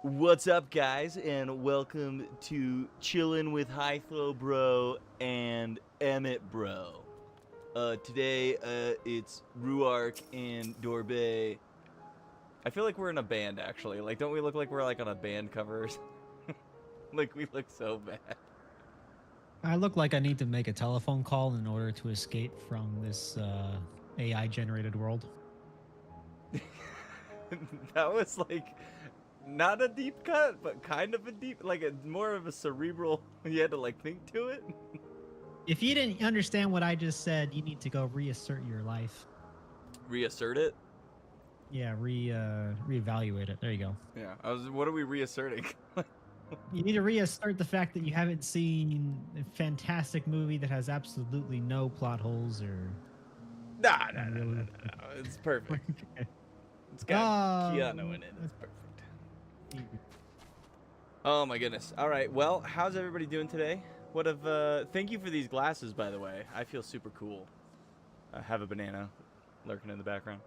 What's up, guys, and welcome to Chillin' with High Flow Bro and Emet Bro. Today, it's Ruark and Dorbe. I feel like we're in a band, actually. Like, don't we look like we're, like, on a band cover? Like, we look so bad. I look like I need to make a telephone call in order to escape from this AI-generated world. That was, like, not a deep cut, but kind of a deep, like, more of a cerebral, you had to, like, think to it. If you didn't understand what I just said, you need to go reassert your life. Reassert it? Yeah, reevaluate it. There you go. Yeah, what are we reasserting? You need to reassert the fact that you haven't seen a fantastic movie that has absolutely no plot holes or... Nah, it's perfect. It's got Keanu in it. It's perfect. Oh my goodness. All right. Well, how's everybody doing today? Thank you for these glasses, by the way. I feel super cool. I have a banana lurking in the background.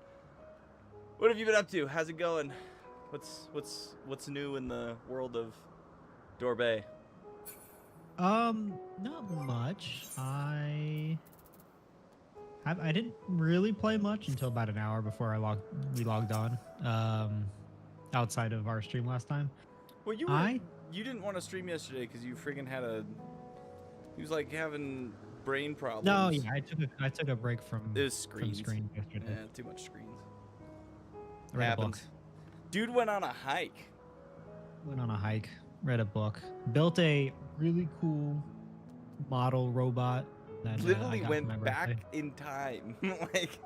What have you been up to? How's it going? What's new in the world of Dorbe? Not much. I didn't really play much until about an hour before we logged on. Outside of our stream last time. Well, you didn't want to stream yesterday because you freaking had he was like having brain problems. No, yeah, I took a break from screens. Screen yesterday. Yeah, too much screens. Read a book. Dude went on a hike. Went on a hike. Read a book. Built a really cool model robot. That, literally went back in time. Like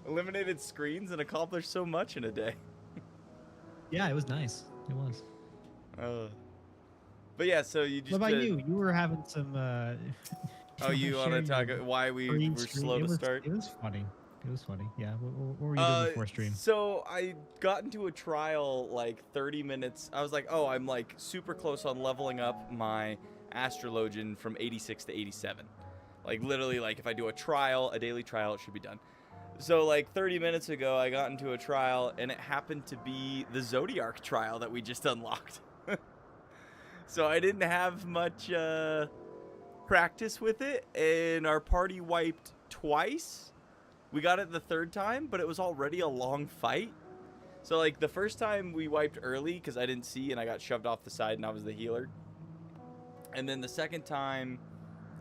eliminated screens and accomplished so much in a day. Yeah, it was nice. It was. But yeah, so you just. What about you? You were having some. Oh, you want to talk why we were slow to start? It was funny. It was funny. Yeah. What were you doing before stream? So I got into a trial like 30 minutes. I was like, oh, I'm like super close on leveling up my Astrologian from 86 to 87. Like literally, like if I do a daily trial, it should be done. So like 30 minutes ago, I got into a trial, and it happened to be the Zodiac trial that we just unlocked. So I didn't have much practice with it, and our party wiped twice. We got it the third time, but it was already a long fight. So like the first time we wiped early because I didn't see, and I got shoved off the side, and I was the healer. And then the second time,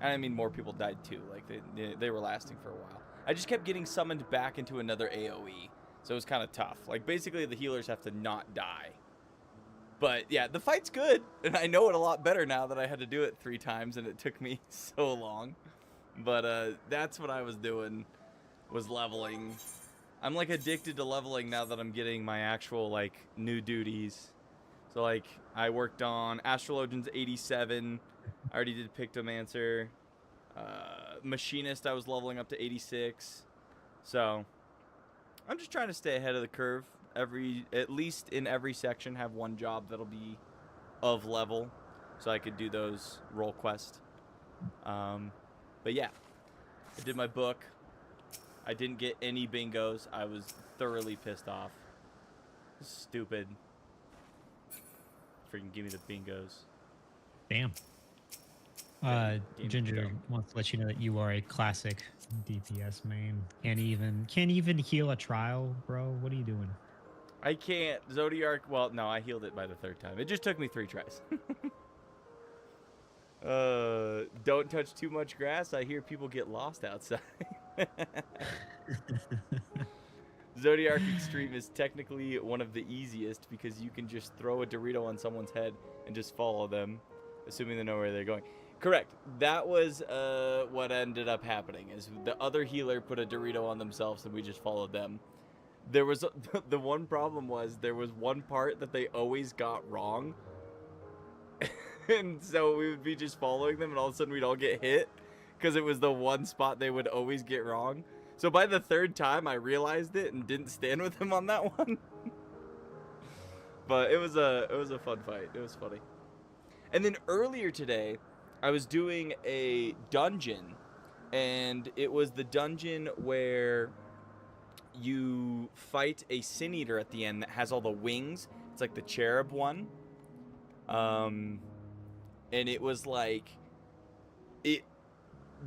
I mean, more people died too. Like they were lasting for a while. I just kept getting summoned back into another AoE, so it was kind of tough. Like basically the healers have to not die. But yeah, the fight's good, and I know it a lot better now that I had to do it 3 times and it took me so long. But that's what I was doing, was leveling. I'm like addicted to leveling now that I'm getting my actual like new duties. So like I worked on Astrologian's 87. I already did Pictomancer. Machinist, I was leveling up to 86. So I'm just trying to stay ahead of the curve. At least in every section, have one job that'll be of level, so I could do those role quests. But yeah, I did my book. I didn't get any bingos. I was thoroughly pissed off. Stupid. Freaking give me the bingos. Damn. Ginger wants to let you know that you are a classic DPS main. Can't even heal a trial, bro. What are you doing? I can't. Zodiac. Well, no, I healed it by the 3rd time. It just took me 3 tries. Don't touch too much grass. I hear people get lost outside. Zodiac Extreme is technically one of the easiest because you can just throw a Dorito on someone's head and just follow them, assuming they know where they're going. Correct. That was what ended up happening, is the other healer put a Dorito on themselves and we just followed them. There was the one problem was there was one part that they always got wrong. And so we would be just following them, and all of a sudden we'd all get hit because it was the one spot they would always get wrong. So by the 3rd time, I realized it and didn't stand with him on that one. But it was a fun fight. It was funny. And then earlier today, I was doing a dungeon, and it was the dungeon where you fight a Sin Eater at the end that has all the wings. It's like the cherub one. And it was like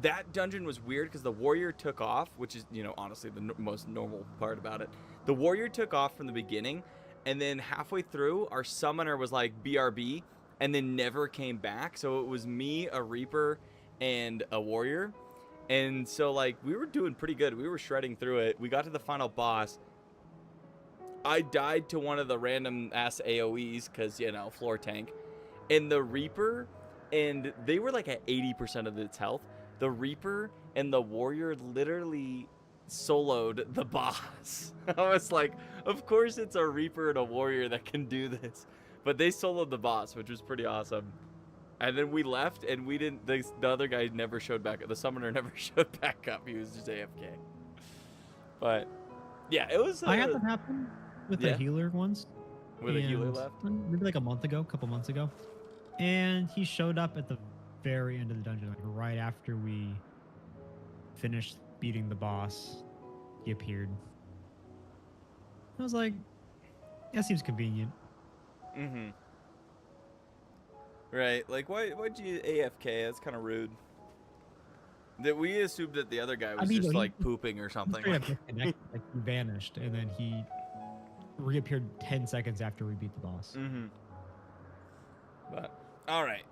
that dungeon was weird because the warrior took off, which is, you know, honestly the most normal part about it. The warrior took off from the beginning, and then halfway through, our summoner was like BRB, and then never came back. So it was me, a reaper, and a warrior. And so, like, we were doing pretty good. We were shredding through it. We got to the final boss. I died to one of the random ass AoEs because, you know, floor tank. And the reaper, and they were like at 80% of its health. The reaper and the warrior literally soloed the boss. I was like, of course it's a reaper and a warrior that can do this. But they soloed the boss, which was pretty awesome. And then we left, and we didn't. The other guy never showed back up. The summoner never showed back up. He was just AFK. But yeah, it was. I had that happen with yeah? a healer once. With a healer left? Maybe like a couple months ago. And he showed up at the very end of the dungeon, like right after we finished beating the boss. He appeared. I was like, that seems convenient. Mm-hmm. Right, like why'd you AFK? That's kind of rude. That we assumed that the other guy was just like pooping or something. Like he vanished, and then he reappeared 10 seconds after we beat the boss. Mm-hmm. But all right,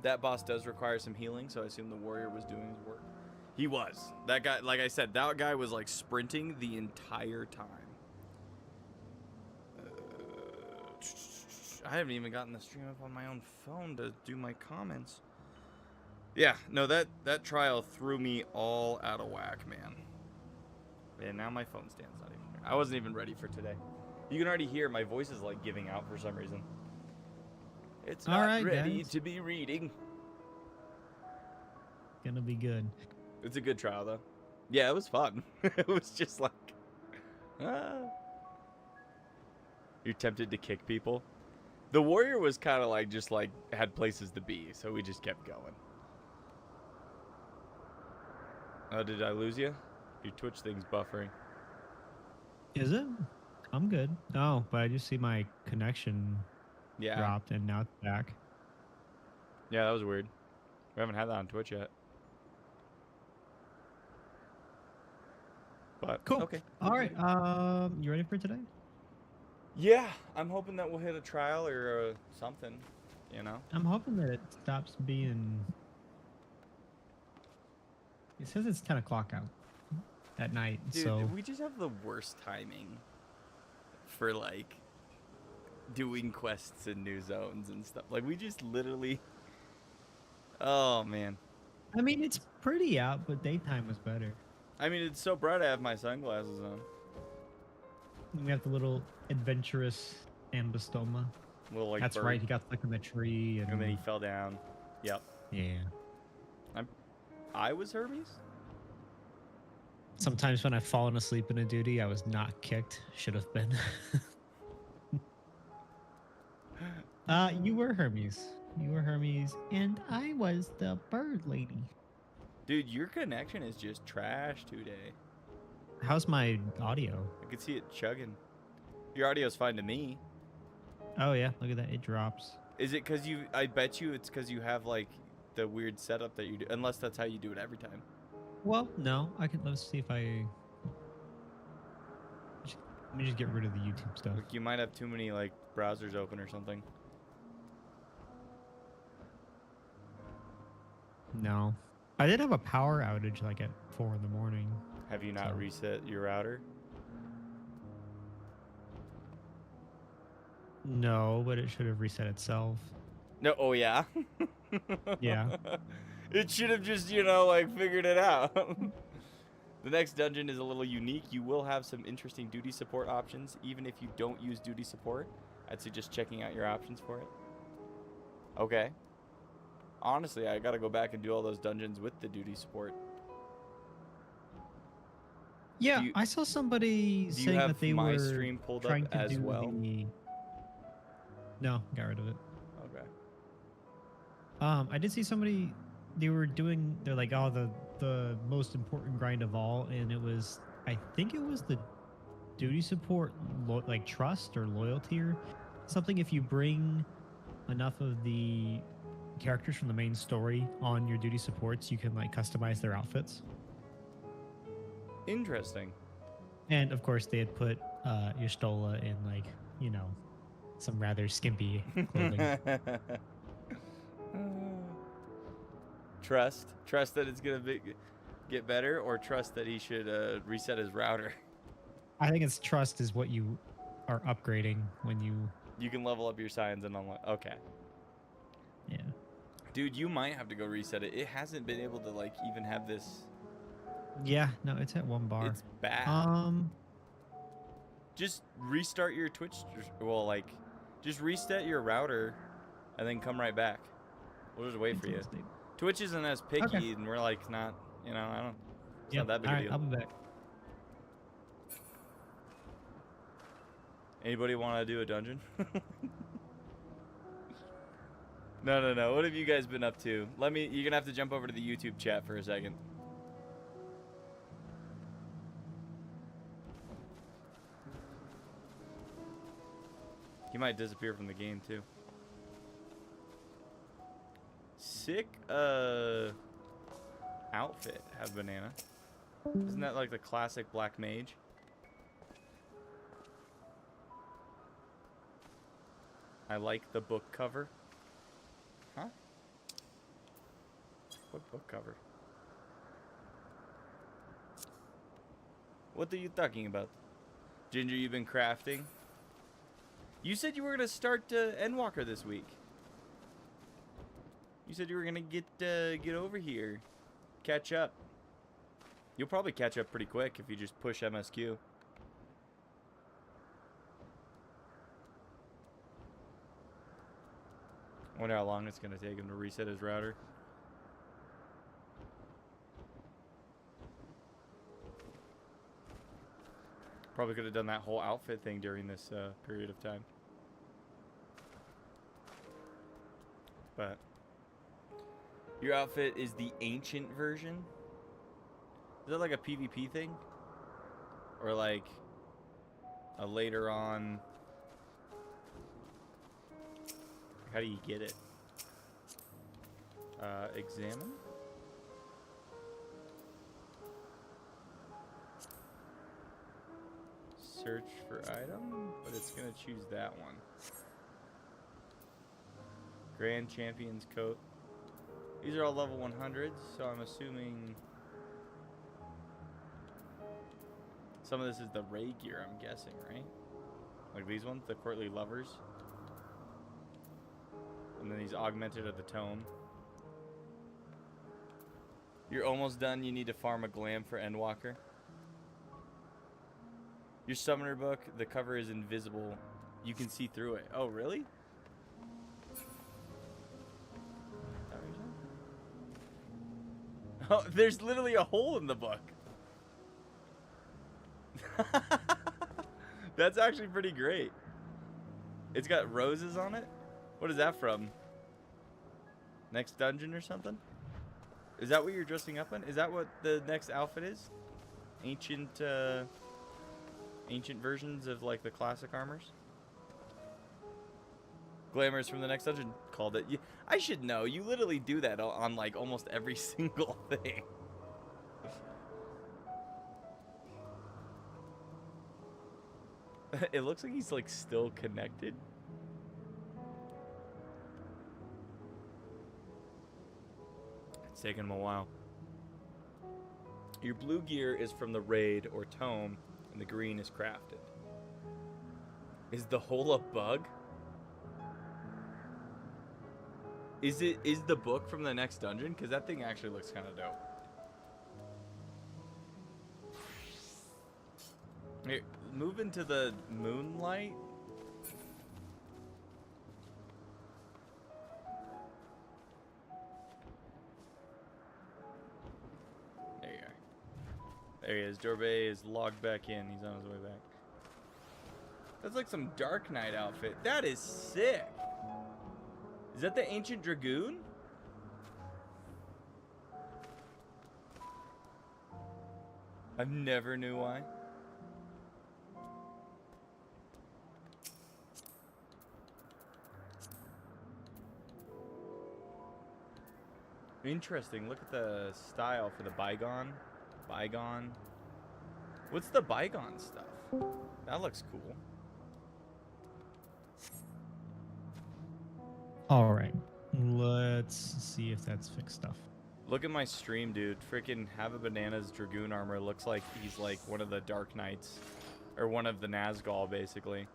that boss does require some healing, so I assume the warrior was doing his work. He was. That guy, like I said, that guy was like sprinting the entire time. I haven't even gotten the stream up on my own phone to do my comments. Yeah, no, that trial threw me all out of whack, man. And now my phone stand's not even here. I wasn't even ready for today. You can already hear my voice is like giving out for some reason. It's not ready to be reading. Gonna be good. It's a good trial, though. Yeah, it was fun. It was just like... You're tempted to kick people? The warrior was kind of like, just like, had places to be, so we just kept going. Oh, did I lose you? Your Twitch thing's buffering. Is it? I'm good. Oh, but I just see my connection dropped, and now it's back. Yeah, that was weird. We haven't had that on Twitch yet. But, cool. Okay. All right. You ready for today? Yeah, I'm hoping that we'll hit a trial or something, you know? I'm hoping that it stops being... It says it's 10 o'clock out at night, Dude, so... we just have the worst timing for, like, doing quests in new zones and stuff. Like, we just literally... Oh, man. I mean, it's pretty out, but daytime was better. I mean, it's so bright I have my sunglasses on. We have the little adventurous ambostoma. Little, like, that's bird. right, he got stuck in the tree. And then he fell down. Yep. Yeah. I was Hermes? Sometimes when I've fallen asleep in a duty, I was not kicked. Should have been. You were Hermes. You were Hermes, and I was the bird lady. Dude, your connection is just trash today. How's my audio? I could see it chugging. Your audio's fine to me. Oh, yeah. Look at that. It drops. Is it because you... I bet you it's because you have, like, the weird setup that you do. Unless that's how you do it every time. Well, no. Let's see if I... Let me just get rid of the YouTube stuff. Like, you might have too many, like, browsers open or something. No. I did have a power outage, like, at 4 in the morning. Have you not reset your router? No, but it should have reset itself. No, oh yeah? Yeah. It should have just, you know, like, figured it out. The next dungeon is a little unique. You will have some interesting duty support options, even if you don't use duty support. I'd suggest checking out your options for it. Okay. Honestly, I gotta go back and do all those dungeons with the duty support. Yeah, I saw somebody saying that they were stream pulled trying up to as do well? No, got rid of it. Okay. I did see somebody, they're like, oh, the most important grind of all, and it was I think it was the duty support, like trust or loyalty or something. If you bring enough of the characters from the main story on your duty supports, you can like customize their outfits. Interesting. And of course, they had put Y'shtola in like, you know, some rather skimpy clothing. Trust that it's gonna get better, or trust that he should reset his router. I think it's trust is what you are upgrading when You can level up your signs and unlock. Okay. Yeah. Dude, you might have to go reset it. It hasn't been able to like even have this. Yeah, no, it's at 1 bar. It's bad. Just restart your Twitch. Well, like, just reset your router, and then come right back. We'll just wait for you. Twitch isn't as picky, Okay. and we're like not. You know, I don't. It's Yep. not that big All a right, deal. I'll be back. Anybody want to do a dungeon? No. What have you guys been up to? You're gonna have to jump over to the YouTube chat for a second. He might disappear from the game too. Sick outfit, have banana. Isn't that like the classic black mage? I like the book cover. Huh? What book cover? What are you talking about? Ginger, you've been crafting? You said you were going to start ENDWALKER this week. You said you were going to get over here. Catch up. You'll probably catch up pretty quick if you just push MSQ. I wonder how long it's going to take him to reset his router. Probably could have done that whole outfit thing during this period of time. But your outfit is the ancient version? Is that like a PvP thing? Or like a later on... How do you get it? Examine? Search for item, but it's gonna choose that one. Grand Champion's coat. These are all level 100s, so I'm assuming some of this is the raid gear, I'm guessing, right? Like these ones, the courtly lovers. And then these augmented of the tome. You're almost done. You need to farm a glam for ENDWALKER. Your summoner book, the cover is invisible. You can see through it. Oh, really? Oh, there's literally a hole in the book. That's actually pretty great. It's got roses on it. What is that from? Next dungeon or something? Is that what you're dressing up in? Is that what the next outfit is? Ancient versions of like the classic armors? Glamours from the next dungeon called it. I should know. You literally do that on like almost every single thing. It looks like he's like still connected. It's taking him a while. Your blue gear is from the raid or tome, and the green is crafted. Is the hole a bug? Is the book from the next dungeon? Because that thing actually looks kind of dope. Here, move into the moonlight. There you are. There he is. Jorbay is logged back in. He's on his way back. That's like some Dark Knight outfit. That is sick. Is that the Ancient Dragoon? I've never knew why. Interesting. Look at the style for the bygone. Bygone. What's the bygone stuff? That looks cool. All right. Let's see if that's fixed stuff. Look at my stream, dude. Freaking Have a Banana's Dragoon armor looks like he's like one of the Dark Knights. Or one of the Nazgul, basically.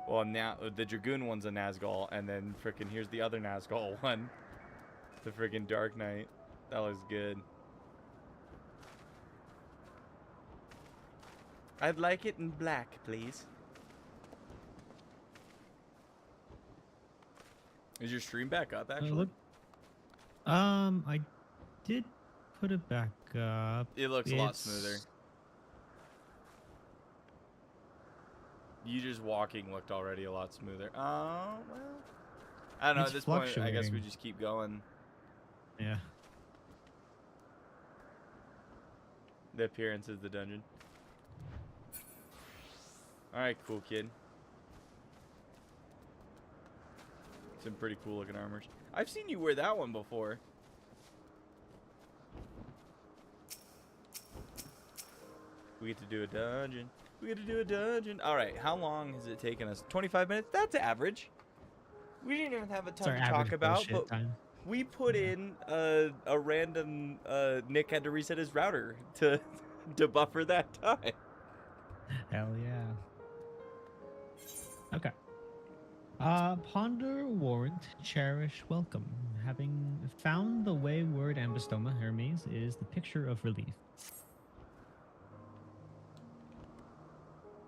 Well, now the Dragoon one's a Nazgul, and then freaking here's the other Nazgul one. The freaking Dark Knight. That looks good. I'd like it in black, please. Is your stream back up, actually? I did put it back up. It looks a lot smoother. You just walking looked already a lot smoother. Oh, well. I don't know. At this point, I guess we just keep going. Yeah. The appearance is the dungeon. Alright, cool kid. Some pretty cool looking armors. I've seen you wear that one before. We get to do a dungeon. We get to do a dungeon. Alright, how long has it taken us? 25 minutes? That's average. We didn't even have a ton to talk about, but we put in a random Nick had to reset his router to buffer that time. Hell yeah. Okay. Ponder, warrant, cherish, welcome. Having found the wayward ambystoma, Hermes is the picture of relief.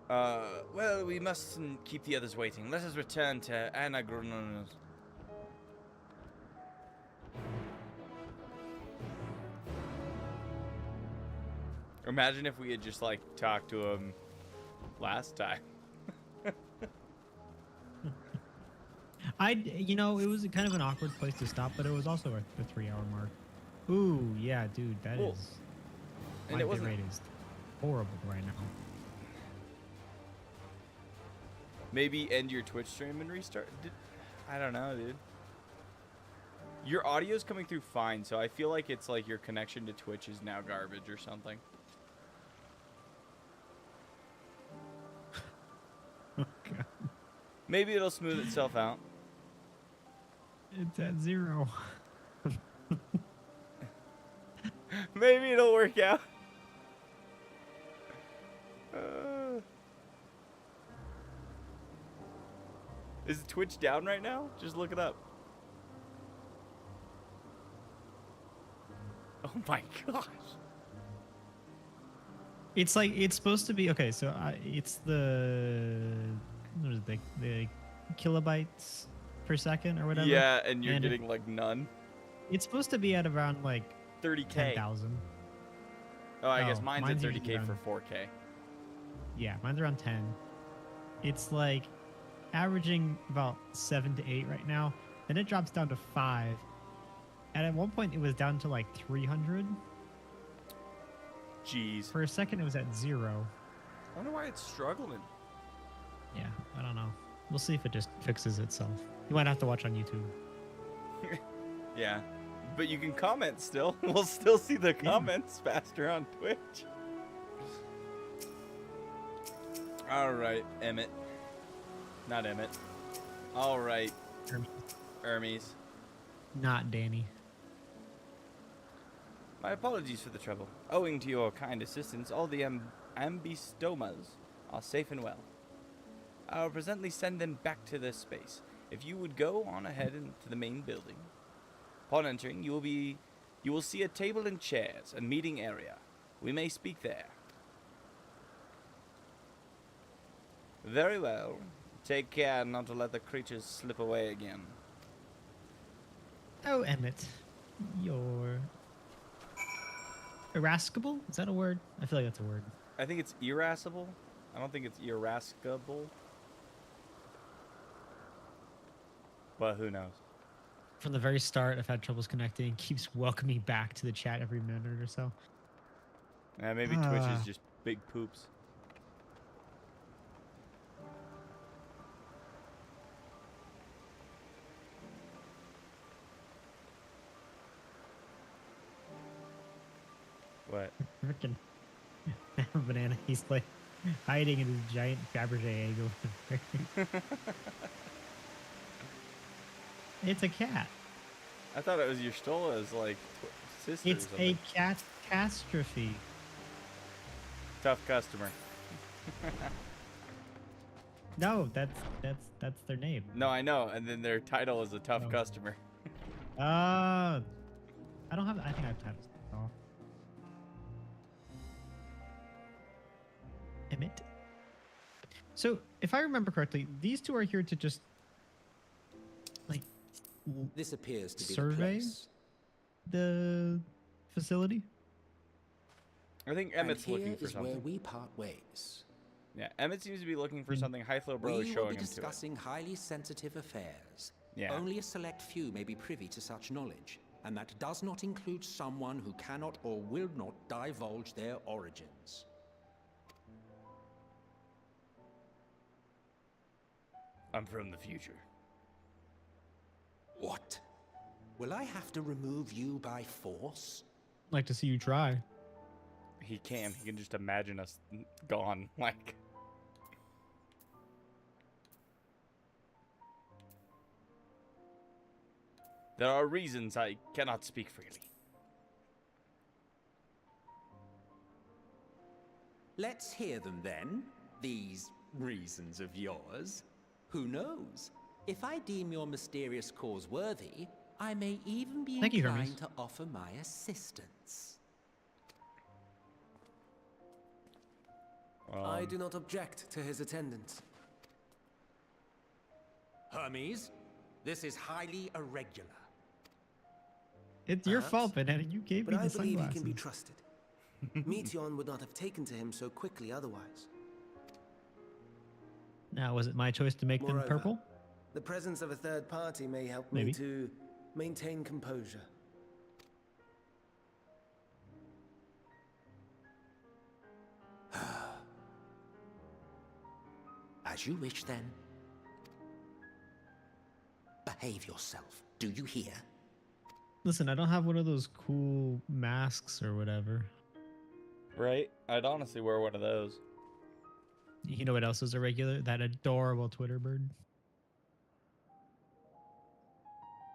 Well, we mustn't keep the others waiting. Let us return to Anagronus. Imagine if we had just, like, talked to him last time. You know, it was kind of an awkward place to stop, but it was also a 3-hour mark. Ooh, yeah, dude, that cool. is. And My it wasn't. rate is horrible right now. Maybe end your Twitch stream and restart. I don't know, dude. Your audio's coming through fine, so I feel like it's like your connection to Twitch is now garbage or something. Okay. Maybe it'll smooth itself out. It's at 0. Maybe it'll work out. Is Twitch down right now? Just look it up. Oh my gosh. It's like, it's supposed to be, okay, so it's what is it, the kilobytes per second or whatever? Yeah, and you're getting like none. It's supposed to be at around like 30K. 10,000. Oh, I guess mine's at 30K for 4K. Yeah, mine's around 10. It's like averaging about 7 to 8 right now. Then it drops down to 5. And at one point it was down to like 300. Jeez. For a second it was at 0. I wonder why it's struggling. Yeah, I don't know. We'll see if it just fixes itself. You might have to watch on YouTube. Yeah, but you can comment still. We'll still see the comments faster on Twitch. All right, Emmett. Not Emmett. All right, Hermes. Not Danny. My apologies for the trouble. Owing to your kind assistance, all the ambystomas are safe and well. I'll presently send them back to their space. If you would go on ahead into the main building. Upon entering, you will see a table and chairs, a meeting area. We may speak there. Very well. Take care not to let the creatures slip away again. Oh, Emmett. You're irascible? Is that a word? I feel like that's a word. I think it's irascible. I don't think it's irascible. But who knows? From the very start, I've had troubles connecting. Keeps welcoming back to the chat every minute or so. Maybe Twitch is just big poops. What? Freaking banana. He's like hiding in his giant Fabergé egg over there. It's a cat. I thought it was your Stola's like sister. It's a catastrophe. Tough customer. No, that's their name. No, I know. And then their title is a tough customer. I don't have. I think I have time. Oh. Emet. So, if I remember correctly, these two are here to just like This appears to be survey the place. the facility. I think And Emmett's looking here for is where something. we part ways. Yeah, Emmett seems to be looking for something. Hythlo Bro is We will showing be him to it. discussing highly sensitive affairs. Yeah. Only a select few may be privy to such knowledge, and that does not include someone who cannot or will not divulge their origins. I'm from the future. What? Will I have to remove you by force? Like to see you try. He can. He can just imagine us gone. Like. There are reasons I cannot speak freely. Let's hear them then, these reasons of yours. Who knows? If I deem your mysterious cause worthy, I may even be Thank you, inclined Hermes. to offer my assistance. I do not object to his attendance. Hermes, this is highly irregular. It's your Perhaps. fault, Banana. You gave But me I the believe he sunglasses. can be trusted. Meteon would not have taken to him so quickly otherwise. Now, was it my choice to make them Moreover, purple? The presence of a third party may help Maybe. me to maintain composure. As you wish then. Behave yourself, do you hear? Listen, I don't have one of those cool masks or whatever. Right? I'd honestly wear one of those. You know what else is irregular? That adorable Twitter bird.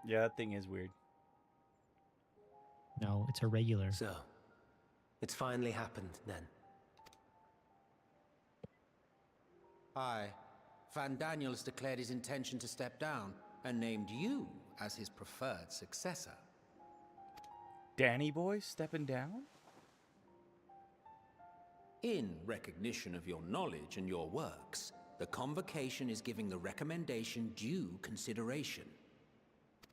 Yeah, that thing is weird. No, it's irregular. So, it's finally happened then. Aye. Van Daniels declared his intention to step down and named you as his preferred successor. Danny boy stepping down? In recognition of your knowledge and your works, the convocation is giving the recommendation due consideration.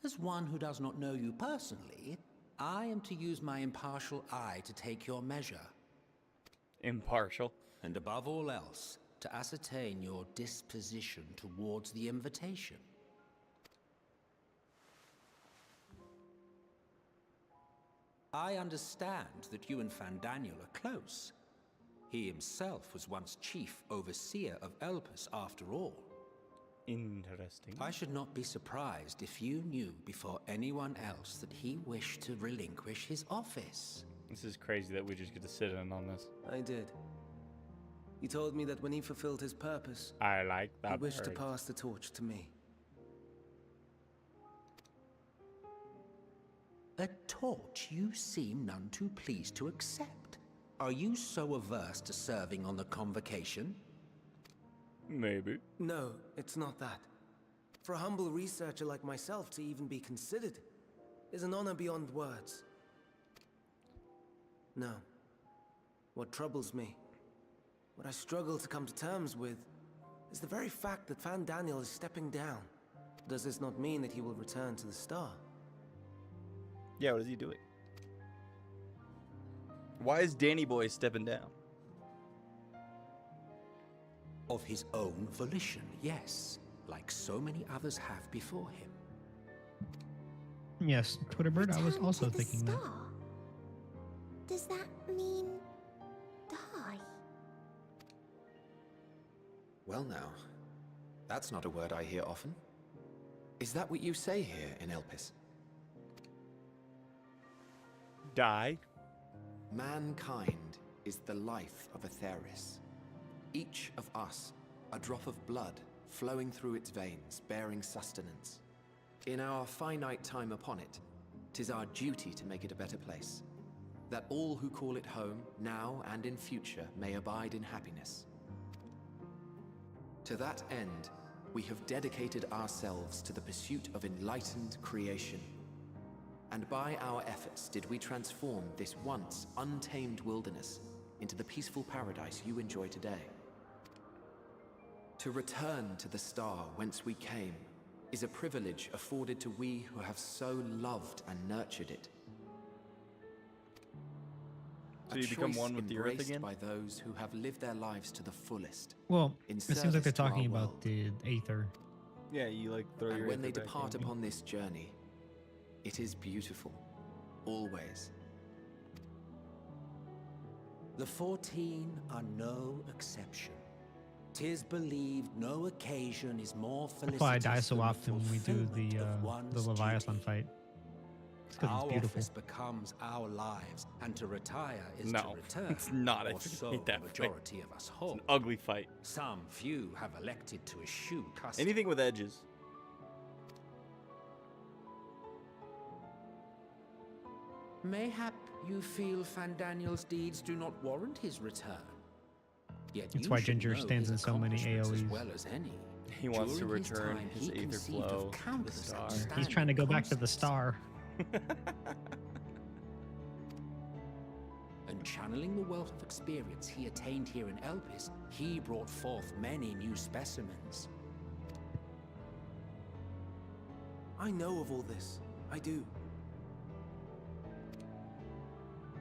As one who does not know you personally, I am to use my impartial eye to take your measure. Impartial. And above all else, to ascertain your disposition towards the invitation. I understand that you and Van Daniel are close. He himself was once chief overseer of Elpis after all. Interesting. I should not be surprised if you knew before anyone else that he wished to relinquish his office. This is crazy that we just get to sit in on this. I did. He told me that when he fulfilled his purpose, I like he that. wished to bird. pass the torch to me. A torch you seem none too pleased to accept. Are you so averse to serving on the convocation? Maybe. No, it's not that. For a humble researcher like myself to even be considered is an honor beyond words. No. What troubles me, what I struggle to come to terms with, is the very fact that Van Daniel is stepping down. Does this not mean that he will return to the Star? Yeah, what is he doing? Why is Danny boy stepping down? Of his own volition, yes. Like so many others have before him. Yes, Twitter bird. I was Return also to the thinking that. star? Does that mean Well now, that's not a word I hear often. Is that what you say here in Elpis? Die. Mankind is the life of Atheris. Each of us, a drop of blood flowing through its veins, bearing sustenance. In our finite time upon it, 'tis our duty to make it a better place, that all who call it home, now and in future, may abide in happiness. To that end, we have dedicated ourselves to the pursuit of enlightened creation. And by our efforts did we transform this once untamed wilderness into the peaceful paradise you enjoy today. To return to the star whence we came is a privilege afforded to we who have so loved and nurtured it. So you become one with the earth again? By those who have lived their lives to the fullest. Well, in it seems like service they're to our talking about world. the Aether. Yeah, you like throw And your when they ether back depart in. upon this journey, it is beautiful. Always. The 14 are no exception. 'Tis believed no occasion is more That's felicitous why I die so than often when we do fulfillment of the one's Leviathan duty. fight. It's because Our it's beautiful. office becomes our lives, and to retire is No, to return. it's not. I Or fucking so hate that the fight. majority of us It's hope. an ugly fight. Some few have elected to eschew custom. Anything with edges. Mayhap you feel Fandaniel's deeds do not warrant his return. Yet That's you why should Ginger know stands his in so many accomplishments as AoEs. well as any. He wants to During his return time, his he aether conceived of flow to the countless star. outstanding He's trying to go back to the concepts. star. And channeling the wealth of experience he attained here in Elpis, he brought forth many new specimens. I know of all this. I do.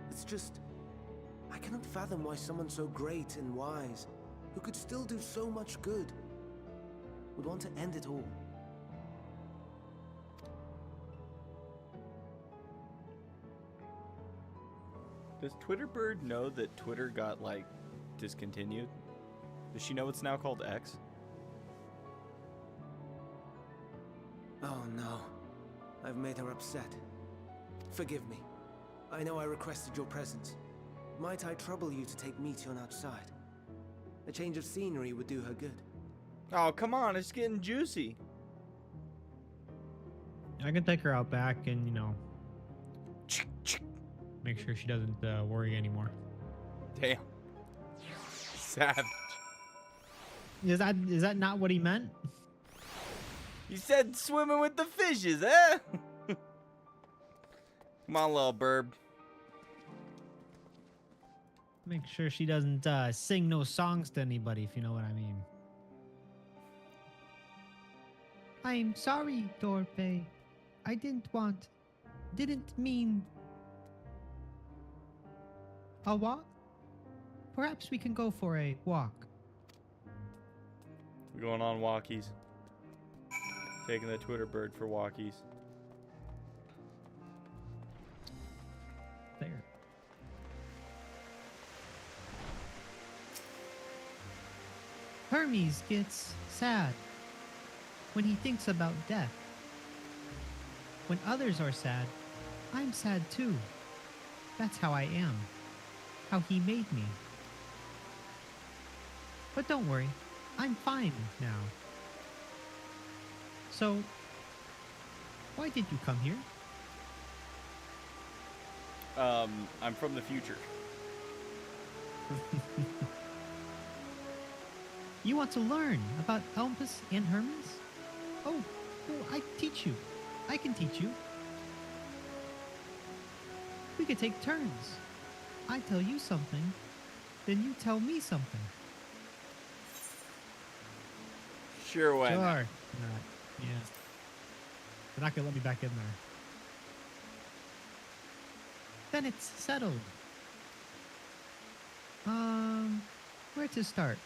It's just... I cannot fathom why someone so great and wise, who could still do so much good, would want to end it all. Does Twitterbird know that Twitter got, like, discontinued? Does she know it's now called X? Oh no. I've made her upset. Forgive me. I know I requested your presence. Might I trouble you to take Meteon outside? A change of scenery would do her good. Oh, come on. It's getting juicy. I can take her out back and, you know, make sure she doesn't worry anymore. Damn. Savage. Is that not what he meant? You said swimming with the fishes, eh? Come on, little burb. Make sure she doesn't sing no songs to anybody, if you know what I mean. I'm sorry, Dorpe. I didn't mean... A walk? Perhaps we can go for a walk. We're going on walkies. Taking the Twitterbird for walkies. There. Hermes gets sad when he thinks about death. When others are sad, I'm sad too. That's how I am. How he made me. But don't worry, I'm fine now. So, why did you come here? I'm from the future. You want to learn about Elpis and Hermes? Oh, I teach you. I can teach you. We could take turns. I tell you something, then you tell me something. Sure, why Sure. not? Yeah. They're not gonna let me back in there. Then it's settled. Where to start?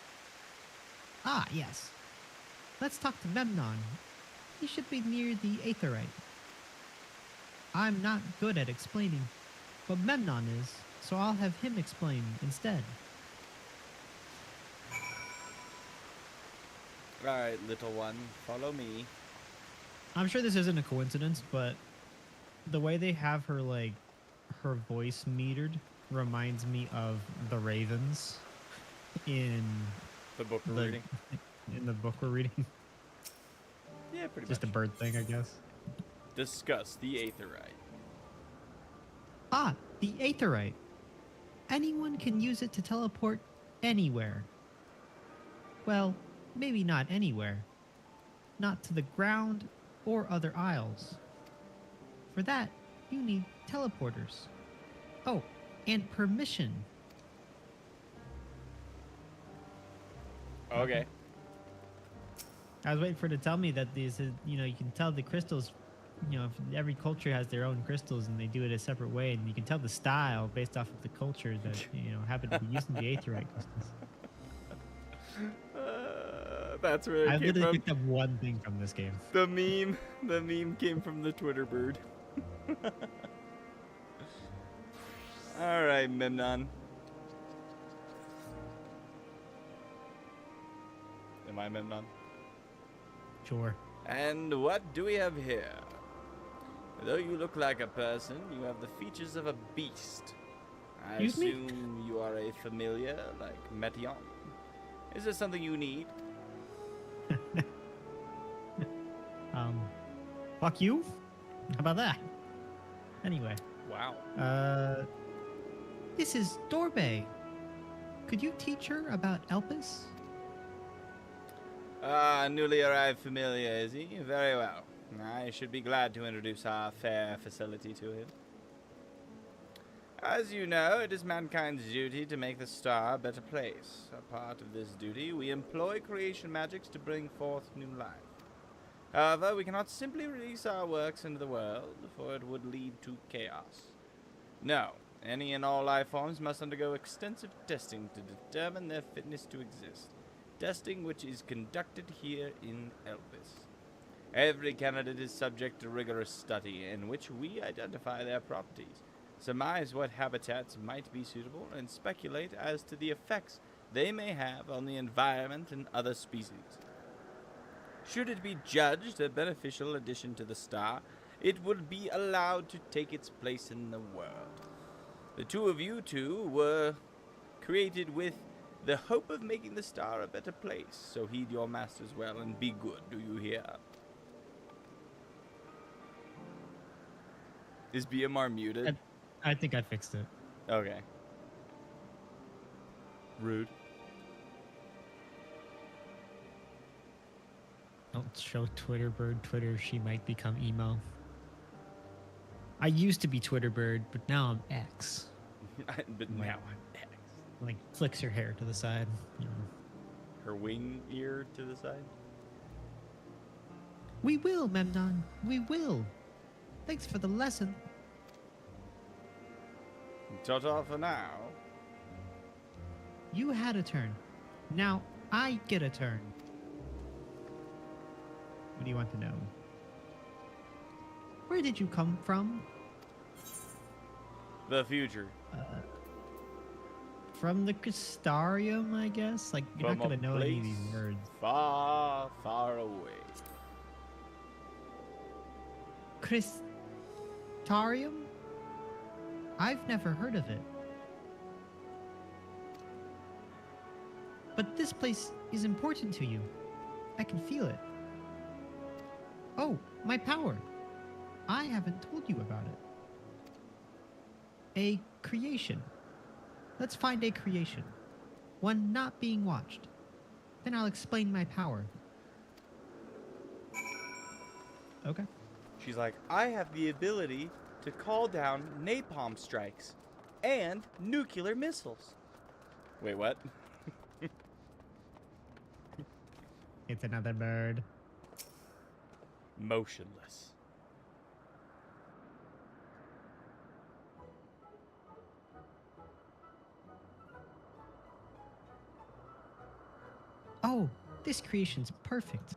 Ah, yes. Let's talk to Memnon. He should be near the Aetherite. I'm not good at explaining, but Memnon is, so I'll have him explain instead. All right, little one, follow me. I'm sure this isn't a coincidence, but the way they have her like her voice metered reminds me of the ravens in The book we're the reading. in the book we're reading. Yeah, pretty Just a much. bird thing, I guess. Discuss the aetherite. Ah, the aetherite. Anyone can use it to teleport anywhere. Well, maybe not anywhere. Not to the ground or other isles. For that, you need teleporters. Oh, and permission. Okay. I was waiting for it to tell me that these, you know, you can tell the crystals, you know, if every culture has their own crystals and they do it a separate way, and you can tell the style based off of the culture that, you know, happen to be using the aetherite crystals. That's where it I came literally from. picked up one thing from this game. The meme came from the Twitter bird. All right, Memnon. Am I Memnon? Sure. And what do we have here? Though you look like a person, you have the features of a beast. I Excuse me? assume you are a familiar like Metion. Is there something you need? Fuck you? How about that? Anyway, Wow. this is Dorbe. Could you teach her about Elpis? Newly arrived familiar, is he? Very well. I should be glad to introduce our fair facility to him. As you know, it is mankind's duty to make the star a better place. A part of this duty, we employ creation magics to bring forth new life. However, we cannot simply release our works into the world, for it would lead to chaos. No, any and all life forms must undergo extensive testing to determine their fitness to exist. Testing which is conducted here in Elpis. Every candidate is subject to rigorous study, in which we identify their properties, surmise what habitats might be suitable, and speculate as to the effects they may have on the environment and other species. Should it be judged a beneficial addition to the star, it would be allowed to take its place in the world. The two of you two were created with the hope of making the star a better place, so heed your masters well and be good, do you hear? Is BMR muted? I think I fixed it. Okay. Rude. Don't show Twitter bird Twitter. She might become emo. I used to be Twitter bird, but now I'm X. But now I'm X. Like flicks her hair to the side. You know. Her wing ear to the side. We will, Memnon. We will. Thanks for the lesson. Ta-ta for now. You had a turn. Now I get a turn. What do you want to know? Where did you come from? The future. From the Crystarium, I guess? Like, you're From not going a to know any of these place words. Far, far away. Crystarium? I've never heard of it. But this place is important to you. I can feel it. Oh, my power. I haven't told you about it. A creation. Let's find a creation. One not being watched. Then I'll explain my power. Okay. She's like, I have the ability to call down napalm strikes and nuclear missiles. Wait, what? It's another bird. Motionless. Oh, this creation's perfect.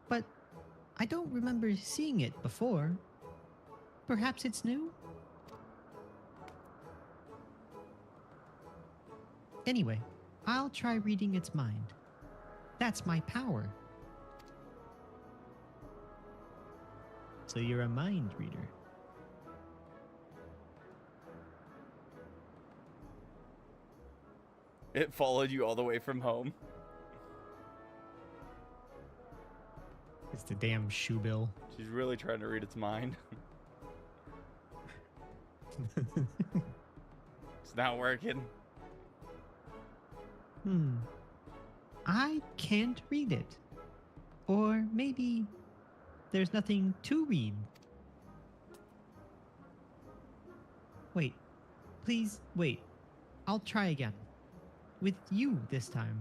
But I don't remember seeing it before. Perhaps it's new? Anyway, I'll try reading its mind. That's my power. So you're a mind reader. It followed you all the way from home. It's the damn shoe bill. She's really trying to read its mind. It's not working. I can't read it. Or maybe there's nothing to read. Wait. Please, wait. I'll try again. With you this time.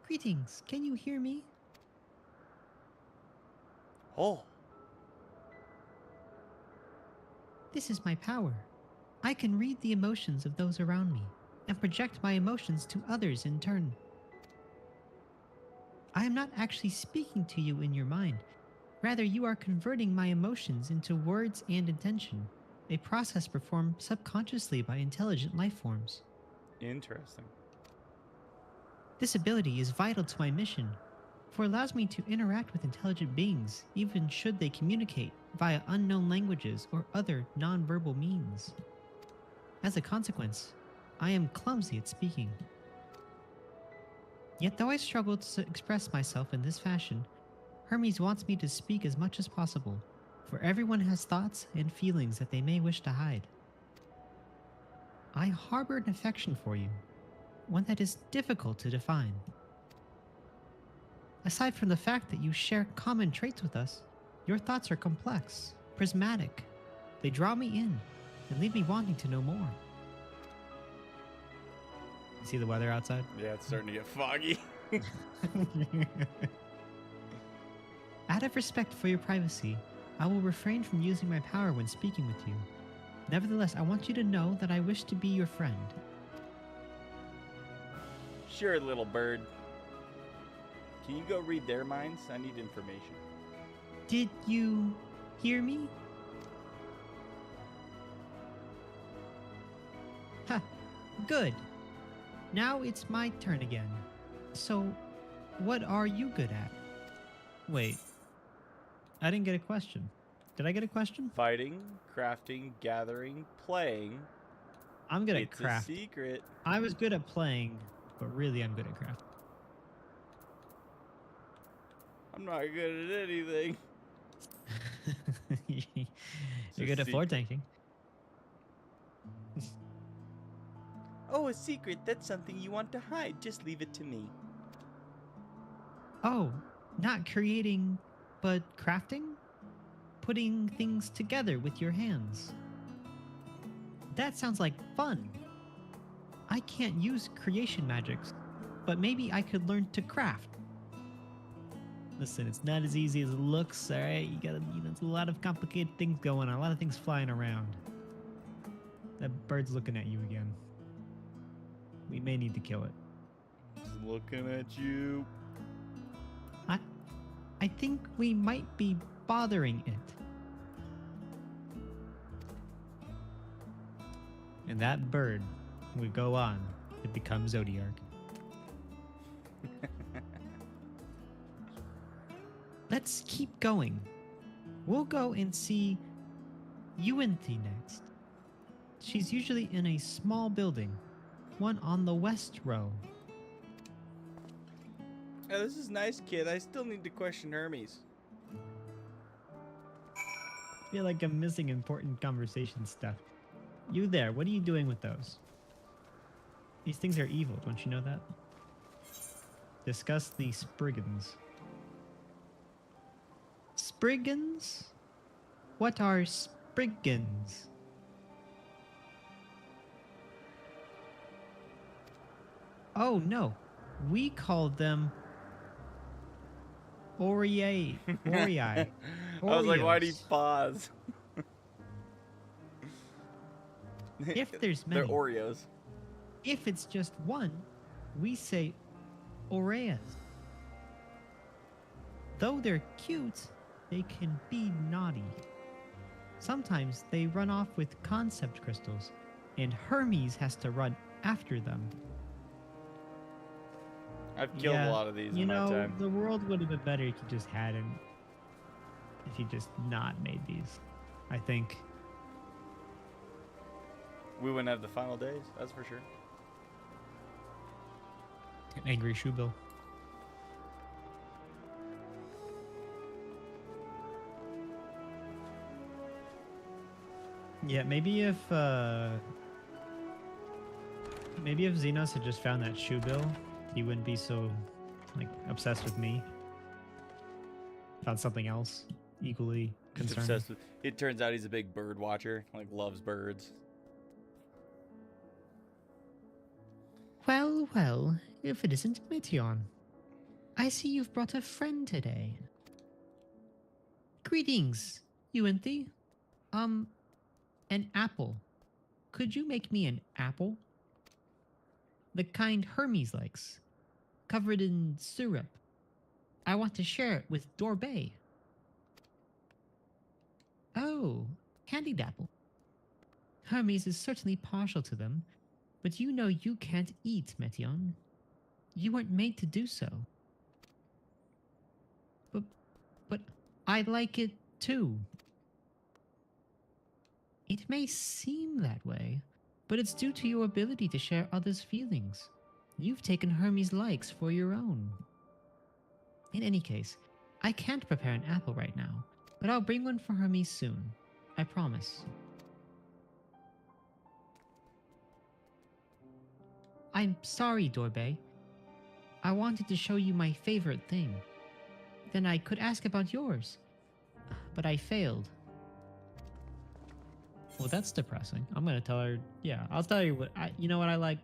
Greetings. Can you hear me? Oh. This is my power. I can read the emotions of those around me and project my emotions to others in turn. I am not actually speaking to you in your mind. Rather, you are converting my emotions into words and intention, a process performed subconsciously by intelligent life forms. Interesting. This ability is vital to my mission, for it allows me to interact with intelligent beings, even should they communicate via unknown languages or other nonverbal means. As a consequence, I am clumsy at speaking. Yet though I struggle to express myself in this fashion, Hermes wants me to speak as much as possible, for everyone has thoughts and feelings that they may wish to hide. I harbor an affection for you, one that is difficult to define. Aside from the fact that you share common traits with us, your thoughts are complex, prismatic. They draw me in and leave me wanting to know more. You see the weather outside? Yeah, it's starting to get foggy. Out of respect for your privacy, I will refrain from using my power when speaking with you. Nevertheless, I want you to know that I wish to be your friend. Sure, little bird. Can you go read their minds? I need information. Did you hear me? Ha! Good. Now it's my turn again. So, what are you good at? Wait. I didn't get a question. Did I get a question? Fighting, crafting, gathering, playing. I'm good at It's a craft. secret. I was good at playing, but really I'm good at craft. I'm not good at anything. You're good at floor tanking. Oh, a secret. That's something you want to hide. Just leave it to me. Oh, not creating, but crafting? Putting things together with your hands. That sounds like fun. I can't use creation magics, but maybe I could learn to craft. Listen, it's not as easy as it looks, alright? You gotta, there's a lot of complicated things going on, a lot of things flying around. That bird's looking at you again. We may need to kill it. Just looking at you. I think we might be bothering it. And that bird would go on to become Zodiark. Let's keep going. We'll go and see Yuanthi next. She's usually in a small building, one on the west row. Oh, this is nice, kid. I still need to question Hermes. I feel like I'm missing important conversation stuff. You there, what are you doing with those? These things are evil, don't you know that? Discuss the Spriggans. Spriggans? What are Spriggans? Oh no, we call them Orii. I was like, why do you pause? If there's They're many. Oreos. If it's just one, we say Oreas. Though they're cute, they can be naughty. Sometimes they run off with concept crystals, and Hermes has to run after them. I've killed a lot of these you in know, my time. the world would have been better if you just hadn't. If you just not made these, I think. We wouldn't have the final days, that's for sure. An angry shoe bill. Yeah, maybe if Xenos had just found that shoe bill, he wouldn't be so like obsessed with me. Found something else equally Just concerning. obsessed with. It turns out he's a big bird watcher, like loves birds. Well, well, if it isn't Meteon. I see you've brought a friend today. Greetings, Yuanthe. An apple. Could you make me an apple? The kind Hermes likes, covered in syrup. I want to share it with Dorbay. Oh, candied apple. Hermes is certainly partial to them, but you know you can't eat, Meteon. You weren't made to do so. But I like it too. It may seem that way, but it's due to your ability to share others' feelings. You've taken Hermes' likes for your own. In any case, I can't prepare an apple right now, but I'll bring one for Hermes soon. I promise. I'm sorry, Dorbay. I wanted to show you my favorite thing. Then I could ask about yours. But I failed. Well, that's depressing. I'm gonna tell her. Yeah, I'll tell you what. You know what I like?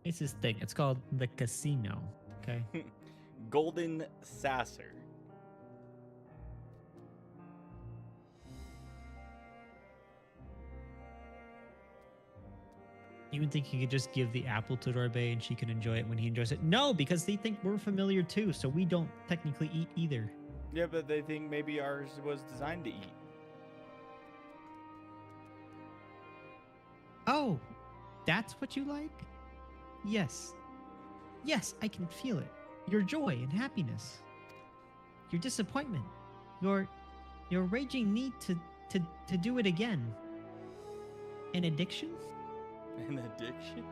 It's this thing. It's called the casino. Okay. Golden Sasser. You would think you could just give the apple to Dorbay and she can enjoy it when he enjoys it. No, because they think we're familiar too, so we don't technically eat either. Yeah, but they think maybe ours was designed to eat. Oh, that's what you like? Yes. Yes, I can feel it. Your joy and happiness. Your disappointment. Your raging need to do it again. An addiction? An addiction?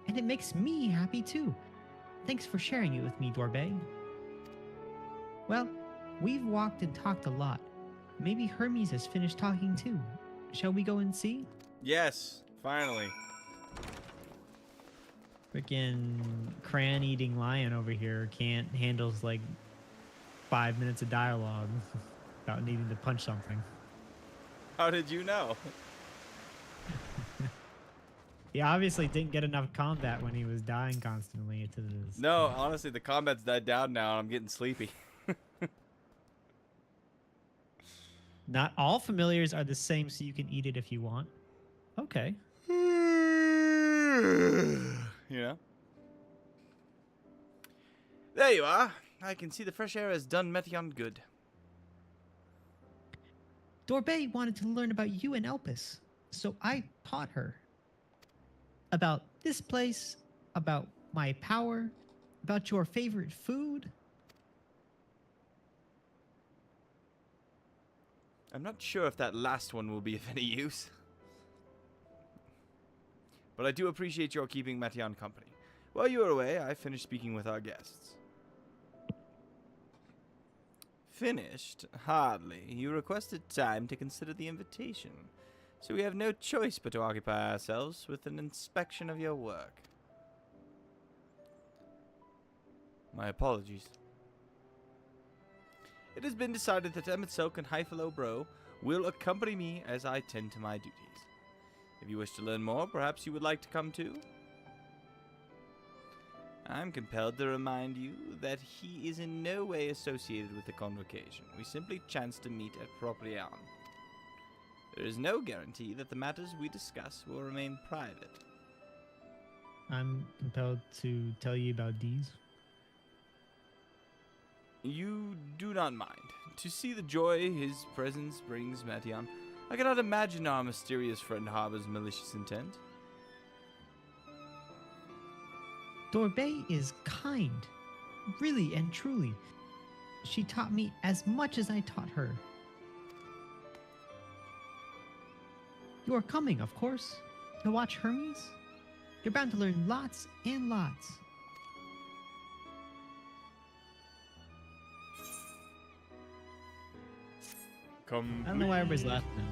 And it makes me happy too. Thanks for sharing it with me, Dorbay. Well, we've walked and talked a lot. Maybe Hermes has finished talking too. Shall we go and see? Yes, finally. Freaking crayon-eating lion over here handles like 5 minutes of dialogue without needing to punch something. How did you know? He obviously didn't get enough combat when he was dying constantly to this. No, honestly, the combat's died down now and I'm getting sleepy. Not all familiars are the same, so you can eat it if you want. Okay. You know? There you are. I can see the fresh air has done Meteon good. Dorbay wanted to learn about you and Elpis, so I taught her. About this place, about my power, about your favorite food. I'm not sure if that last one will be of any use. But I do appreciate your keeping Meteon company. While you were away, I finished speaking with our guests. Finished? Hardly. You requested time to consider the invitation, so we have no choice but to occupy ourselves with an inspection of your work. My apologies. It has been decided that Emet Silk and Hyphalo Bro will accompany me as I tend to my duties. If you wish to learn more, perhaps you would like to come too? I'm compelled to remind you that he is in no way associated with the convocation. We simply chanced to meet at Proprion. There is no guarantee that the matters we discuss will remain private. I'm compelled to tell you about these. You do not mind. To see the joy his presence brings, Matyon, I cannot imagine our mysterious friend harbors malicious intent. Dorbay is kind. Really and truly. She taught me as much as I taught her. You are coming, of course, to watch Hermes? You're bound to learn lots and lots. I don't know why everybody's laughing now.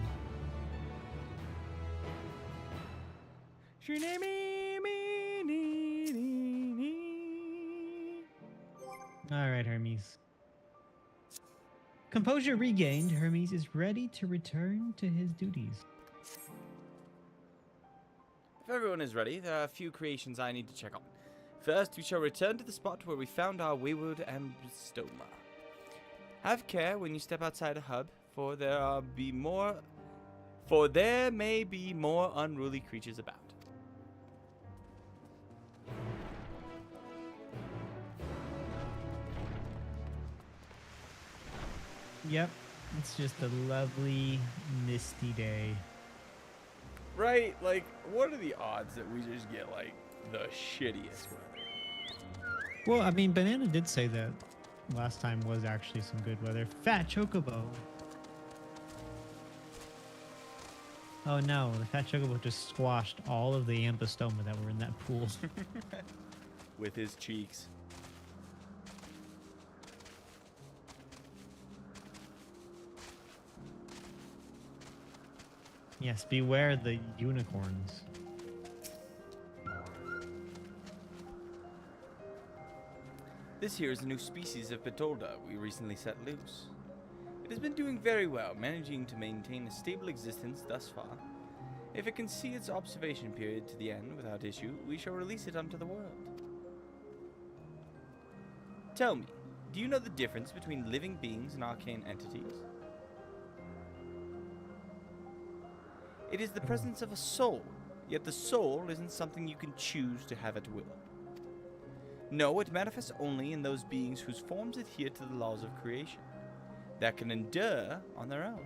Alright, Hermes. Composure regained, Hermes is ready to return to his duties. If everyone is ready, there are a few creations I need to check on. First, we shall return to the spot where we found our wayward ambystoma. Have care when you step outside a hub, for there may be more unruly creatures about. Yep, it's just a lovely, misty day. Right? Like, what are the odds that we just get, like, the shittiest weather? Well, I mean, Banana did say that last time was actually some good weather. Fat Chocobo. Oh no, the Fat Chocobo just squashed all of the ambystoma that were in that pool. With his cheeks. Yes, beware the unicorns. This here is a new species of Betolda we recently set loose. It has been doing very well, managing to maintain a stable existence thus far. If it can see its observation period to the end without issue, we shall release it unto the world. Tell me, do you know the difference between living beings and arcane entities? It is the presence of a soul, yet the soul isn't something you can choose to have at will. No, it manifests only in those beings whose forms adhere to the laws of creation, that can endure on their own.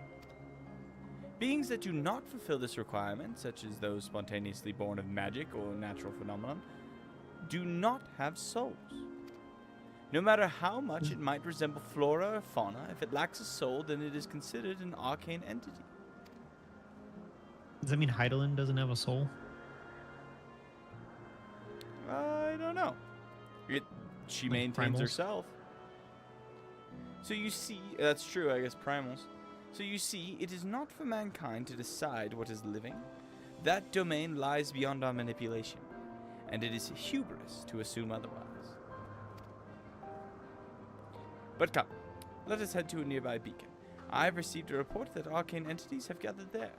Beings that do not fulfill this requirement, such as those spontaneously born of magic or natural phenomenon, do not have souls. No matter how much it might resemble flora or fauna, if it lacks a soul, then it is considered an arcane entity. Does that mean Heidelin doesn't have a soul? I don't know. She Like maintains primals? herself. So you see, that's true, I guess, primals. So you see, it is not for mankind to decide what is living. That domain lies beyond our manipulation, and it is hubris to assume otherwise. But come, let us head to a nearby beacon. I have received a report that arcane entities have gathered there.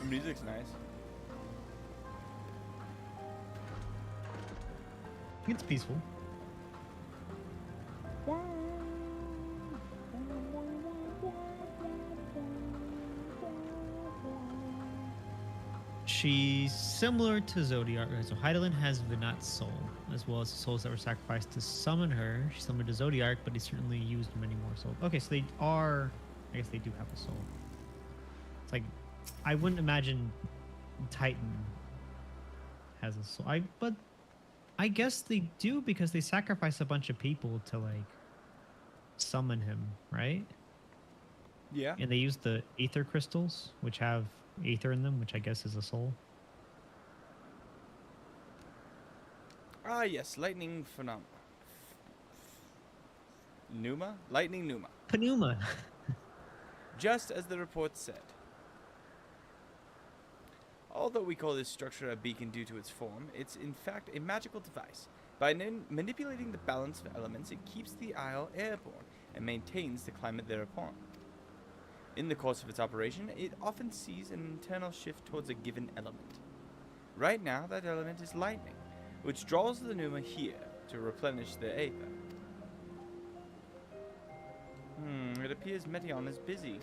Music's nice. It's peaceful. She's similar to Zodiac. So Heidelin has Vinat's soul, as well as the souls that were sacrificed to summon her. She's similar to Zodiac, but he certainly used many more souls. Okay, so they are... I guess they do have a soul. It's like... I wouldn't imagine Titan has a soul. But I guess they do because they sacrifice a bunch of people to, like, summon him, right? Yeah. And they use the ether crystals, which have ether in them, which I guess is a soul. Ah, yes, lightning phenomena. Numa? Lightning Numa. Pneuma. Just as the report said. Although we call this structure a beacon due to its form, it's in fact a magical device. By manipulating the balance of elements, it keeps the isle airborne and maintains the climate thereupon. In the course of its operation, it often sees an internal shift towards a given element. Right now, that element is lightning, which draws the Numa here to replenish their aether. It appears Meteon is busy.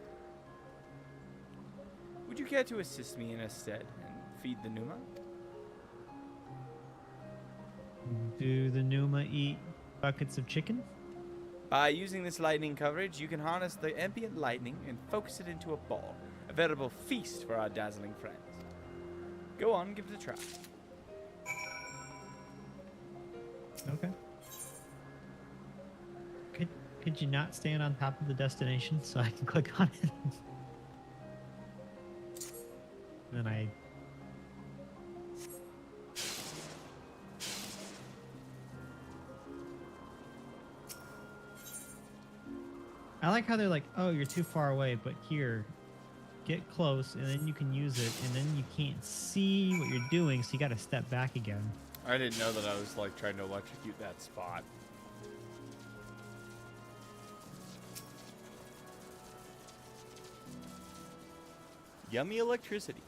Would you care to assist me in his stead and feed the Numa? Do the Numa eat buckets of chicken? By using this lightning coverage, you can harness the ambient lightning and focus it into a ball. A veritable feast for our dazzling friends. Go on, give it a try. Okay. Could you not stand on top of the destination so I can click on it? Then I like how they're like, oh, you're too far away, but here, get close, and then you can use it, and then you can't see what you're doing, so you gotta step back again. I didn't know that I was like trying to electrocute that spot. Yummy electricity.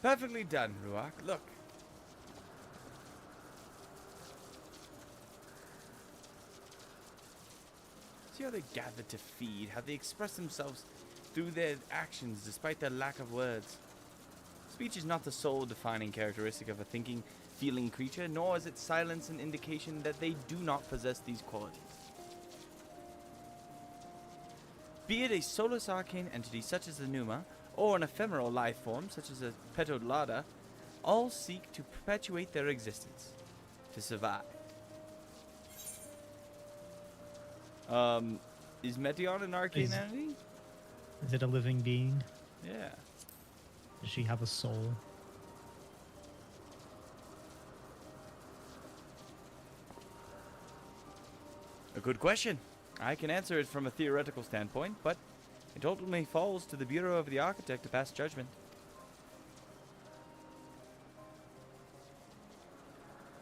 Perfectly done, Ruach. Look. See how they gather to feed, how they express themselves through their actions despite their lack of words. Speech is not the sole defining characteristic of a thinking, feeling creature, nor is its silence an indication that they do not possess these qualities. Be it a soulless arcane entity such as the Numa, or an ephemeral life form such as a Petodlada, all seek to perpetuate their existence, to survive. Is Meteon an arcane entity? Is it a living being? Yeah. Does she have a soul? A good question. I can answer it from a theoretical standpoint, but it ultimately falls to the Bureau of the Architect to pass judgment.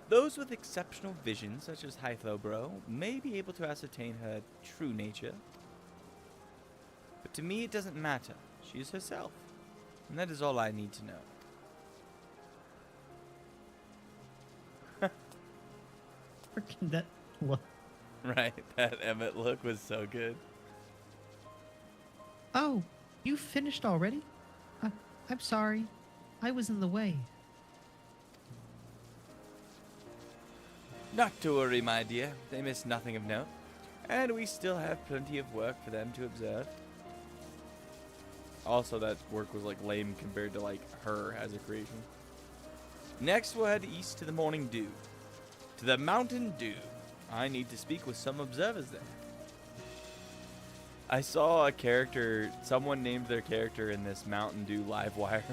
Those with exceptional vision, such as Hythobro, may be able to ascertain her true nature. But to me, it doesn't matter. She is herself. And that is all I need to know. Freaking that look. Right, that Emet look was so good. Oh, you finished already? I'm sorry. I was in the way. Not to worry, my dear. They miss nothing of note. And we still have plenty of work for them to observe. Also, that work was like lame compared to like her as a creation. Next, we'll head east to the Morning Dew. To the Mountain Dew. I need to speak with some observers there. I saw a character, someone named their character in this Mountain Dew live wire.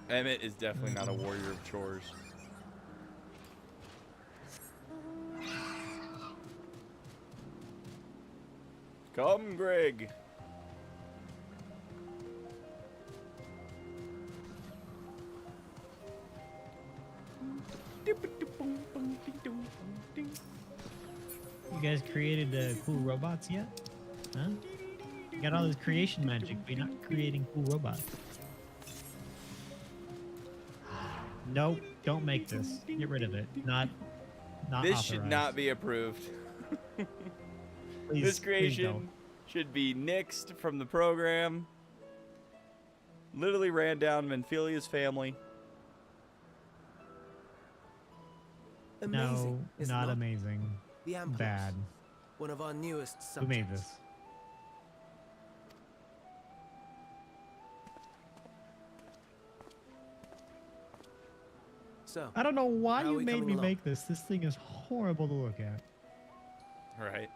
Emet is definitely not a warrior of chores. Come, Greg. You guys created cool robots yet? Huh? You got all this creation magic, but you're not creating cool robots. Nope, don't make this. Get rid of it. Not This authorized. should not be approved. Please, This please creation don't. should be nixed from the program. Literally ran down Menphilia's family. Amazing, No, is it not amazing. The Ampullus, Bad. one of our newest subjects. Who made this? So, I don't know why How are you we made coming me along? make this. This thing is horrible to look at. Right.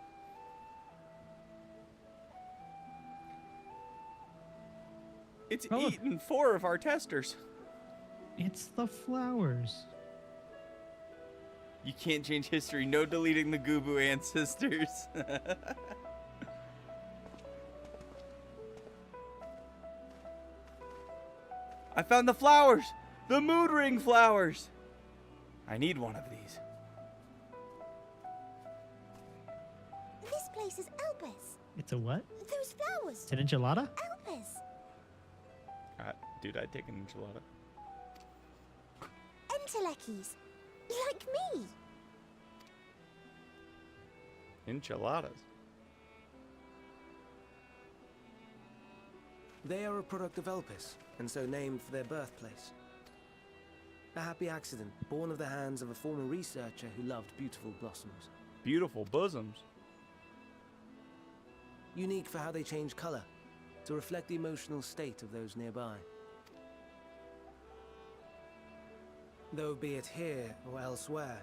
It's Oh, look. eaten 4 of our testers. It's the flowers. You can't change history. No deleting the Goobu ancestors. I found the flowers! The mood ring flowers! I need one of these. This place is Elpis. It's a what? Those flowers. It's an enchilada? Elpis. Dude, I'd take an enchilada. entelekis. Like me. Enchiladas. They are a product of Elpis, and so named for their birthplace. A happy accident, born of the hands of a former researcher who loved beautiful blossoms. Beautiful bosoms. Unique for how they change color, to reflect the emotional state of those nearby. Though be it here or elsewhere,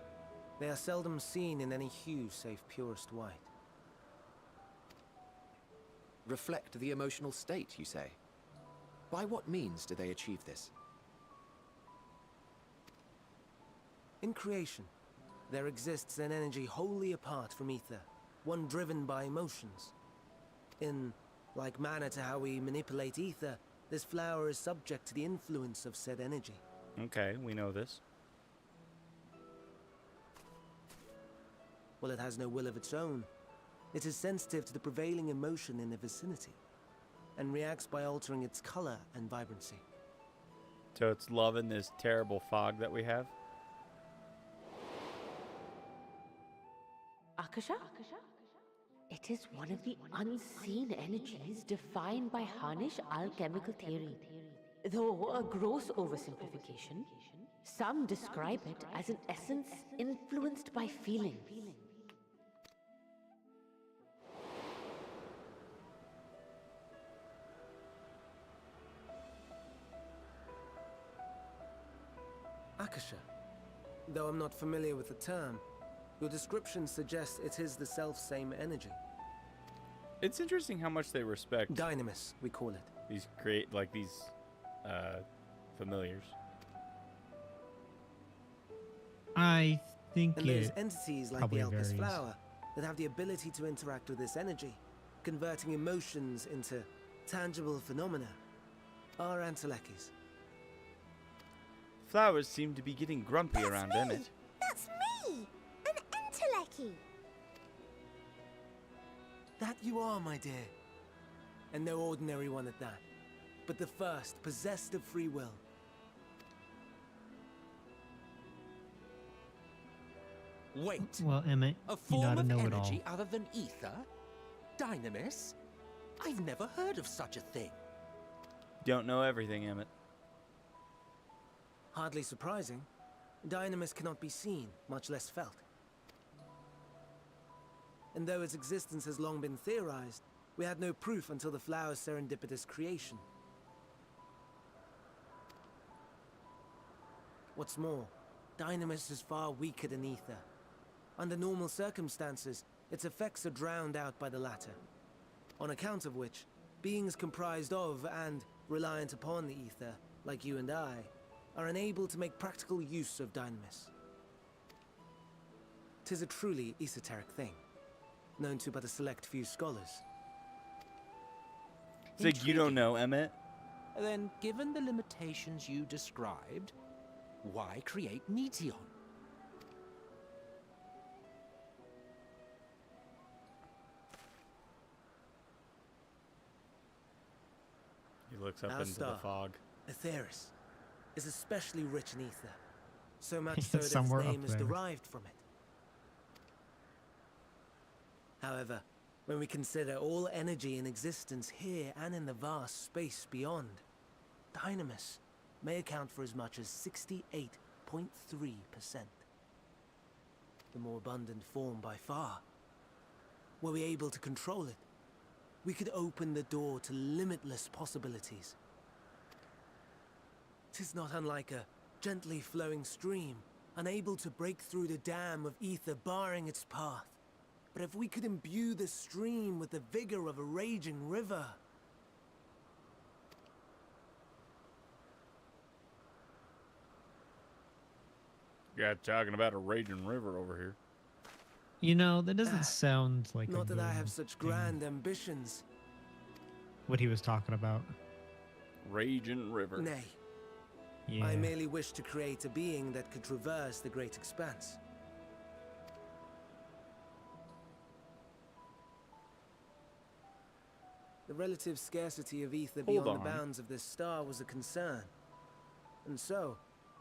they are seldom seen in any hue save purest white. Reflect the emotional state, you say? By what means do they achieve this? In creation, there exists an energy wholly apart from ether, one driven by emotions. In like manner to how we manipulate ether, this flower is subject to the influence of said energy. Okay, we know this. While it has no will of its own, it is sensitive to the prevailing emotion in the vicinity, and reacts by altering its color and vibrancy. So it's loving this terrible fog that we have. Akasha? It is one of the unseen energies defined by Harnish alchemical theory. Though a gross oversimplification, some describe it as an essence influenced by feelings. Akasha. Though I'm not familiar with the term, your description suggests it is the self-same energy. It's interesting how much they respect Dynamis, we call it. these familiars. I think And there's it entities like probably the Elpis varies. flower that have the ability to interact with this energy, converting emotions into tangible phenomena. Are entelekis. Flowers seem to be getting grumpy around me. Emet. That's me! An enteleki! That you are, my dear. And no ordinary one at that, but the first possessed of free will. Wait, Well, Emmett, a you're form not a of know-it-all. energy other than ether? Dynamis? I've never heard of such a thing. Don't know everything, Emet. Hardly surprising. Dynamis cannot be seen, much less felt. And though its existence has long been theorized, we had no proof until the flower's serendipitous creation. What's more, Dynamis is far weaker than ether. Under normal circumstances, its effects are drowned out by the latter. On account of which, beings comprised of and reliant upon the ether, like you and I, are unable to make practical use of Dynamis. 'Tis a truly esoteric thing, known to but a select few scholars. It's like you don't know, Emet. Then, given the limitations you described, why create Meteon? He looks up Our into the star. fog. Aetheris is especially rich in ether, so much It's so that its somewhere up name is there. derived from it. However, when we consider all energy in existence here and in the vast space beyond, Dynamis may account for as much as 68.3%. The more abundant form by far. Were we able to control it, we could open the door to limitless possibilities. 'Tis not unlike a gently flowing stream, unable to break through the dam of ether barring its path. But if we could imbue the stream with the vigor of a raging river... Yeah, talking about a raging river over here. You know, that doesn't sound like Not a that I good have such thing, grand ambitions. what he was talking about. Raging river. Nay, Yeah. I merely wish to create a being that could traverse the great expanse. The relative scarcity of ether Hold beyond the on. bounds of this star was a concern. And so,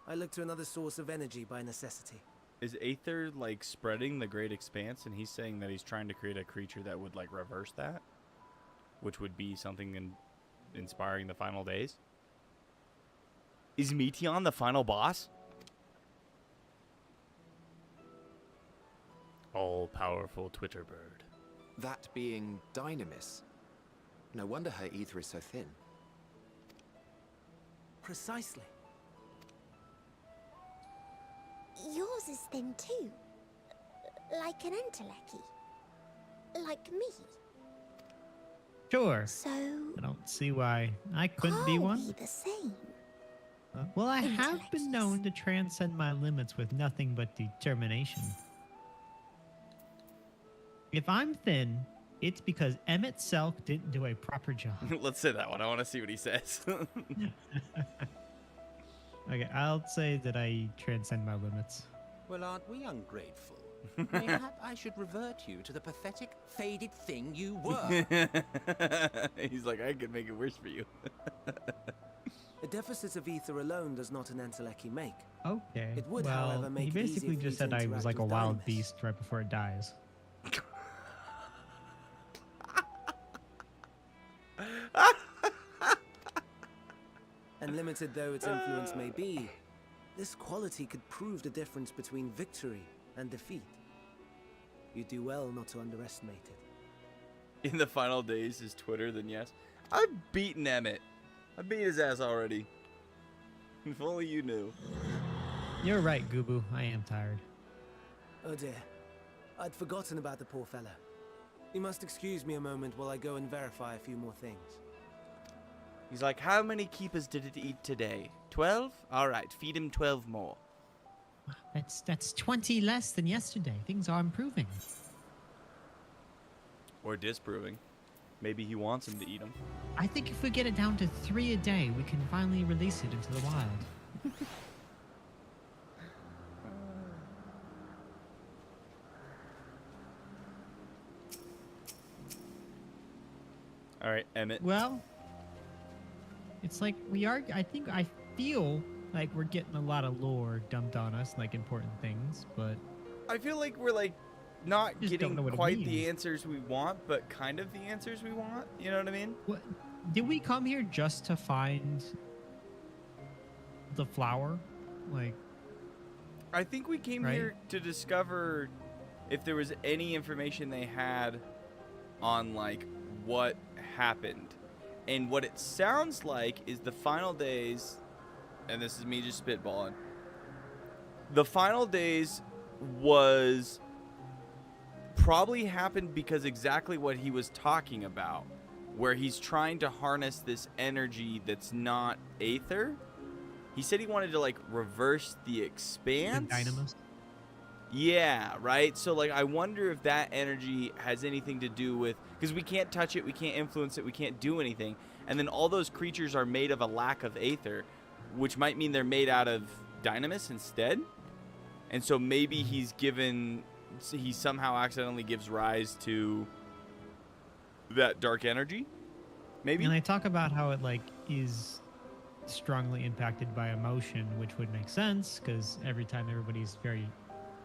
I look to another source of energy by necessity. Is Aether like spreading the great expanse, and he's saying that he's trying to create a creature that would like reverse that, which would be something inspiring the final days? Is Meteon the final boss? All-powerful Twitter bird. That being Dynamis. No wonder her ether is so thin. Precisely. Yours is thin too. Like an entelechy. Like me. Sure. So... I don't see why I couldn't be are one. we the same? Well, I have been Intellects. known to transcend my limits with nothing but determination. If I'm thin, it's because Emet Selk didn't do a proper job. Let's say that one. I want to see what he says. Okay, I'll say that I transcend my limits. Well, aren't we ungrateful? Mayhap I should revert you to the pathetic, faded thing you were. He's like, I could make it worse for you. A deficit of ether alone does not an entelechy make. Okay. It would, well, however, make he it easier basically for you just to said I was interact like a with wild Dynamis. beast right before it dies. And limited though its influence may be, this quality could prove the difference between victory and defeat. You do well not to underestimate it. In the final days, is Twitter, then yes. I've beaten Emet. I beat his ass already. If only you knew. You're right, Gubu. I am tired. Oh dear. I'd forgotten about the poor fellow. You must excuse me a moment while I go and verify a few more things. He's like, how many keepers did it eat today? 12? Alright, feed him 12 more. That's 20 less than yesterday. Things are improving. Or disproving. Maybe he wants him to eat them. I think if we get it down to 3 a day, we can finally release it into the wild. Alright, Emmett. Well, it's like I feel like we're getting a lot of lore dumped on us, like important things, but I feel like we're like not Just getting don't know what it quite the means. answers we want, but kind of the answers we want. You know what I mean? what, did we come here just to find the flower? Like, I think we came Right. here to discover if there was any information they had on like what happened. And what it sounds like is the final days, and this is me just spitballing. The final days was probably happened because exactly what he was talking about, where he's trying to harness this energy that's not Aether. He said he wanted to like reverse the the expanse. Dynamis? Yeah, right? So, like, I wonder if that energy has anything to do with... Because we can't touch it, we can't influence it, we can't do anything. And then all those creatures are made of a lack of Aether, which might mean they're made out of Dynamis instead. And so maybe he's given... He somehow accidentally gives rise to that dark energy? Maybe? And they talk about how it, like, is strongly impacted by emotion, which would make sense, because every time everybody's very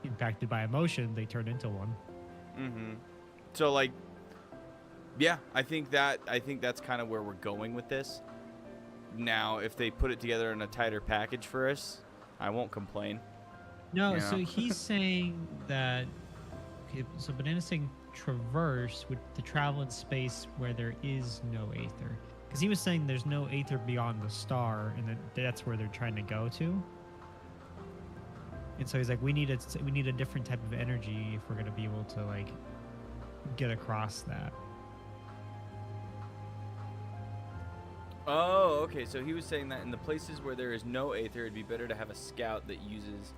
impacted by emotion, they turn into one. Mm-hmm. So, like, yeah, I think that's kind of where we're going with this. Now, if they put it together in a tighter package for us, I won't complain. No, Yeah. so he's saying that... Okay, so Banana's saying traverse with to travel in space where there is no Aether. Because he was saying there's no Aether beyond the star, and that's where they're trying to go to. And so he's like, we need a different type of energy if we're gonna be able to like get across that. Oh, okay. So he was saying that in the places where there is no Aether, it'd be better to have a scout that uses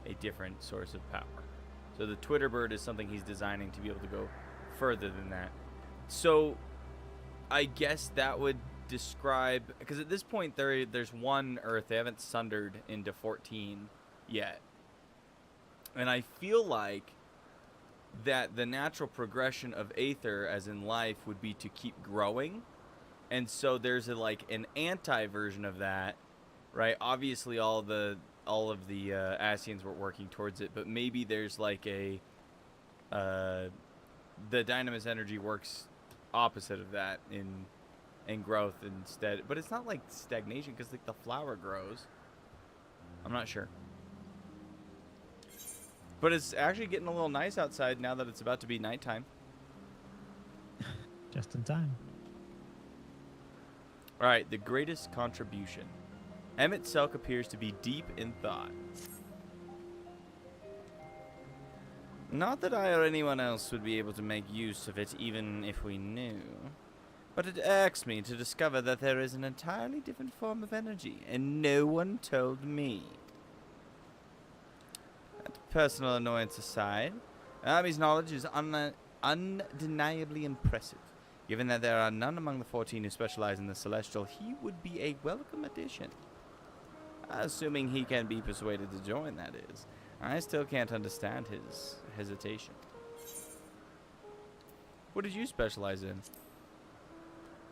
a different source of power. So the Twitter bird is something he's designing to be able to go further than that. So I guess that would describe, because at this point there's one Earth. They haven't sundered into 14 yet. And I feel like that the natural progression of Aether, as in life, would be to keep growing. And so there's an anti version of that, right? Obviously, all the all of the Asians were working towards it, but maybe there's like a the dynamis energy works opposite of that in growth instead. But it's not like stagnation because like the flower grows. I'm not sure. But it's actually getting a little nice outside now that it's about to be nighttime. Just in time. All right, the greatest contribution. Emet Selk appears to be deep in thought. Not that I or anyone else would be able to make use of it even if we knew. But it irks me to discover that there is an entirely different form of energy, and no one told me. That personal annoyance aside, Army's knowledge is undeniably impressive. Given that there are none among the 14 who specialize in the Celestial, he would be a welcome addition. Assuming he can be persuaded to join, that is. I still can't understand his hesitation. What did you specialize in?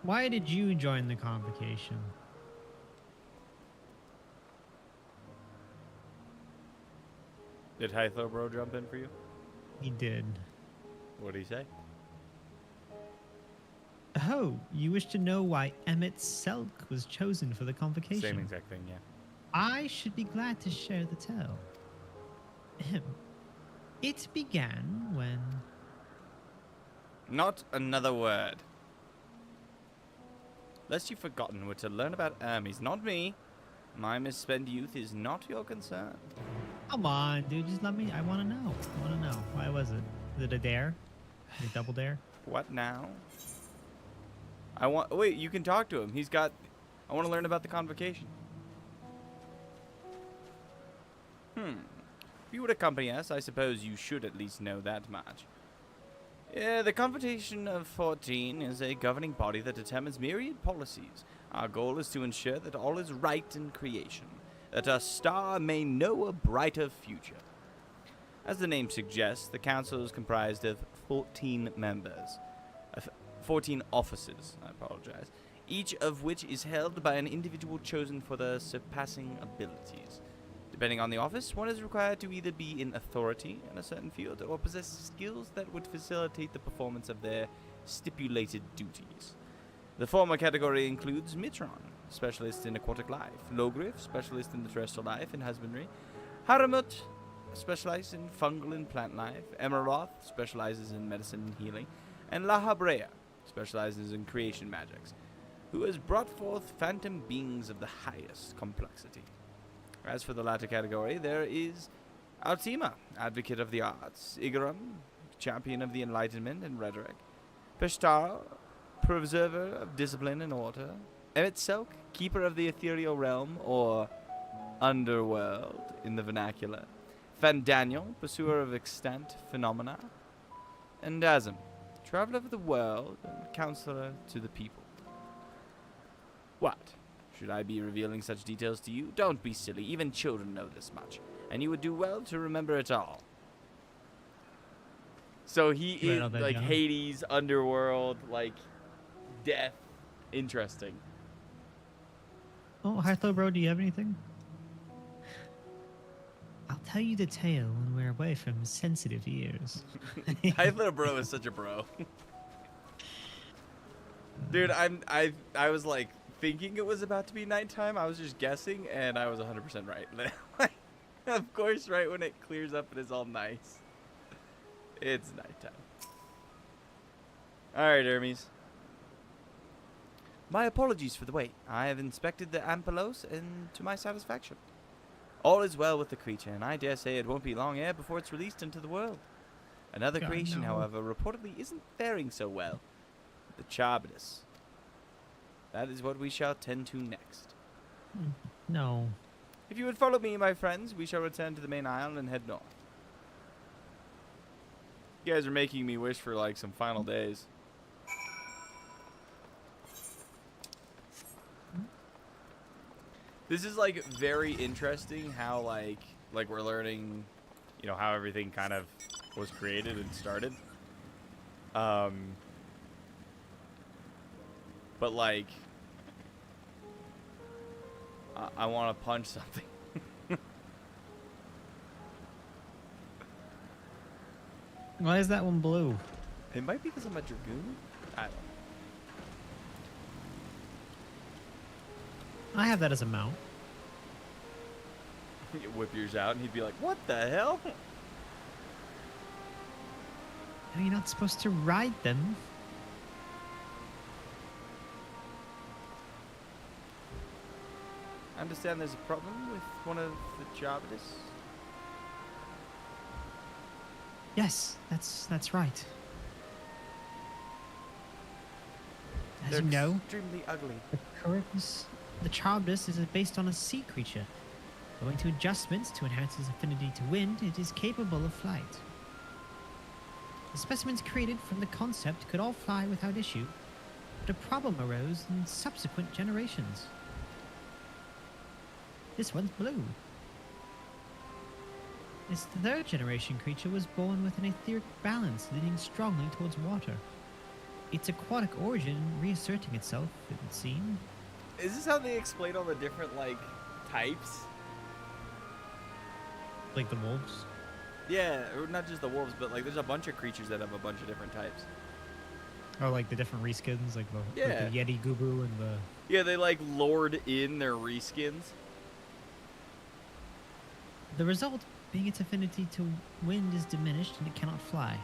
Why did you join the convocation? Did Hythlo Bro jump in for you? He did. What did he say? Oh, you wish to know why Emet Selk was chosen for the convocation? Same exact thing, yeah. I should be glad to share the tale. It began when... Not another word. Lest you've forgotten, we're to learn about Hermes, not me. My misspent youth is not your concern. Come on, dude, just let me... I want to know. I want to know. Why was it? Is it a dare? A double dare? What now? Wait, you can talk to him. He's got... I want to learn about the convocation. If you would accompany us, I suppose you should at least know that much. The Convocation of 14 is a governing body that determines myriad policies. Our goal is to ensure that all is right in creation, that our star may know a brighter future. As the name suggests, the council is comprised of 14 members. 14 offices, I apologize. Each of which is held by an individual chosen for their surpassing abilities. Depending on the office, one is required to either be in authority in a certain field or possess skills that would facilitate the performance of their stipulated duties. The former category includes Mitron, specialist in aquatic life, Logrif, specialist in the terrestrial life and husbandry, Haramut, specialized in fungal and plant life, Emeroth, specializes in medicine and healing, and Lahabrea, specializes in creation magics, who has brought forth phantom beings of the highest complexity. As for the latter category, there is Altima, advocate of the arts, Igaram, champion of the enlightenment and rhetoric, Peshtar, preserver of discipline and order, Emet Selk, keeper of the ethereal realm, or underworld in the vernacular, Fandaniel, pursuer of extant phenomena, and Dazim, traveler of the world and counselor to the people. What? Should I be revealing such details to you? Don't be silly. Even children know this much. And you would do well to remember it all. So he is like down. Hades, underworld, like death. Interesting. Oh, Hythlo Bro, do you have anything? I'll tell you the tale when we're away from sensitive ears. Hythlo Bro is such a bro. Dude, I was like thinking it was about to be nighttime. I was just guessing, and I was 100% right. Of course, right when it clears up, it is all nice. It's nighttime. All right, Hermes. My apologies for the wait. I have inspected the Ampelos, and to my satisfaction. All is well with the creature, and I dare say it won't be long ere before it's released into the world. Another God, creation, no. however, reportedly isn't faring so well. The Charbonus. That is what we shall tend to next. No. If you would follow me, my friends, we shall return to the main isle and head north. You guys are making me wish for, like, some final days. This is, like, very interesting how, like we're learning, you know, how everything kind of was created and started. But, like, I want to punch something. Why is that one blue? It might be because I'm a dragoon. I don't know. I have that as a mount. You whip yours out, and he'd be like, "What the hell?" No, you're not supposed to ride them. I understand there's a problem with one of the Chapters. Yes, that's right. As They're you know, extremely ugly. the Charybdis is based on a sea creature. Owing to adjustments to enhance its affinity to wind, it is capable of flight. The specimens created from the concept could all fly without issue, but a problem arose in subsequent generations. This one's blue. This third generation creature was born with an etheric balance leaning strongly towards water. Its aquatic origin reasserting itself, it would seem. Is this how they explain all the different like types? Like the wolves. Yeah, or not just the wolves, but like there's a bunch of creatures that have a bunch of different types. Or like the different reskins, like the Yeti Gubu and the... Yeah, they like lord in their reskins. The result being its affinity to wind is diminished and it cannot fly.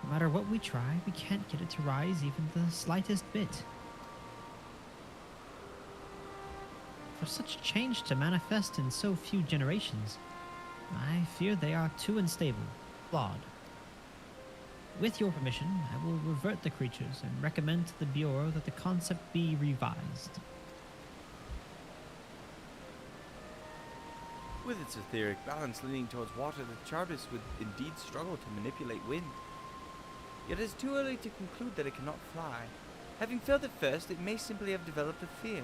No matter what we try, we can't get it to rise even the slightest bit. For such change to manifest in so few generations, I fear they are too unstable, flawed. With your permission, I will revert the creatures and recommend to the Bureau that the concept be revised. With its etheric balance leaning towards water, the Charybdis would indeed struggle to manipulate wind. Yet it is too early to conclude that it cannot fly. Having failed at first, it may simply have developed a fear.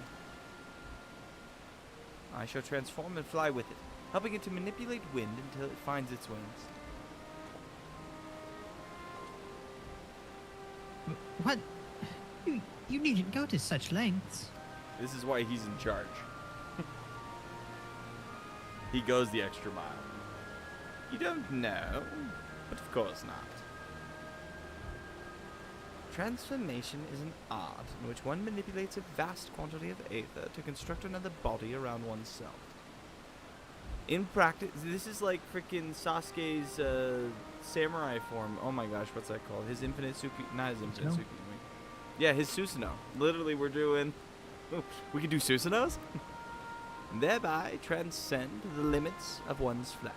I shall transform and fly with it, helping it to manipulate wind until it finds its wings. What? You needn't go to such lengths. This is why he's in charge. He goes the extra mile. You don't know, but of course not. Transformation is an art in which one manipulates a vast quantity of aether to construct another body around oneself. In practice, this is like freaking Sasuke's samurai form. Oh my gosh, what's that called? His infinite Suki... Not his infinite Susanoo? Suki. Yeah, his Susanoo. Literally, we're doing... we can do Susanos? And thereby transcend the limits of one's flesh.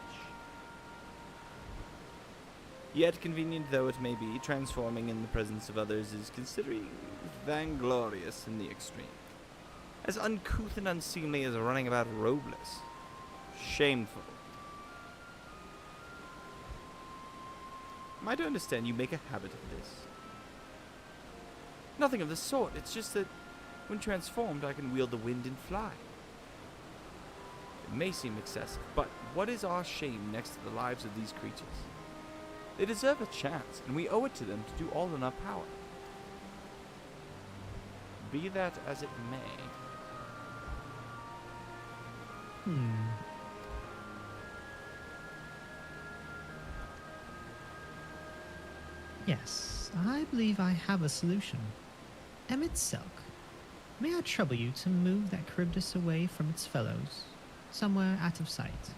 Yet, convenient though it may be, transforming in the presence of others is considered vainglorious in the extreme. As uncouth and unseemly as running about robeless. Shameful. Am I to understand you make a habit of this? Nothing of the sort. It's just that when transformed, I can wield the wind and fly. It may seem excessive, but what is our shame next to the lives of these creatures? They deserve a chance, and we owe it to them to do all in our power. Be that as it may. Yes, I believe I have a solution. Emet Silk, may I trouble you to move that Charybdis away from its fellows, somewhere out of sight?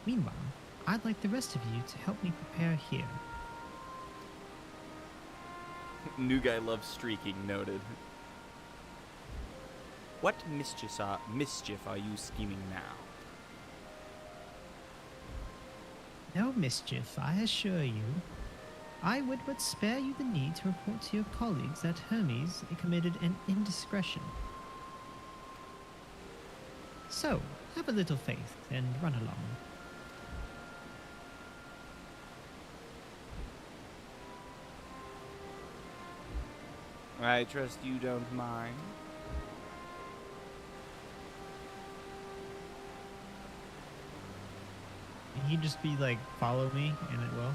Meanwhile, I'd like the rest of you to help me prepare here. New guy loves streaking, noted. What mischief are you scheming now? No mischief, I assure you. I would but spare you the need to report to your colleagues that Hermes committed an indiscretion. So, have a little faith and run along. I trust you don't mind. Can he just be like, follow me, and it will?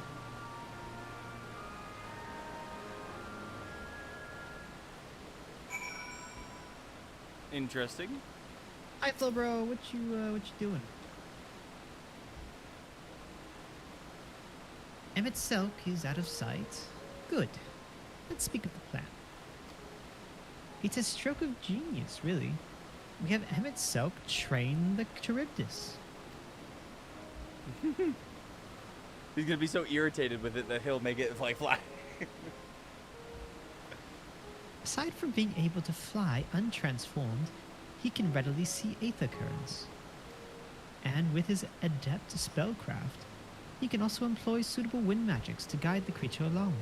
Interesting. Hi, Flo, bro. What you doing? Emmett Selk is out of sight. Good. Let's speak of the plan. It's a stroke of genius, really. We have Emmett Selk train the Charybdis. He's gonna be so irritated with it that he'll make it like fly. Aside from being able to fly untransformed, he can readily see aether currents. And with his adept spellcraft, he can also employ suitable wind magics to guide the creature along.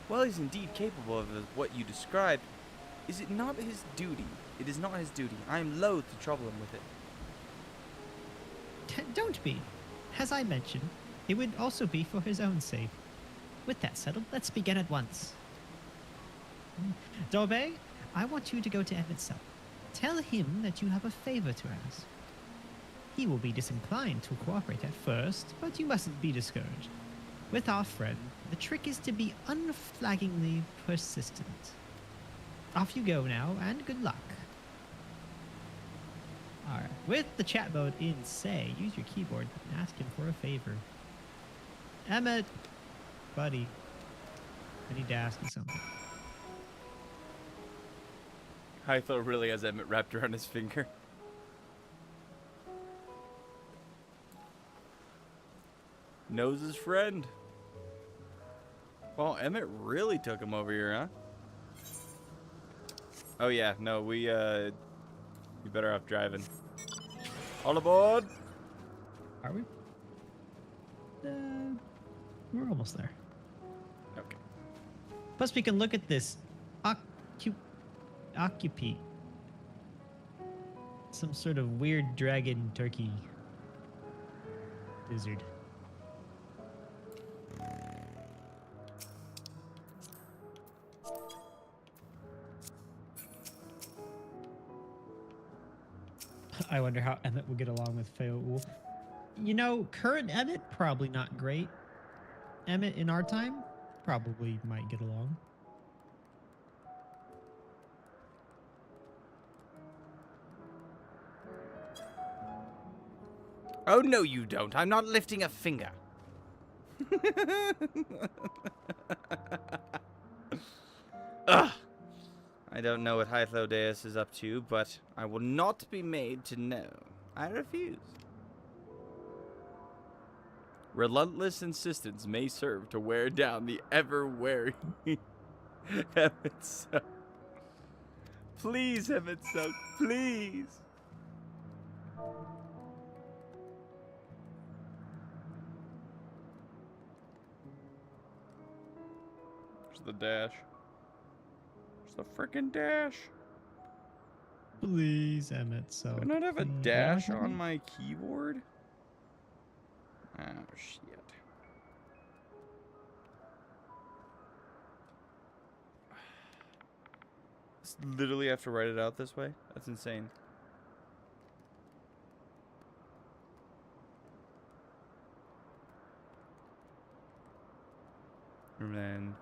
While he's indeed capable of what you described, is it not his duty? It is not his duty. I am loath to trouble him with it. Don't be. As I mentioned, it would also be for his own sake. With that settled, let's begin at once. Dorbe, I want you to go to Emmett Selk. Tell him that you have a favor to ask. He will be disinclined to cooperate at first, but you mustn't be discouraged. With our friend, the trick is to be unflaggingly persistent. Off you go now, and good luck. Alright, with the chat mode in say, use your keyboard and ask him for a favor. Emmett, buddy, I need to ask you something. Hytho really has Emmett wrapped around his finger. Knows his friend. Well, Emmett really took him over here, huh? Oh yeah, no, we you better off driving. All aboard! Are we? We're almost there. Okay. Plus, we can look at this occupy. Some sort of weird dragon turkey lizard. I wonder how Emmett would get along with Feoul. You know, current Emmett, probably not great. Emmett in our time, probably might get along. Oh, no, you don't. I'm not lifting a finger. Ugh. I don't know what Hythlodeus is up to, but I will not be made to know. I refuse. Relentless insistence may serve to wear down the ever-wary Emmett Selk. Please, Emmett Selk, please. There's the dash. The frickin' dash. Please, Emmett. So Do I not have a dash on my keyboard? Oh shit. Literally have to write it out this way? That's insane. And then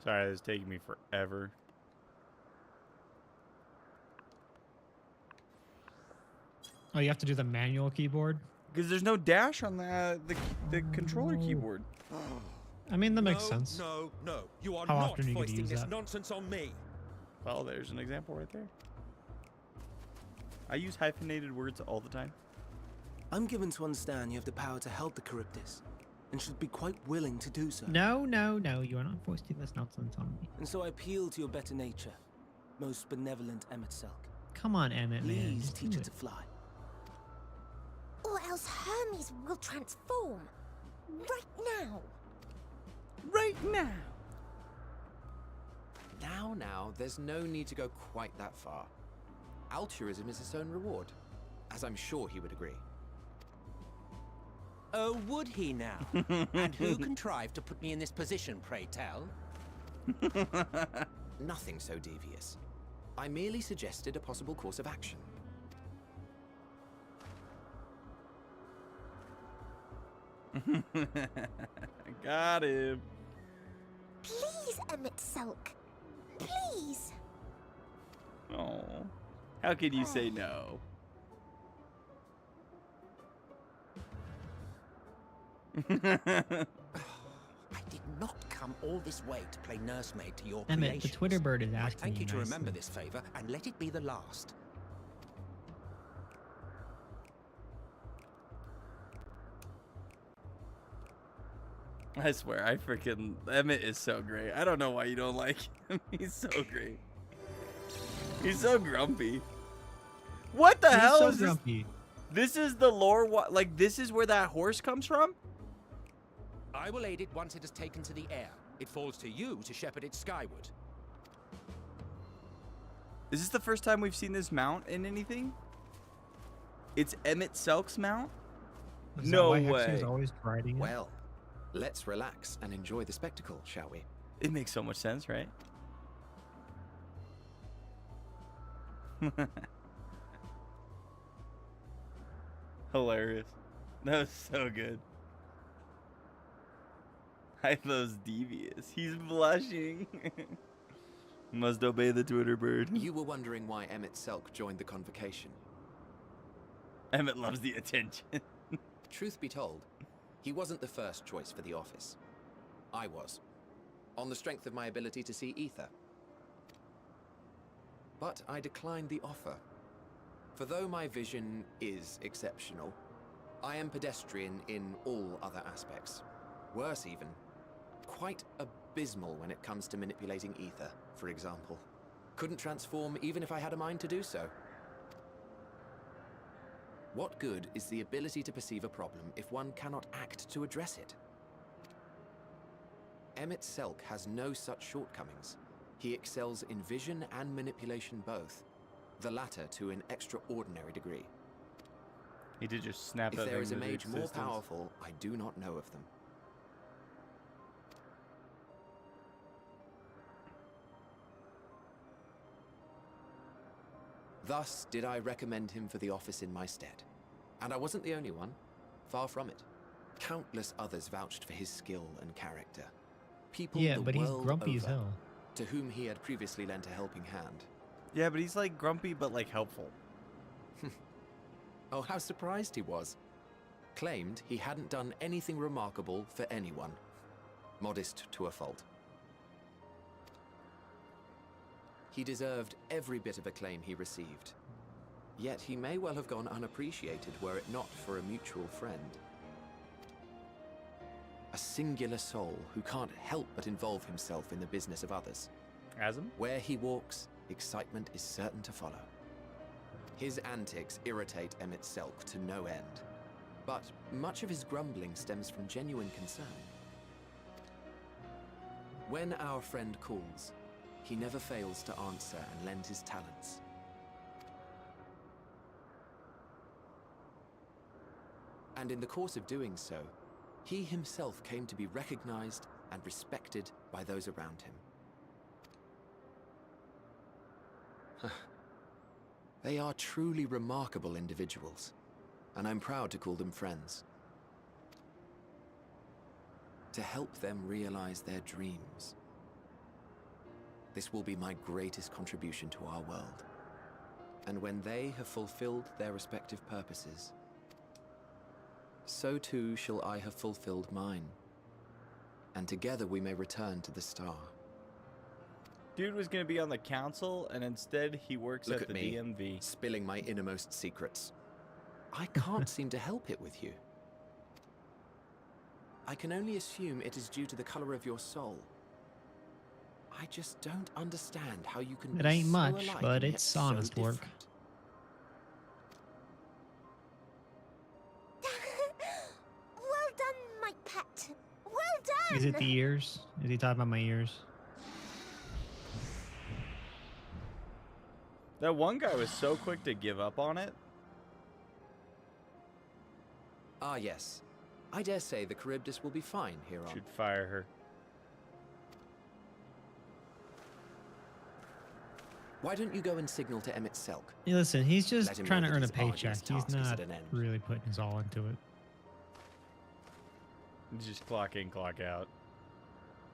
sorry, this is taking me forever. Oh, you have to do the manual keyboard? Because there's no dash on the controller keyboard. I mean, that makes sense. No, you are How not often are you gonna foisting use this that? nonsense on me. Well, there's an example right there. I use hyphenated words all the time. I'm given to understand you have the power to help the Charybdis, and should be quite willing to do so. No, you are not foisting this nonsense on me. And so I appeal to your better nature, most benevolent Emmett Selk. Come on, Emmett, man. Please just teach do her it. to fly. Or else Hermes will transform. Right now. Right now. Now, there's no need to go quite that far. Altruism is its own reward, as I'm sure he would agree. Oh, would he now? And who contrived to put me in this position, pray tell? Nothing so devious. I merely suggested a possible course of action. Got him. Please, Emet Selk. Please. Oh, how could you say no? I did not come all this way to play nursemaid to your Emet, creations. the Twitter bird is I asking thank you to nicely. remember this favor and let it be the last. I swear, I freaking Emmett is so great. I don't know why you don't like him. He's so great. He's so grumpy. What the He's hell so is grumpy. this? This is the lore. Like this is where that horse comes from? I will aid it once it is taken to the air. It falls to you to shepherd it skyward. Is this the first time we've seen this mount in anything? It's Emet Selk's mount? Is that No why Hexy way. is always riding it? Well, let's relax and enjoy the spectacle, shall we? It makes so much sense, right? Hilarious. That was so good. Hythlo's devious. He's blushing. Must obey the Twitter bird. You were wondering why Emet Selk joined the convocation. Emmett loves the attention. Truth be told, he wasn't the first choice for the office. I was, on the strength of my ability to see ether. But I declined the offer. For though my vision is exceptional, I am pedestrian in all other aspects. Worse even, quite abysmal when it comes to manipulating ether, for example. Couldn't transform even if I had a mind to do so. What good is the ability to perceive a problem if one cannot act to address it? Emet Selk has no such shortcomings. He excels in vision and manipulation both, the latter to an extraordinary degree. He did just snap If that there thing is a into mage more existence. powerful, I do not know of them. Thus did I recommend him for the office in my stead. And I wasn't the only one. Far from it. Countless others vouched for his skill and character. People Yeah, the but he's world grumpy as over, hell. to whom he had previously lent a helping hand. Yeah, but he's like grumpy but like helpful. Oh, how surprised he was. Claimed he hadn't done anything remarkable for anyone. Modest to a fault. He deserved every bit of acclaim he received. Yet he may well have gone unappreciated were it not for a mutual friend. A singular soul who can't help but involve himself in the business of others. Asm? Where he walks, excitement is certain to follow. His antics irritate Emet Selk to no end. But much of his grumbling stems from genuine concern. When our friend calls, he never fails to answer and lend his talents. And in the course of doing so, he himself came to be recognized and respected by those around him. They are truly remarkable individuals, and I'm proud to call them friends. To help them realize their dreams. This will be my greatest contribution to our world. And when they have fulfilled their respective purposes, so too shall I have fulfilled mine. And together we may return to the star. Dude was gonna be on the council, and instead he works Look at the at me, DMV. spilling my innermost secrets. I can't seem to help it with you. I can only assume it is due to the color of your soul. I just don't understand how you can It be ain't so much, alike but and yet it's so honest work. different. Well done, my pet. Well done. Is it the ears? Is he talking about my ears? That one guy was so quick to give up on it. Ah, yes. I dare say the Charybdis will be fine here on. Should fire her. Why don't you go and signal to Emet Selk? Hey, listen, he's just Let him trying know to that earn a his arduous paycheck. He's task is not at an end. really putting his all into it. Just clock in, clock out.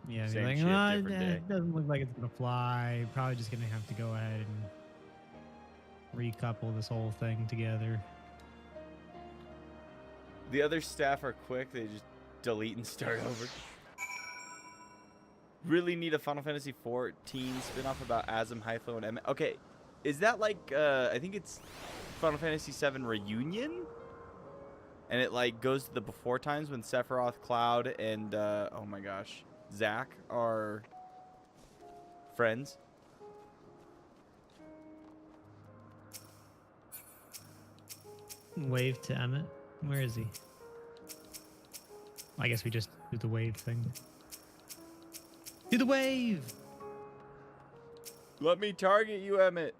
Yeah, Same like, shit, "Oh, different day." it doesn't look like it's gonna fly. Probably just gonna have to go ahead and recouple this whole thing together. The other staff are quick. They just delete and start over. Really need a Final Fantasy 14 spin-off about Azim, Hythlo, and Emet. Okay, is that like, I think it's Final Fantasy 7 Reunion? And it like goes to the before times when Sephiroth, Cloud, and, oh my gosh, Zack are friends. Wave to Emmett. Where is he? I guess we just do the wave thing. Do the wave! Let me target you, Emet.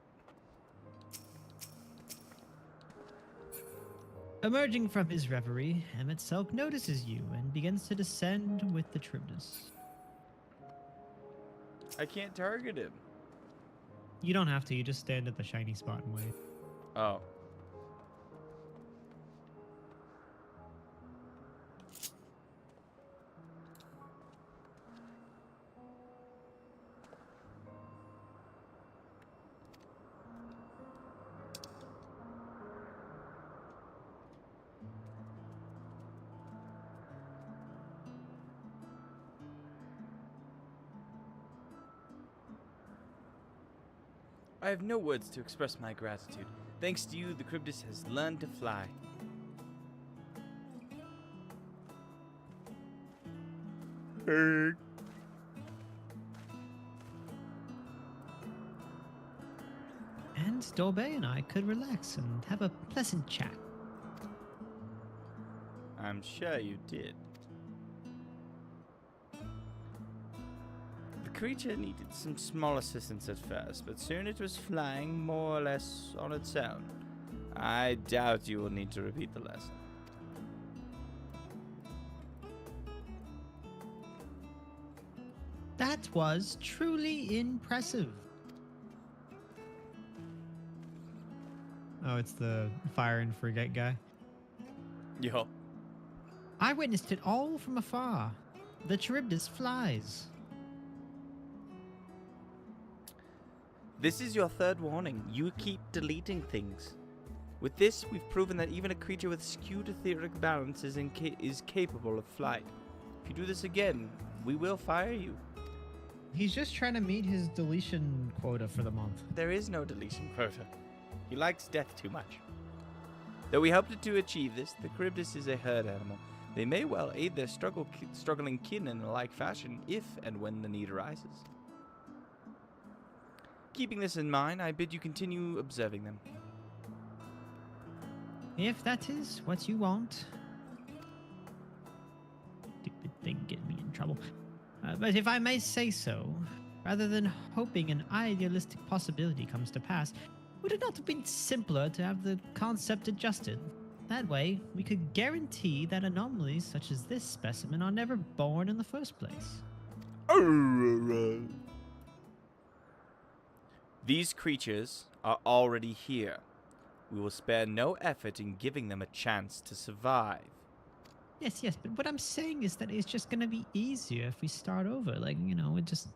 Emerging from his reverie, Emmett Selk notices you and begins to descend with the Tribnus. I can't target him. You don't have to, you just stand at the shiny spot and wait. Oh. I have no words to express my gratitude. Thanks to you, the Cryptus has learned to fly. And Dorbey and I could relax and have a pleasant chat. I'm sure you did. The creature needed some small assistance at first, but soon it was flying more or less on its own. I doubt you will need to repeat the lesson. That was truly impressive. Oh, it's the fire and forget guy. Yo. I witnessed it all from afar. The Charybdis flies. This is your third warning. You keep deleting things. With this, we've proven that even a creature with skewed etheric balance is capable of flight. If you do this again, we will fire you. He's just trying to meet his deletion quota for the month. There is no deletion quota. He likes death too much. Though we hoped to achieve this, the Charybdis is a herd animal. They may well aid their struggling kin in a like fashion if and when the need arises. Keeping this in mind, I bid you continue observing them. If that is what you want. Stupid thing get me in trouble. But if I may say so, rather than hoping an idealistic possibility comes to pass, would it not have been simpler to have the concept adjusted? That way, we could guarantee that anomalies such as this specimen are never born in the first place. These creatures are already here. We will spare no effort in giving them a chance to survive. Yes, but what I'm saying is that it's just gonna be easier if we start over. Like, you know, it just...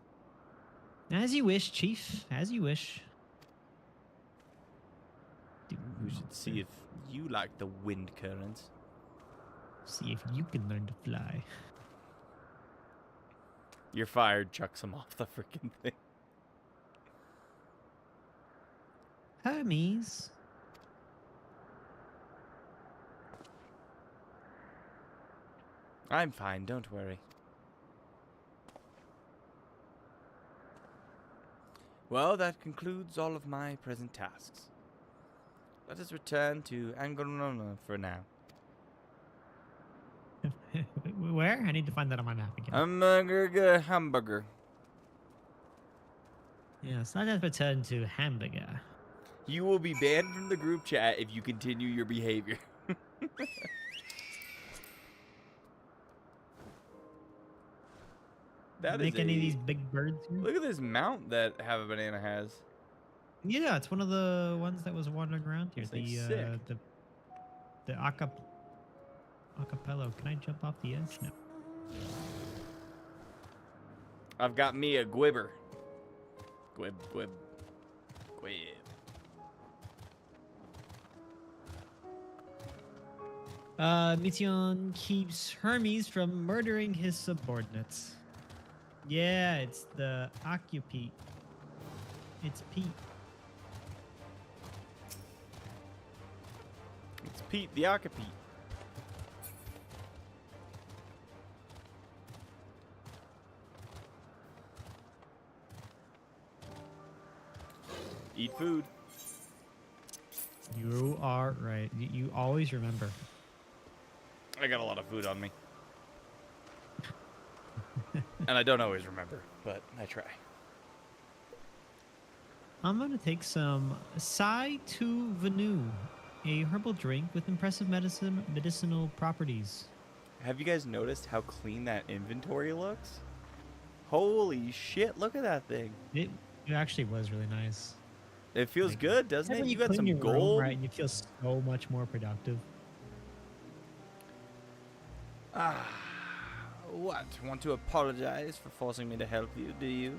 As you wish, Chief. As you wish. We should see if you like the wind currents. See if you can learn to fly. You're fired, chucks him off the freaking thing. Hermes. I'm fine, don't worry. Well, that concludes all of my present tasks. Let us return to Angonona for now. Where? I need to find that on my map again. Hamburger. Yes, let us return to Hamburger. You will be banned from the group chat if you continue your behavior. Make any of these big birds here? Look at this mount that Have a Banana has. Yeah, it's one of the ones that was wandering around here. This thing's sick. The acapello. Can I jump off the edge? No. I've got me a gwibber. Gwib, gwib, gwib. Mission keeps Hermes from murdering his subordinates. Yeah, it's the Occupete. It's Pete. It's Pete the Occupete. Eat food. You are right. You always remember. I got a lot of food on me. And I don't always remember, but I try. I'm gonna take some Sai Tu Venu, a herbal drink with impressive medicinal properties. Have you guys noticed how clean that inventory looks? Holy shit, look at that thing. It actually was really nice. It feels good, doesn't it? Whenever You got clean some your room, gold. right? And you feel so much more productive. What? Want to apologize for forcing me to help you, do you?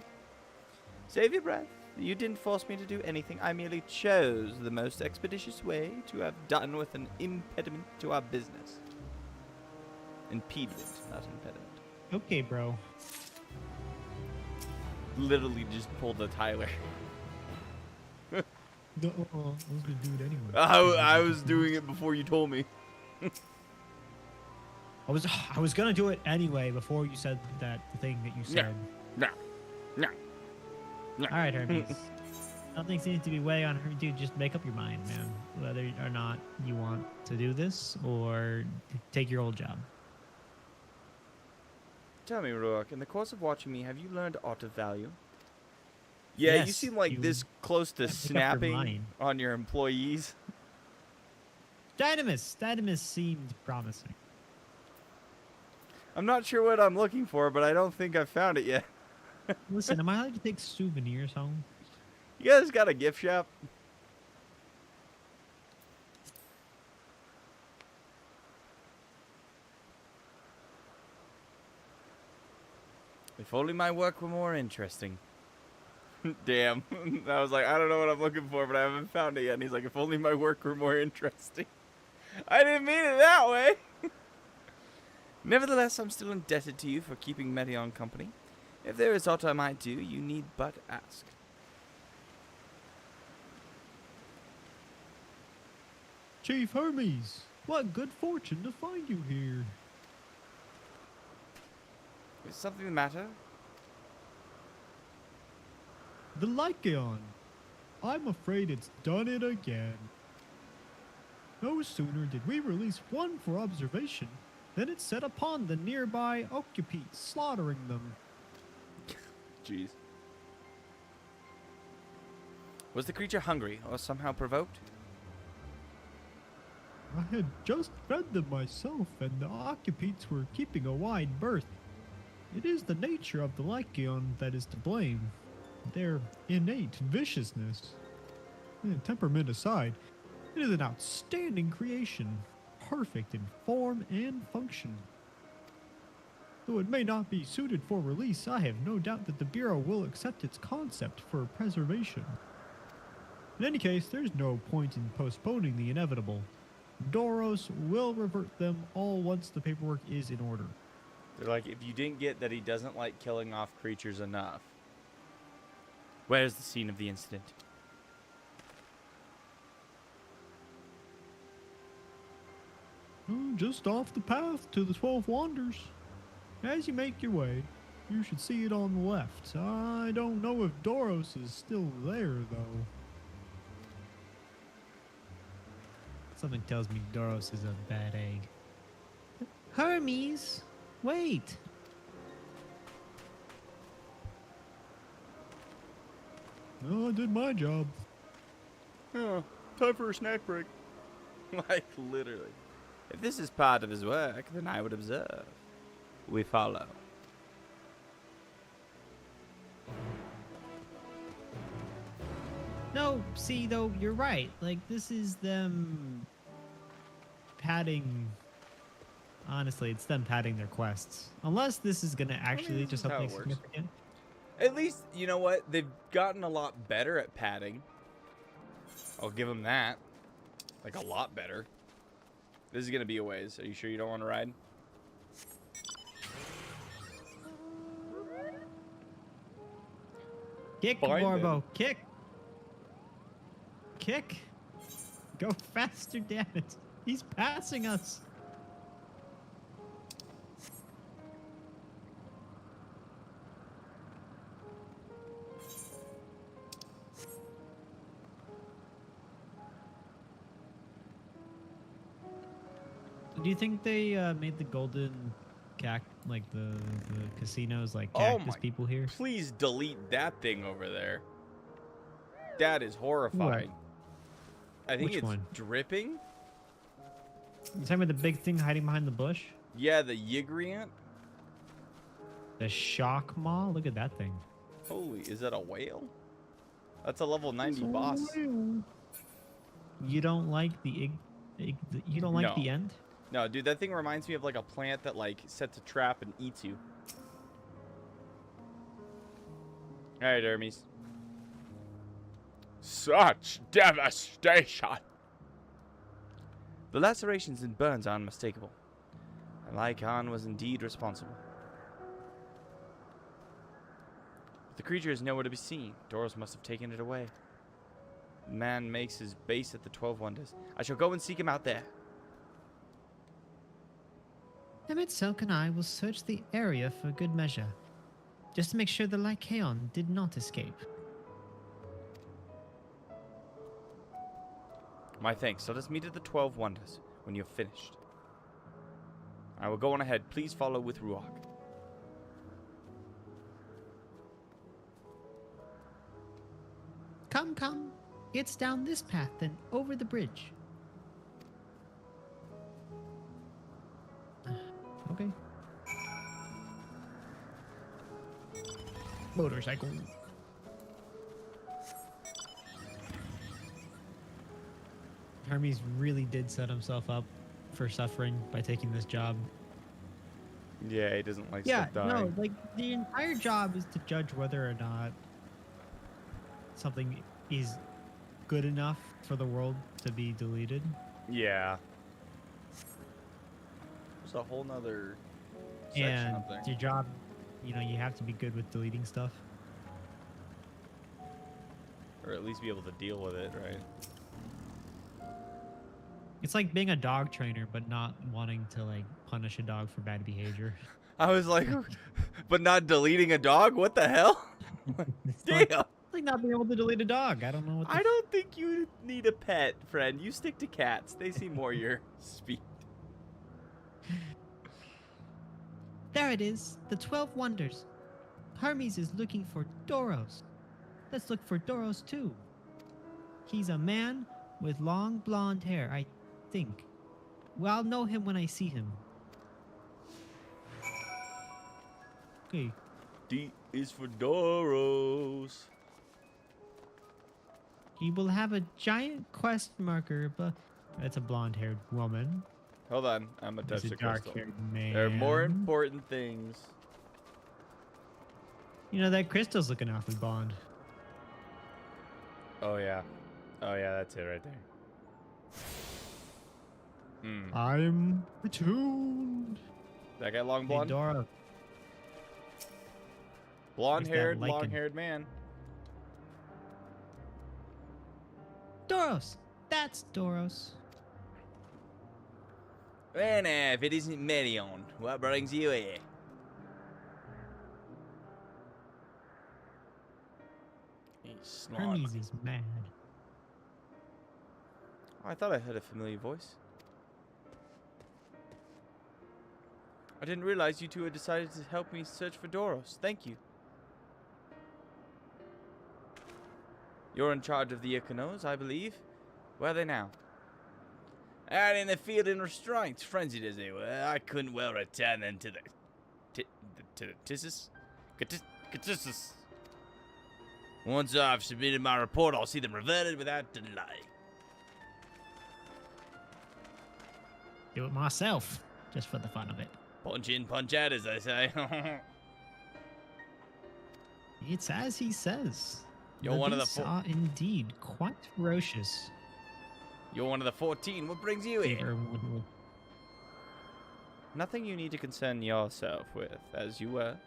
Save your breath. You didn't force me to do anything. I merely chose the most expeditious way to have done with an impediment to our business. Impediment, not impediment. Okay, bro. Literally just pulled the Tyler. I was gonna do it anyway. I was doing it before you told me. I was gonna do it anyway before you said that thing that you said. No. All right, Hermes. Nothing seems to be weighing on her. Dude, just make up your mind, man. Whether or not you want to do this or take your old job. Tell me, Ruok, in the course of watching me, have you learned aught of value? Yeah, you Yes, seem like you this close to make up your snapping mind. on your employees. Dynamis seemed promising. I'm not sure what I'm looking for, but I don't think I've found it yet. Listen, am I allowed to take souvenirs home? You guys got a gift shop? If only my work were more interesting. Damn. I was like, I don't know what I'm looking for, but I haven't found it yet. And he's like, if only my work were more interesting. I didn't mean it that way. Nevertheless, I'm still indebted to you for keeping Medion company. If there is aught I might do, you need but ask. Chief Hermes, what good fortune to find you here. Is something the matter? The Lycaon. I'm afraid it's done it again. No sooner did we release one for observation than it set upon the nearby Occupites, slaughtering them. Jeez. Was the creature hungry or somehow provoked? I had just fed them myself, and the Occupites were keeping a wide berth. It is the nature of the Lycaon that is to blame. Their innate viciousness. Temperament aside, it is an outstanding creation, perfect in form and function. Though it may not be suited for release, I have no doubt that the Bureau will accept its concept for preservation. In any case, there's no point in postponing the inevitable. Doros will revert them all once the paperwork is in order. They're like, if you didn't get that he doesn't like killing off creatures enough. Where's the scene of the incident? Just off the path to the 12 Wonders. As you make your way, you should see it on the left. I don't know if Doros is still there, though. Something tells me Doros is a bad egg. Hermes, wait. No, I did my job. Oh, time for a snack break. Like, literally. If this is part of his work, then I would observe. We follow. No, see, though, you're right. Like, this is them padding Honestly, it's them padding their quests. Unless this is gonna actually this just is how something it works. significant. At least, you know what? They've gotten a lot better at padding. I'll give them that. Like, a lot better. This is going to be a ways. Are you sure you don't want to ride? Kick, Find Borbo, them. kick! Kick! Go faster, damn it! He's passing us! Do you think they made the golden like the casinos like cactus people here? Please delete that thing over there. That is horrifying. I think Which it's one? dripping. You talking about the big thing hiding behind the bush? Yeah, the Yigriant. The shock maw? Look at that thing. Holy, is that a whale? That's a level 90 boss. You don't like you don't like No. the end? No, dude, that thing reminds me of like a plant that like sets a trap and eats you. All right, Hermes. Such devastation. The lacerations and burns are unmistakable. And Lycan was indeed responsible. But the creature is nowhere to be seen. Doros must have taken it away. The man makes his base at the 12 Wonders. I shall go and seek him out there. Emet, Selk and I will search the area for good measure, just to make sure the Lycaon did not escape. My thanks. Let us meet at the 12 Wonders when you have finished. I will go on ahead. Please follow with Ruach. Come, come. It's down this path, then over the bridge. Okay. Motorcycle. Hermes really did set himself up for suffering by taking this job. Yeah, he doesn't like Yeah, stuff dying. no, like the entire job is to judge whether or not something is good enough for the world to be deleted. Yeah. There's a whole nother section And up there. your job, you know, you have to be good with deleting stuff. Or at least be able to deal with it, right? It's like being a dog trainer, but not wanting to like punish a dog for bad behavior. I was like, but not deleting a dog? What the hell? It's Damn. like not being able to delete a dog. I don't know what. I don't think you need a pet, friend. You stick to cats. They seem more your speed. There it is, the 12 Wonders. Hermes is looking for Doros. Let's look for Doros too. He's a man with long blonde hair, I think. Well, I'll know him when I see him. Okay. D is for Doros. He will have a giant quest marker, but that's a blonde-haired woman. Hold on. I'm going to touch There's the a crystal. dark-haired man. There are more important things. You know, that crystal's looking awfully blonde. Oh, yeah. Oh, yeah, that's it right there. Hmm. I'm attuned. That guy long Hey, blonde? Dora. Blonde-haired, Where's that lichen? long-haired man. Doros. That's Doros. Well, now, if it isn't Marion, what brings you here? He's snoring. Hermes is mad. Oh, I thought I heard a familiar voice. I didn't realize you two had decided to help me search for Doros. Thank you. You're in charge of the Econos, I believe. Where are they now? Out in the field in restraint, frenzied as they were. I couldn't well return them to the Tissus. Once I've submitted my report, I'll see them reverted without delay. Do it myself. just for the fun of it. Punch in, punch out, as they say. It's as he says. You're one of the beasts are indeed quite ferocious. You're one of the 14. What brings you here? Everyone will- Nothing you need to concern yourself with, as you were.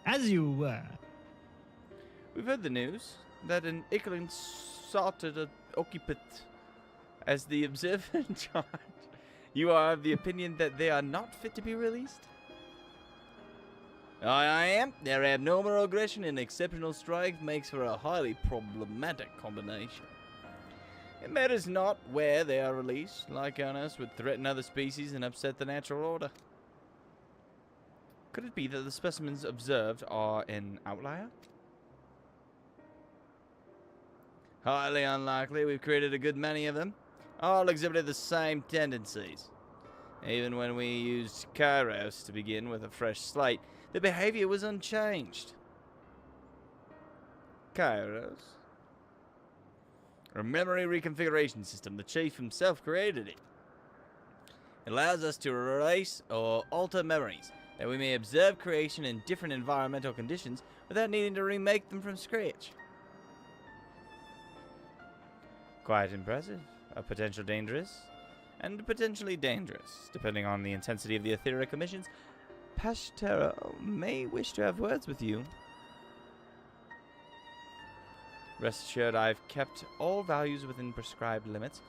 As you were. We've heard the news that an Ickling sorted a occupant as the observer in charge. You are of the opinion that they are not fit to be released? I am. Their abnormal aggression and exceptional strength makes for a highly problematic combination. It matters not where they are released. Lycanos would threaten other species and upset the natural order. Could it be that the specimens observed are an outlier? Highly unlikely. We've created a good many of them. All exhibited the same tendencies. Even when we used Kairos to begin with a fresh slate, the behavior was unchanged. Kairos? A memory reconfiguration system. The chief himself created it. It allows us to erase or alter memories, that we may observe creation in different environmental conditions without needing to remake them from scratch. Quite impressive. A potential dangerous, and potentially dangerous, depending on the intensity of the etheric emissions. Pashtero may wish to have words with you. Rest assured, I've kept all values within prescribed limits,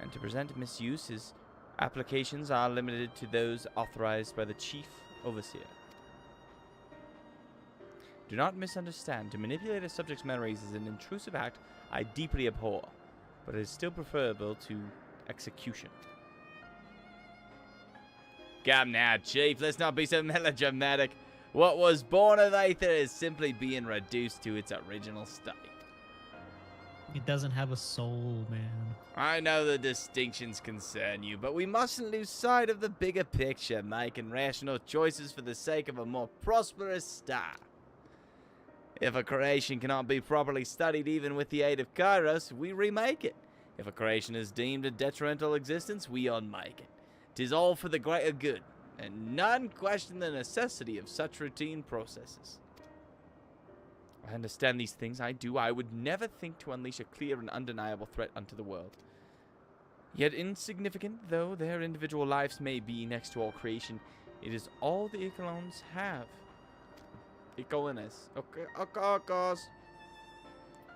and to present misuse, his applications are limited to those authorized by the Chief Overseer. Do not misunderstand. To manipulate a subject's memories is an intrusive act I deeply abhor, but it is still preferable to execution. Come now, Chief, let's not be so melodramatic. What was born of Aether is simply being reduced to its original state. It doesn't have a soul, man. I know the distinctions concern you, but we mustn't lose sight of the bigger picture, making rational choices for the sake of a more prosperous star. If a creation cannot be properly studied even with the aid of Kairos, we remake it. If a creation is deemed a detrimental existence, we unmake it. 'Tis all for the greater good, and none question the necessity of such routine processes. I understand these things, I do. I would never think to unleash a clear and undeniable threat unto the world. Yet insignificant though their individual lives may be next to all creation, it is all the Icolons have. Icolines. Okay.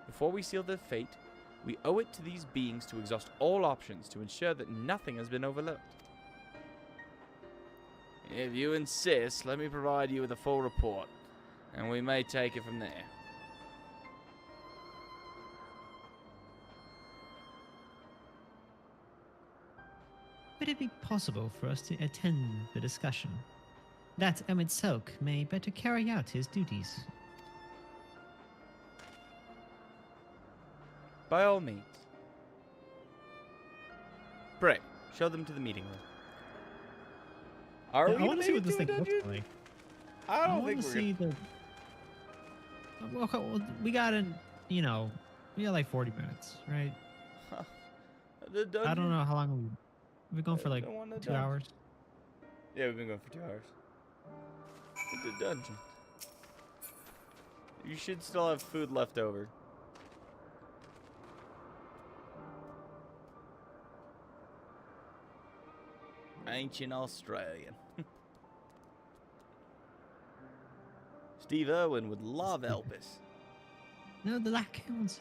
Before we seal their fate, we owe it to these beings to exhaust all options to ensure that nothing has been overlooked. If you insist, let me provide you with a full report, and we may take it from there. Would it be possible for us to attend the discussion? That Emet may better carry out his duties. By all means. Pray, show them to the meeting room. Are we I want to see what this making thing a looks dungeon? like. I don't want think to we're see the. Well, we got we got like 40 minutes, right? The dungeon? I don't know how long we've been going for, like don't want the 2 dungeon. hours. Yeah, we've been going for 2 hours. The dungeon. You should still have food left over. Ancient Australian. Steve Irwin would love Elvis. No, the raccoons.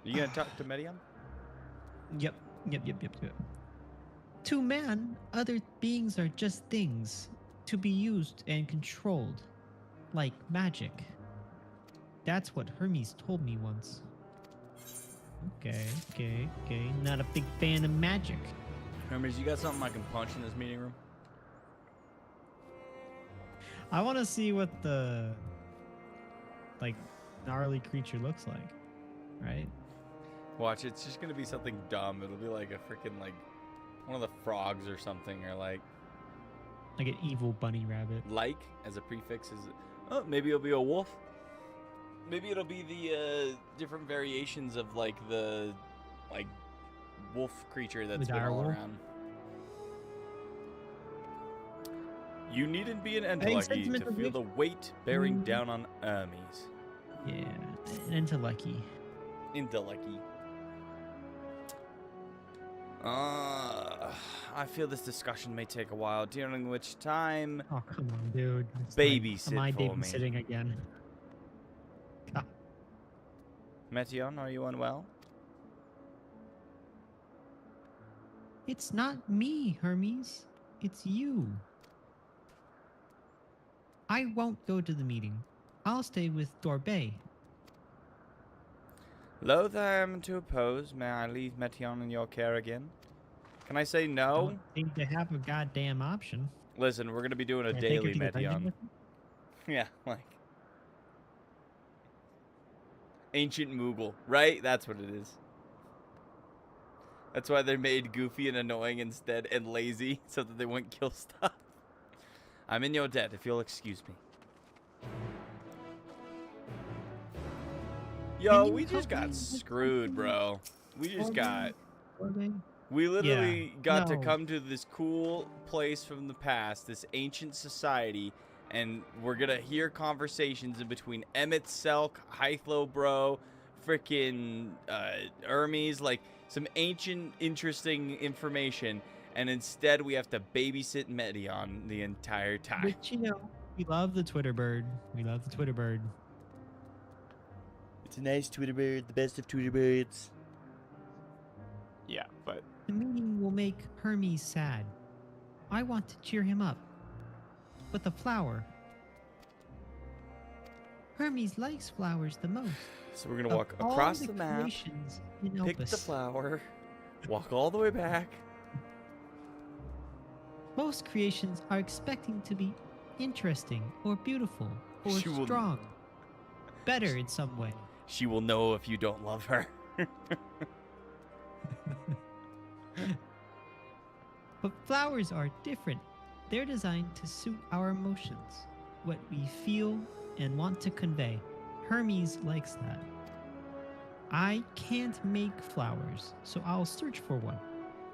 Are you gonna talk to Medium? Yep. To man, other beings are just things to be used and controlled, like magic. That's what Hermes told me once. Okay. Not a big fan of magic. Hermes, you got something I can punch in this meeting room? I want to see what the gnarly creature looks like, right? Watch, it's just gonna be something dumb. It'll be like a freaking one of the frogs or something, or like an evil bunny rabbit. Like as a prefix is. Oh, maybe it'll be a wolf. Maybe it'll be the different variations of the wolf creature that's The been all direwolf? around. You needn't be an Having Endwalker to sentimental feel grief? the weight bearing Mm. down on Hermes. Yeah, into lucky. Endwalker. I feel this discussion may take a while, during which time Oh, come on, dude. It's Babysit am I for me. babysitting again? God. Metion, are you unwell? It's not me, Hermes. It's you. I won't go to the meeting. I'll stay with Dorbay. Loath I am to oppose. May I leave Metion in your care again? Can I say no? Don't seem to have a goddamn option. Listen, we're gonna be doing a Can I take her daily to the dungeon Metion. with me? Yeah, like ancient Moogle, right? That's what it is. That's why they made Goofy and annoying instead and lazy so that they wouldn't kill stuff. I'm in your debt if you'll excuse me. Yo, you we just help me got with screwed, something? bro. We just got... Dorbay? We literally got to no. come to this cool place from the past, this ancient society, and we're gonna hear conversations in between Emet, Selk, Hythlo, bro, freaking Hermes, like some ancient, interesting information, and instead we have to babysit Metion the entire time. But you know, we love the Twitter bird. We love the Twitter bird. It's a nice Twitter bird, the best of Twitter birds. Yeah, but The meeting will make Hermes sad. I want to cheer him up. With a flower. Hermes likes flowers the most. so we're gonna Of walk all across the map, creations in pick the Opus, flower, walk all the way back. most creations are expecting to be interesting or beautiful or She will- strong. Better in some way. She will know if you don't love her. But flowers are different. They're designed to suit our emotions, what we feel and want to convey. Hermes likes that. I can't make flowers, so I'll search for one.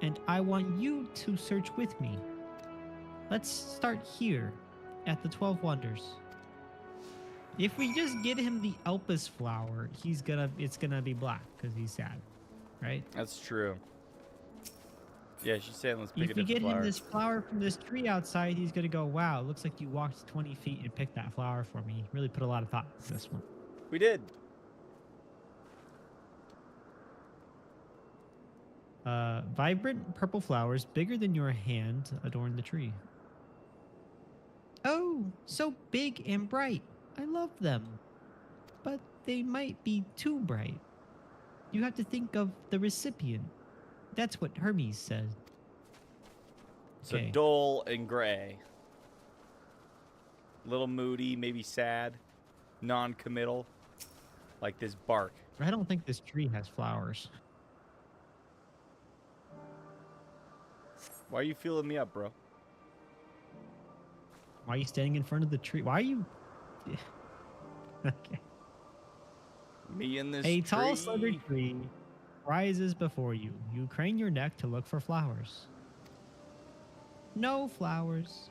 And I want you to search with me. Let's start here at the 12 Wonders. If we just get him the Elpis flower, it's gonna be black because he's sad, right? That's true. Yeah, she's saying let's pick If a we different get him flower. this flower from this tree outside, he's gonna go, wow, looks like you walked 20 feet and picked that flower for me. Really put a lot of thought into this one. We did. Vibrant purple flowers bigger than your hand adorn the tree. Oh, so big and bright. I love them. But they might be too bright. You have to think of the recipient. That's what Hermes said. So Okay. dull and gray. Little moody, maybe sad. Non-committal. Like this bark. I don't think this tree has flowers. Why are you feeling me up, bro? Why are you standing in front of the tree? Why are you... Okay. Me and this A tall, tree. slender tree rises before you. You crane your neck to look for flowers. No flowers.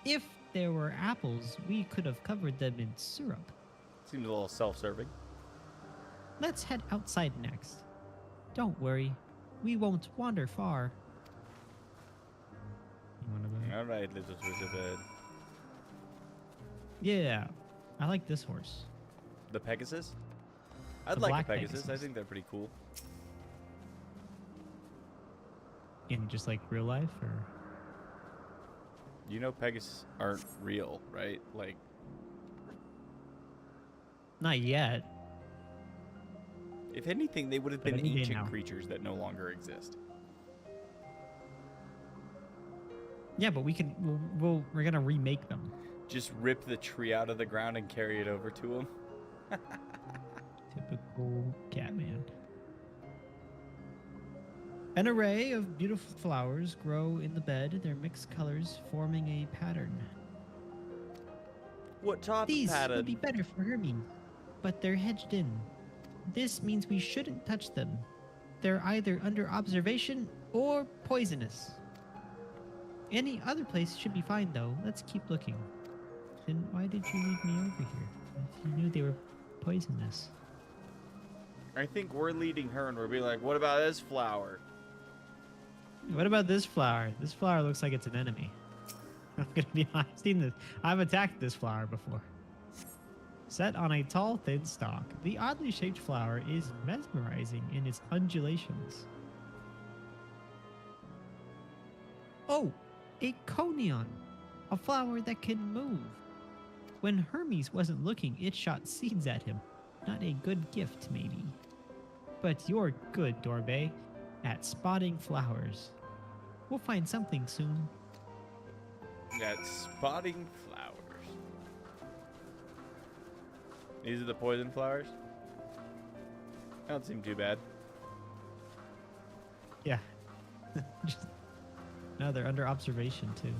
If there were apples, we could have covered them in syrup. Seems a little self-serving. Let's head outside next. Don't worry. We won't wander far. You wanna go? All right, little bird. Yeah. I like this horse. The Pegasus? I'd The like a black Pegasus. I Pegasus. think they're pretty cool. In just like real life or... You know Pegasus aren't real, right? Like, Not yet. if anything, they would have But been any day ancient now. creatures that no longer exist. Yeah, but we can... we're gonna remake them. Just rip the tree out of the ground and carry it over to him. Typical Catman. An array of beautiful flowers grow in the bed, their mixed colors forming a pattern. What type These of pattern? would be better for Hermes, but they're hedged in. This means we shouldn't touch them. they're either under observation or poisonous. Any other place should be fine, though. Let's keep looking. Then why did you lead me over here if you knew they were poisonous? I think we're leading her, and we're being like, what about this flower? What about this flower? This flower looks like it's an enemy. I'm gonna be honest. I've seen this. I've attacked this flower before. Set on a tall, thin stalk, the oddly shaped flower is mesmerizing in its undulations. Oh, a conion, a flower that can move. When Hermes wasn't looking, it shot seeds at him. Not a good gift, maybe. But you're good, Dorbe, at spotting flowers. We'll find something soon. That's spotting flowers. These are the poison flowers? They don't seem too bad. Yeah. No, they're under observation, too.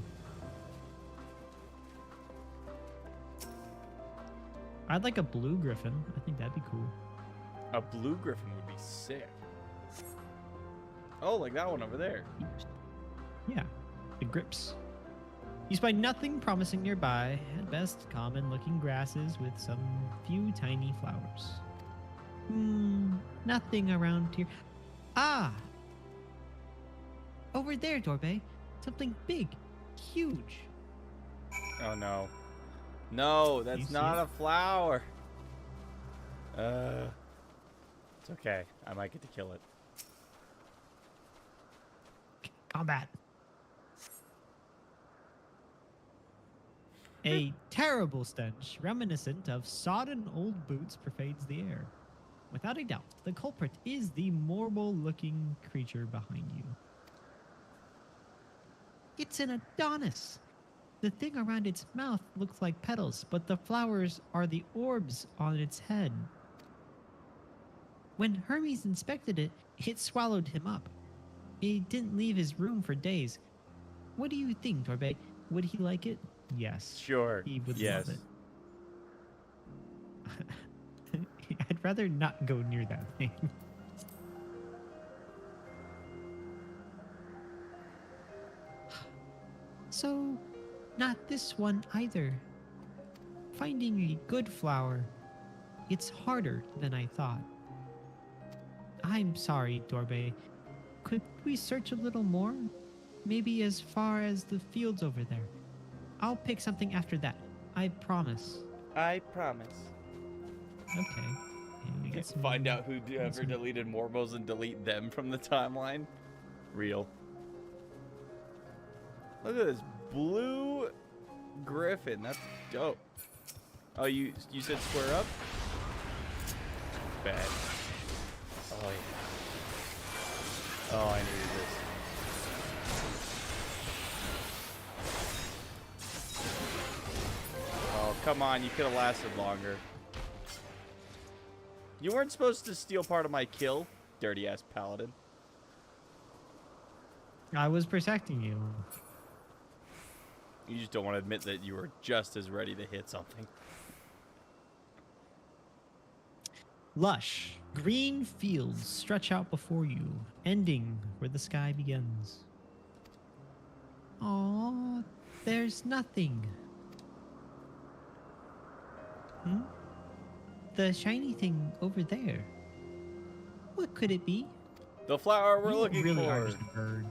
I'd like a blue griffin. I think that'd be cool. A blue griffin would be sick. Oh, like that one over there. Yeah, the grips. Used by nothing promising nearby. At best, common-looking grasses with some few tiny flowers. Nothing around here. Ah! Over there, Dorbe. Something big. Huge. Oh, no. No, You that's see not it? a flower. It's okay. I might get to kill it. Combat. A terrible stench, reminiscent of sodden old boots, pervades the air. Without a doubt, the culprit is the marble-looking creature behind you. It's an Adonis. The thing around its mouth looks like petals, but the flowers are the orbs on its head. When Hermes inspected it, it swallowed him up. It didn't leave his room for days. What do you think, Dorbe? Would he like it? Yes. Sure. He would yes. love it. I'd rather not go near that thing. So, not this one either. Finding a good flower, it's harder than I thought. I'm sorry, Dorbe. Could we search a little more? Maybe as far as the fields over there. I'll pick something after that. I promise. I promise. Okay. And we get some Find out who ever some- deleted Morbos and delete them from the timeline. Real. Look at this blue griffin. That's dope. Oh, you said square up? Bad. Oh, yeah. Oh, I needed this. Oh, come on. You could have lasted longer. You weren't supposed to steal part of my kill, dirty-ass paladin. I was protecting you. You just don't want to admit that you were just as ready to hit something. Lush, green fields stretch out before you, ending where the sky begins. Aww, there's nothing. The shiny thing over there. What could it be? The flower we're You looking really for. are just a bird.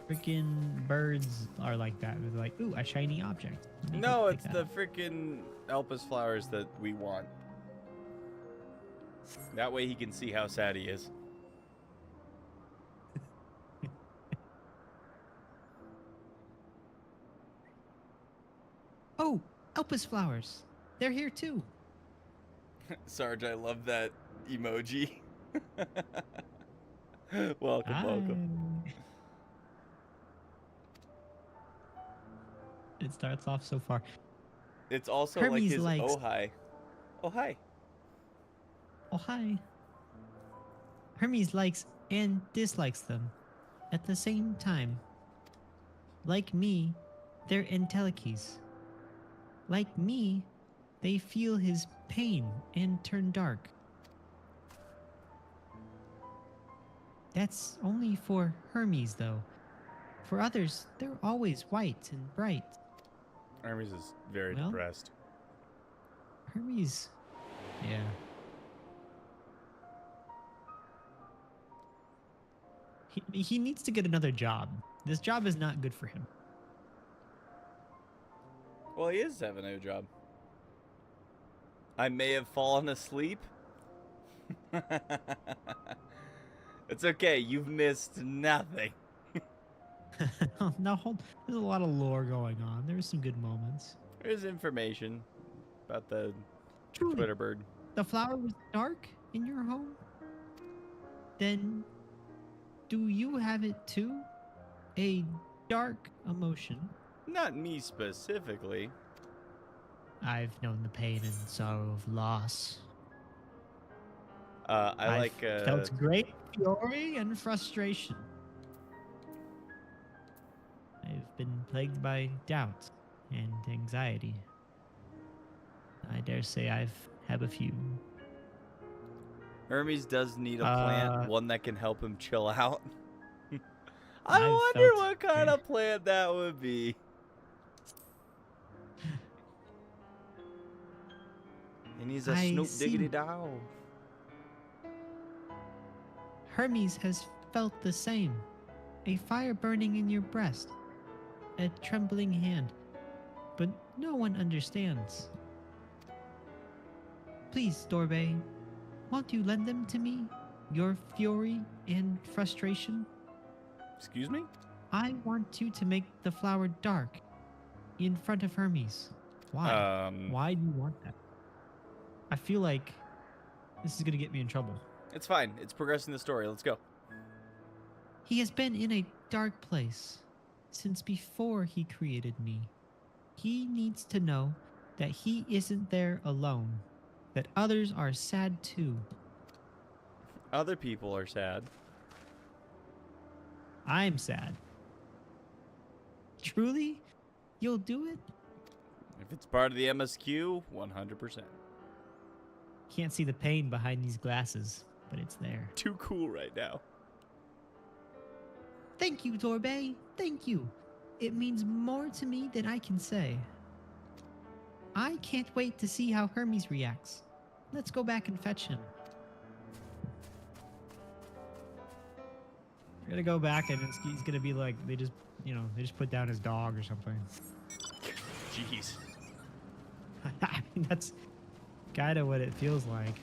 Freaking birds are like that. They're like, ooh, a shiny object. You No, can it's pick the that up. freaking Elpis flowers that we want. That way he can see how sad he is. Oh, Elpis flowers. They're here too. Sarge, I love that emoji. Welcome, Hi. welcome. It starts off so far. It's also Hermes like his likes- oh hi. Oh hi. Oh, hi. Hermes likes and dislikes them at the same time. Like me, they're entelechies. Like me, they feel his pain and turn dark. That's only for Hermes, though. For others, they're always white and bright. Hermes is very Well? depressed. Hermes, yeah. He needs to get another job. This job is not good for him. Well, he is having a job. I may have fallen asleep. It's okay. You've missed nothing. Now hold. There's a lot of lore going on. There's some good moments. There's information about the Truly, Twitter bird. the flower was dark in your home. Then, do you have it too? A dark emotion. Not me specifically. I've known the pain and sorrow of loss. I felt great fury and frustration. I've been plagued by doubt and anxiety. I dare say I've had a few. Hermes does need a plant, one that can help him chill out. I I've wonder felt what kind of plant that would be. And he's a I Snoop see. Diggity Dow. Hermes has felt the same. A fire burning in your breast. A trembling hand. But no one understands. Please, Dorbe, won't you lend them to me? Your fury and frustration? Excuse me? I want you to make the flower dark in front of Hermes. Why? Why do you want that? I feel like this is going to get me in trouble. It's fine. It's progressing the story. Let's go. He has been in a dark place since before he created me. He needs to know that he isn't there alone, that others are sad too. Other people are sad. I'm sad. Truly? You'll do it? If it's part of the MSQ, 100%. Can't see the pain behind these glasses, but it's there. Too cool right now. Thank you, Dorbe. Thank you. It means more to me than I can say. I can't wait to see how Hermes reacts. Let's go back and fetch him. We're gonna go back and he's gonna be like, they just put down his dog or something. Jeez. I mean, that's kind of what it feels like.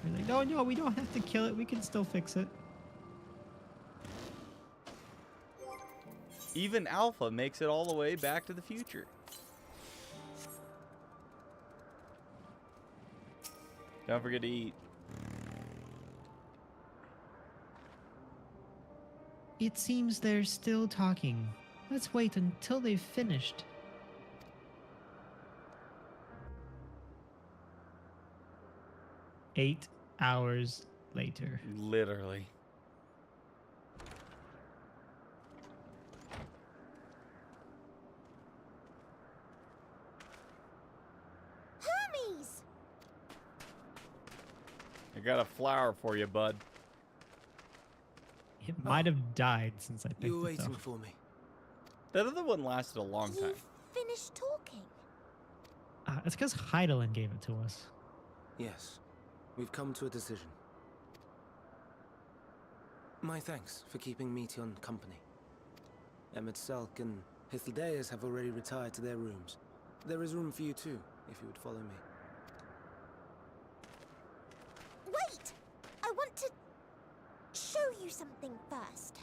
We're like, no, we don't have to kill it. We can still fix it. Even Alpha makes it all the way back to the future. Don't forget to eat. It seems they're still talking. Let's wait until they've finished. Eight hours later. Literally. Hermes! I got a flower for you, bud. It might have died since I picked You were it waiting up. for me. That other one lasted a long time. You've finished talking. It's because Heidelin gave it to us. Yes, we've come to a decision. My thanks for keeping Meteon company. Emet Selk and Hythlodaeus have already retired to their rooms. There is room for you too, if you would follow me. Wait! I want to show you something first.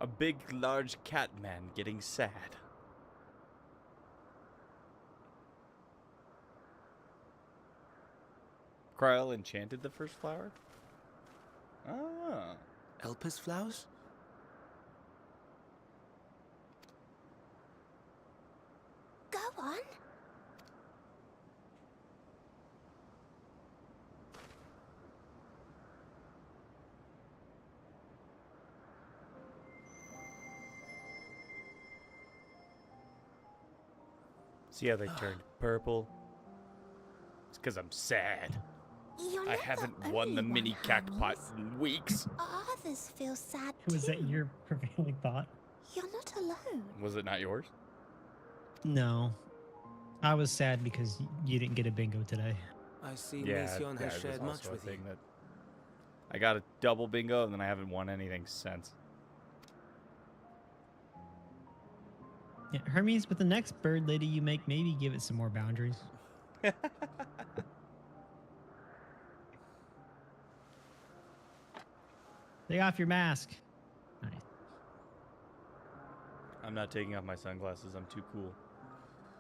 A big, large cat man getting sad. Kryl enchanted the first flower? Ah. Elpis flowers? Go on. See how they turned purple? It's because I'm sad. You're I not haven't the won the only mini one, cactpot Hermes. in weeks. Others feel sad Was that too. your prevailing thought? You're not alone. Was it not yours? No. I was sad because you didn't get a bingo today. I see Yeah, Mason yeah, has it was shared much also a with you. thing that I got a double bingo and then I haven't won anything since. Yeah, Hermes, with the next bird lady you make, maybe give it some more boundaries. Take off your mask. Nice. I'm not taking off my sunglasses. I'm too cool.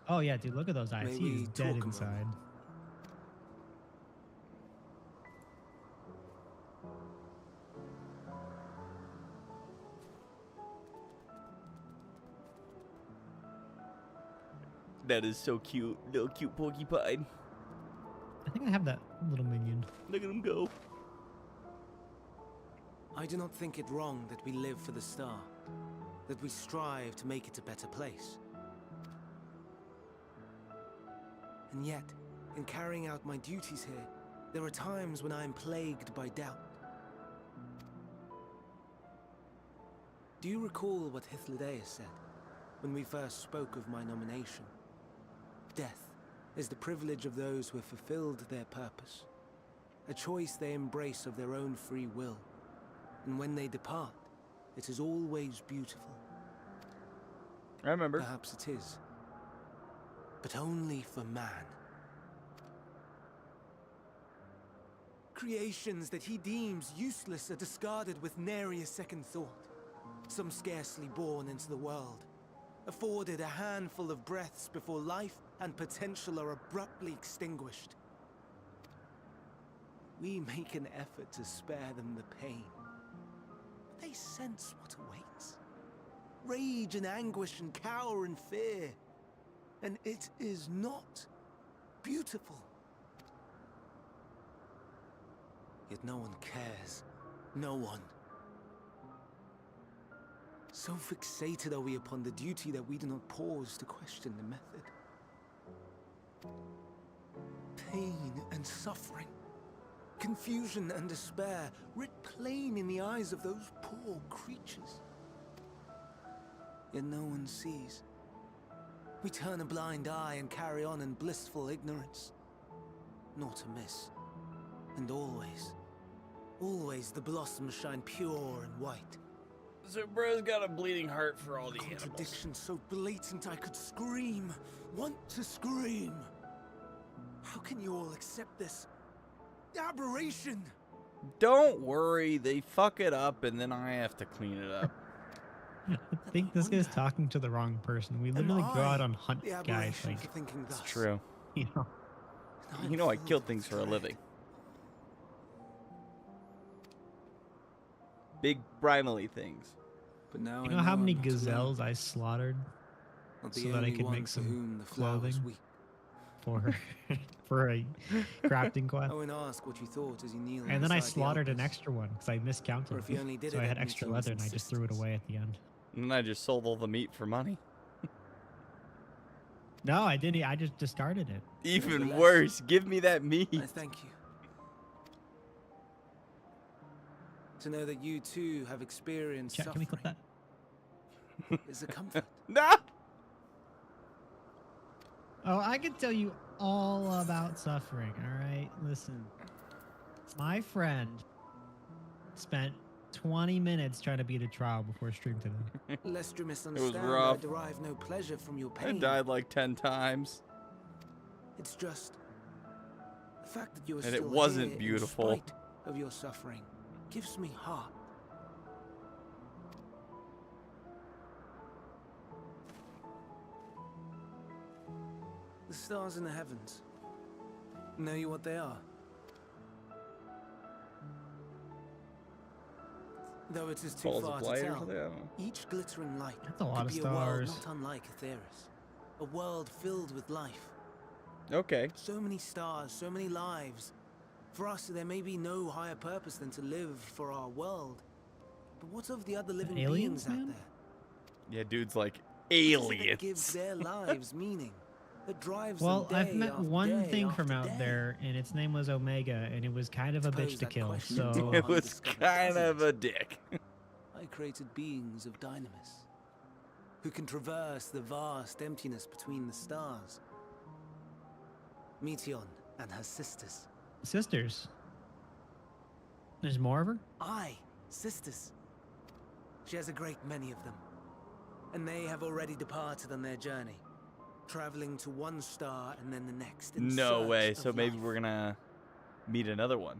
Oh yeah, dude, look at those eyes. May He is we dead talk a inside. moment? That is so cute. Little cute porcupine. I think I have that little minion. Look at him go. I do not think it wrong that we live for the star, that we strive to make it a better place. And yet, in carrying out my duties here, there are times when I am plagued by doubt. Do you recall what Hythlodaeus said when we first spoke of my nomination? Death is the privilege of those who have fulfilled their purpose, a choice they embrace of their own free will. And when they depart, it is always beautiful. I remember. Perhaps it is, but only for man. Creations that he deems useless are discarded with nary a second thought. Some scarcely born into the world, afforded a handful of breaths before life and potential are abruptly extinguished. We make an effort to spare them the pain. They sense what awaits. Rage and anguish and cower and fear. And it is not beautiful. Yet no one cares. No one. So fixated are we upon the duty that we do not pause to question the method. Pain and suffering, confusion and despair, writ plain in the eyes of those poor creatures. Yet no one sees. We turn a blind eye and carry on in blissful ignorance. Not amiss. And always, always the blossoms shine pure and white. So bro's got a bleeding heart for all the animals. Contradiction so blatant I could scream, want to scream. How can you all accept this aberration? Don't worry, they fuck it up and then I have to clean it up. I think this guy's talking to the wrong person. We literally go out on hunt The guys, aberration like, for thinking thus. It's true. you know. And You know I filled kill with things for a dread. living. Big primally things. But now You I know how I'm many not alone. gazelles I slaughtered Not the so that I only could one make for some whom the flowers clothing? weep. for for a crafting quest? I won't ask what you thought as you kneel And then I beside the slaughtered an altars. extra one because I miscounted. Or if you only did So it I had at extra Meteor's leather and I just threw it insistence. away at the end. And then I just sold all the meat for money. No, I didn't. I just discarded it. Even Nevertheless, worse, give me that meat. I thank you. To know that you too have experienced Chat, can we suffering clip that? is a comfort. No! Oh, I can tell you all about suffering. All right, listen. My friend spent 20 minutes trying to beat a trial before stream today. Lest you misunderstand, I rough. derive no pleasure from your I pain. died like 10 times. It's just the fact that you are And it still wasn't here beautiful. in spite of your suffering gives me heart. The stars in the heavens. Know you what they are? Though it is too Balls far of to light or tell, something? I don't know. each glittering light That's a lot could of be a world stars. not unlike Aetheris. A world filled with life. Okay. So many stars, so many lives. For us, there may be no higher purpose than to live for our world. But what of the other living aliens, beings out man? there? Yeah, dude's like, What is it that gives aliens. their lives meaning? that drives Well, them I've day met after one day thing after from out day. there, and its name was Omega, and it was kind of a bitch Suppose to that kill. question So to It was undiscovered kind of cousins. a dick. I created beings of dynamis, who can traverse the vast emptiness between the stars. Meteon and her sisters. sisters. There's more of her. Aye, sisters. She has a great many of them. And they have already departed on their journey, traveling to one star and then the next in No search way. of So maybe life. we're gonna meet another one.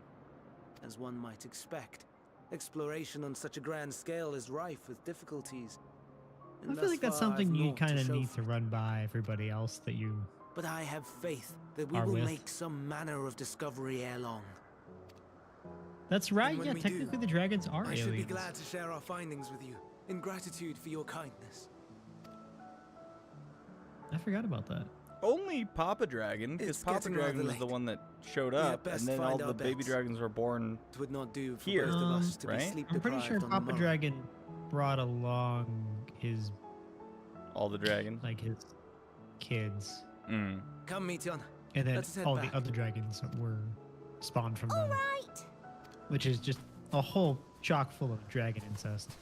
As one might expect, exploration on such a grand scale is rife with difficulties. I And feel thus like that's far, I've something you naught to kind of show need for to it. run by everybody else that you. But I have faith that we Are will with. make some manner of discovery ere long. That's right. when Yeah, we technically do, the dragons are I should be aliens. glad to share our findings with you, in gratitude for your kindness. I forgot about that. Only Papa Dragon, because It's Papa getting rather Dragon was the late. one that showed We had up, best and then all find the our baby beds. dragons were born. It would not do for Here, both of us to right? be sleep I'm pretty sure deprived on the Papa morrow. Dragon brought along his All the dragons. his kids, Mm. Come, Meteon. and then Let's head all back. the other dragons were spawned from All them, right. which is just a whole chock full of dragon incest.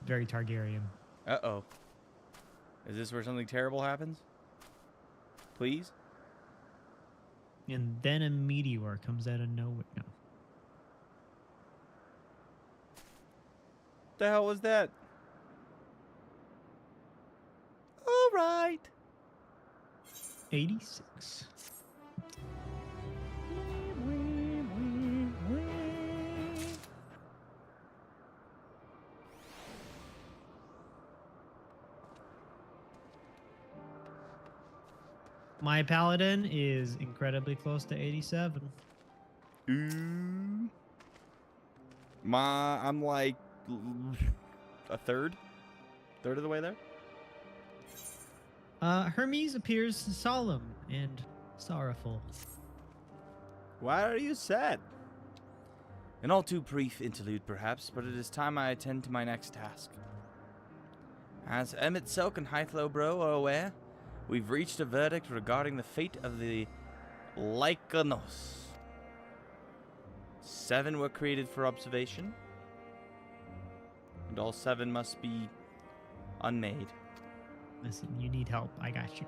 Very Targaryen. Uh-oh. Is this where something terrible happens? Please? And then a meteor comes out of nowhere. No. The hell was that? All right. 86. My paladin is incredibly close to 87. Ooh. I'm like a third of the way there. Hermes appears solemn and sorrowful. Why are you sad? An all too brief interlude, perhaps, but it is time I attend to my next task. As Emet, Selk, and Hythlo Bro are aware, we've reached a verdict regarding the fate of the Lycanos. 7 were created for observation, and all 7 must be unmade. Listen, you need help. I got you.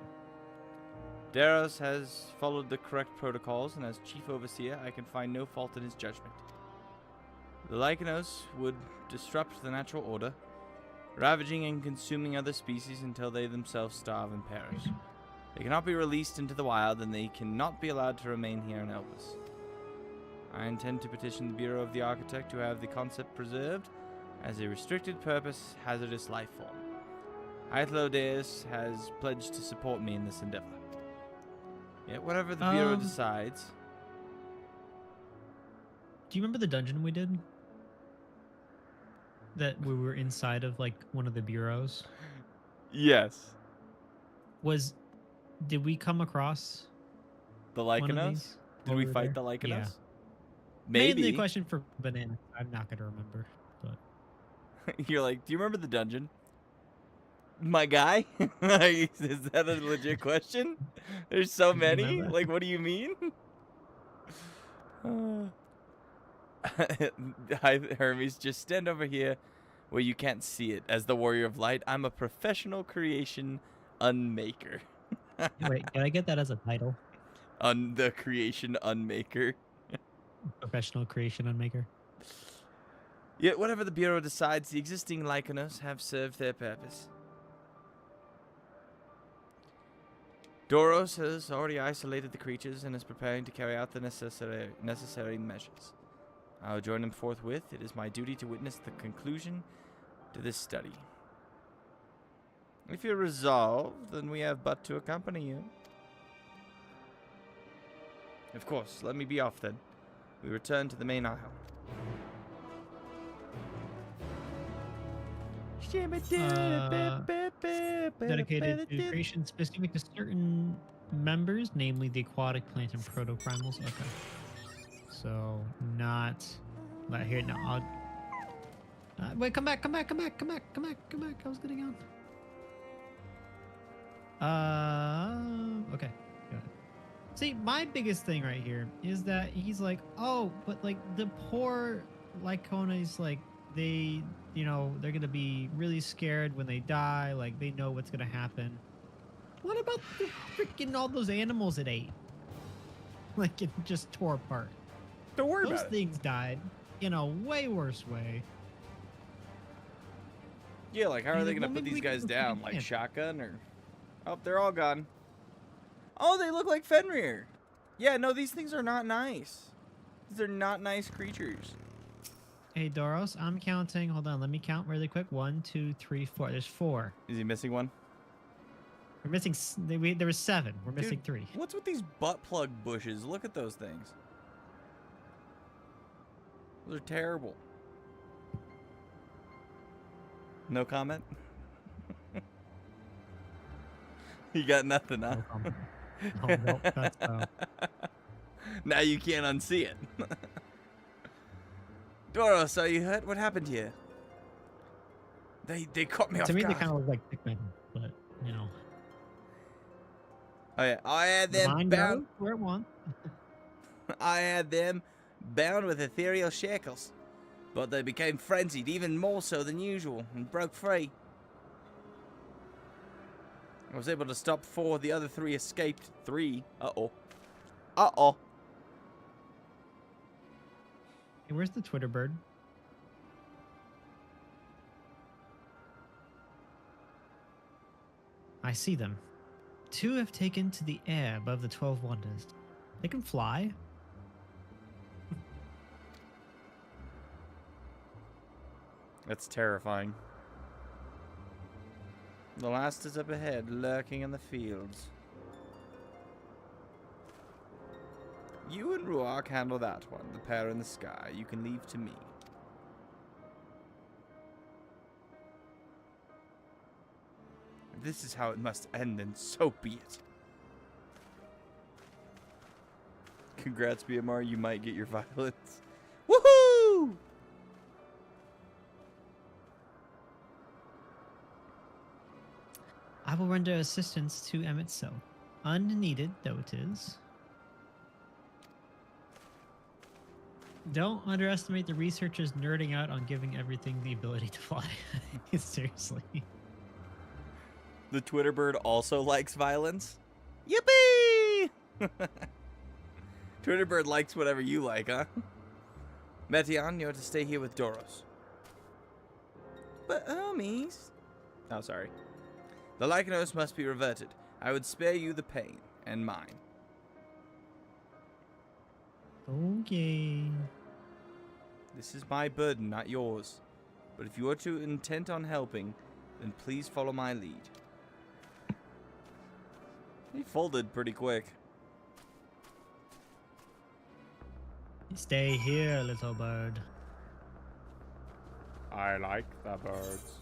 Daros has followed the correct protocols, and as Chief Overseer, I can find no fault in his judgment. The Lycanos would disrupt the natural order, ravaging and consuming other species until they themselves starve and perish. They cannot be released into the wild, and they cannot be allowed to remain here in Elvis. I intend to petition the Bureau of the Architect to have the concept preserved as a restricted purpose hazardous life form. Hythlodeus has pledged to support me in this endeavor. Yet whatever the Bureau decides... Do you remember the dungeon we did? That we were inside of like one of the bureaus? Yes. Did we come across The one of Lycanos? these Did while we were fight there? the Lycanos? Yeah. Maybe. Mainly a question for Banana. I'm not gonna remember, but You're like, do you remember the dungeon? My guy? Is that a legit question? There's so many? Remember? Like, what do you mean? Hi, Hermes, just stand over here where you can't see it. As the Warrior of Light, I'm a professional creation unmaker. wait, can I get that as a title? The creation unmaker. Professional creation unmaker. Yet whatever the Bureau decides, the existing Lycanos have served their purpose. Doros has already isolated the creatures and is preparing to carry out the necessary measures. I will join him forthwith. It is my duty to witness the conclusion to this study. If you're resolved, then we have but to accompany you. Of course, let me be off then. We return to the main aisle. Dedicated to creation specific to certain members, namely the aquatic plant and proto-primals. Okay. So, not... Not here, no. Wait, come back. I was getting on. Okay. Got it. See, my biggest thing right here is that he's like, oh, but like the poor Lycones, like they, they're gonna be really scared when they die. Like they know what's gonna happen. What about the freaking all those animals it ate? Like it just tore apart. Don't worry Those about it. things died in a way worse way. Yeah, like how are He's they like, gonna well, put maybe these we can guys go down? freaking Like camp. shotgun or? Oh, they're all gone. Oh, they look like Fenrir. Yeah, no, these things are not nice. These are not nice creatures. Hey Doros, I'm counting. Hold on, let me count really quick. 1, 2, 3, 4. There's 4. Is he missing one? We're missing. There was 7. We're missing Dude, 3. What's with these butt plug bushes? Look at those things. Those are terrible. No comment? You got nothing, huh? No comment. Oh, no, that's Now you can't unsee it. Doros, are you hurt? What happened here? They caught me off to me they guard. kind of look like Pikmin, but you know. Oh yeah, I had them Mine bound. goes where it wants. I had them bound with ethereal shackles, but they became frenzied even more so than usual and broke free. I was able to stop 4. The other 3 escaped. 3. Uh-oh. Uh-oh. Hey, where's the Twitter bird? I see them. 2 have taken to the air above the 12 wonders. They can fly. That's terrifying. The last is up ahead, lurking in the fields. You and Ruark handle that one. The pair in the sky. You can leave to me. If this is how it must end, then so be it. Congrats, BMR. You might get your violence. Woohoo! I will render assistance to Emet Cell. Unneeded, though it is. Don't underestimate the researchers nerding out on giving everything the ability to fly. Seriously. The Twitter bird also likes violence. Yippee! Twitter bird likes whatever you like, huh? Meteon, you're to stay here with Doros. But Hermes... Oh, sorry. The Lycanos must be reverted. I would spare you the pain, and mine. Okay. This is my burden, not yours. But if you are too intent on helping, then please follow my lead. He folded pretty quick. Stay here, little bird. I like the birds.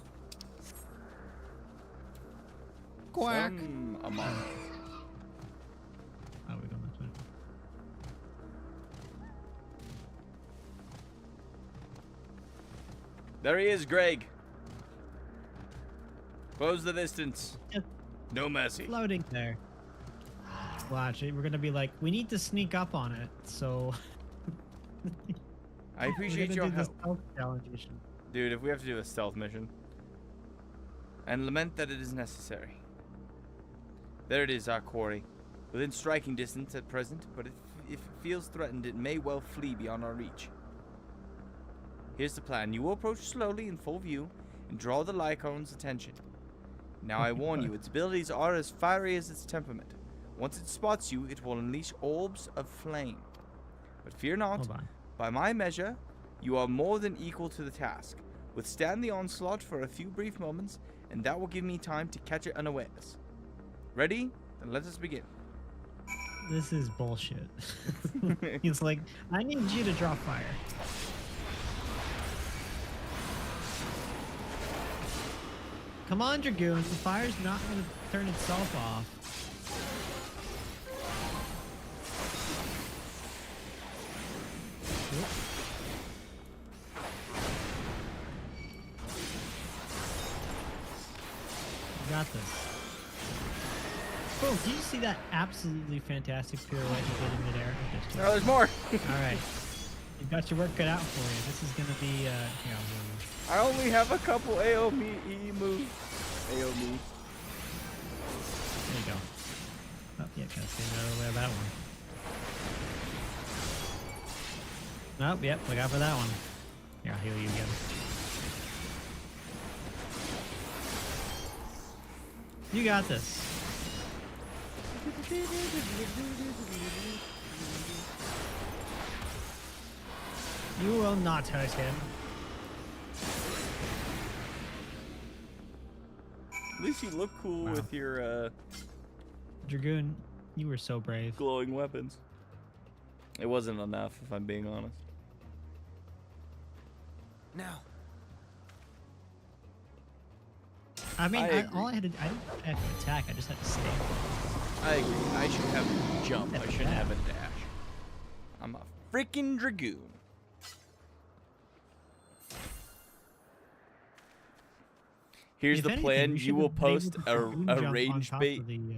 Quack. Among. Oh, we're going this way. There he is, Greg. Close the distance. Just No mercy. floating there. Watch it. We're gonna be like, we need to sneak up on it. So I appreciate we're your gonna do help. the stealth challenge mission. Dude, if we have to do a stealth mission. And lament that it is necessary. There it is, our quarry. Within striking distance at present, but if it feels threatened, it may well flee beyond our reach. Here's the plan. You will approach slowly in full view and draw the Lycon's attention. Now I warn you, its abilities are as fiery as its temperament. Once it spots you, it will unleash orbs of flame. But fear not. Hold on. By my measure, you are more than equal to the task. Withstand the onslaught for a few brief moments, and that will give me time to catch it unawares. Ready? Then let us begin. This is bullshit. He's like, I need you to draw fire. Come on, Dragoon. The fire's not going to turn itself off. You got this. Whoa, did you see that absolutely fantastic pirouette you did in midair? No, there's more. All right. You've got your work cut out for you. This is going to be, I only have a couple AOE moves. AOE. there you go. Oh, yeah, gotta stay out of the way of that one. Nope, yep, look out for that one. Here, I'll heal you again. You got this. You will not hurt him. At least you look cool Wow. with your Dragoon, you were so brave. glowing weapons. It wasn't enough, if I'm being honest. Now, I mean, I I agree. all I didn't have to attack. I just had to stand. I agree. I should have a jump. That's I shouldn't bad. have a dash. I'm a freaking dragoon. Here's If the anything, plan. we You should will have been able post to a dragoon jump on range top bait. of the,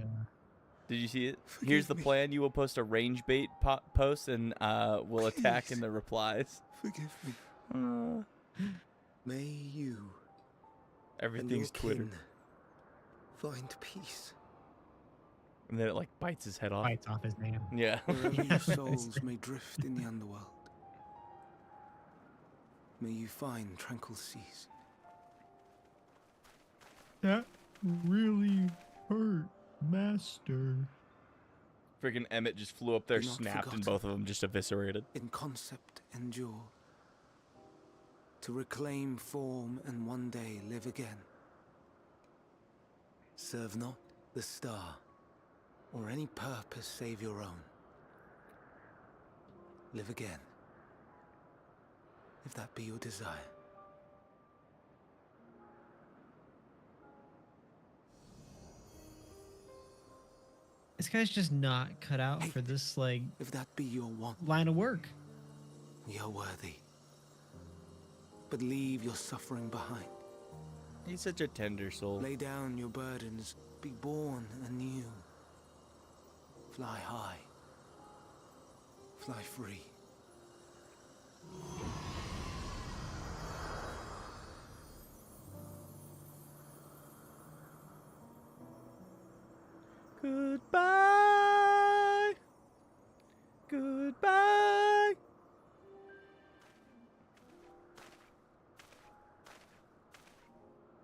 Did you see it? Here's the me. plan. You will post a range bait post, and we'll attack in Please. the replies. forgive me. May you and Everything's your Twitter. kin find peace And then it like bites his head off. bites off his name. Yeah. wherever your souls may drift in the underworld. May you find tranquil seas. That really hurt, Master. Freaking Emmett just flew up there, Be not snapped, and forgotten. both of them just eviscerated. In concept endure. To reclaim form and one day live again. Serve not the star, or any purpose save your own. Live again, if that be your desire. This guy's just not cut out Hey. for this like If that be your want, line of work. you're worthy. But leave your suffering behind. He's such a tender soul. Lay down your burdens, be born anew. Fly high, fly free. Goodbye. Goodbye.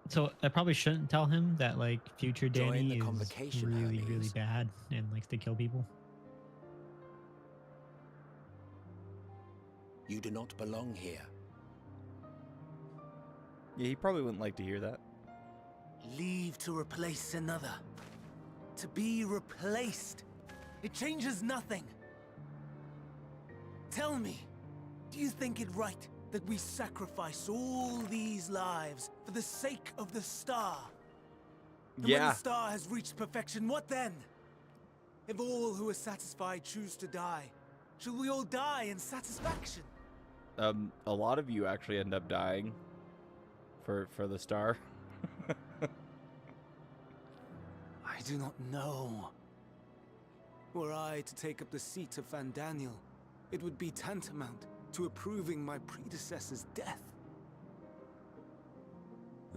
So I probably shouldn't tell him that like future Join Danny the is convocation, really, really Hermes. bad and likes to kill people. You do not belong here. Yeah, he probably wouldn't like to hear that. Leave to replace another. To be replaced. It changes nothing. Tell me, do you think it right that we sacrifice all these lives for the sake of the star? And when Yeah. the star has reached perfection, what then? If all who are satisfied choose to die, shall we all die in satisfaction? A lot of you actually end up dying for the star. I do not know. Were I to take up the seat of Van Daniel, it would be tantamount to approving my predecessor's death.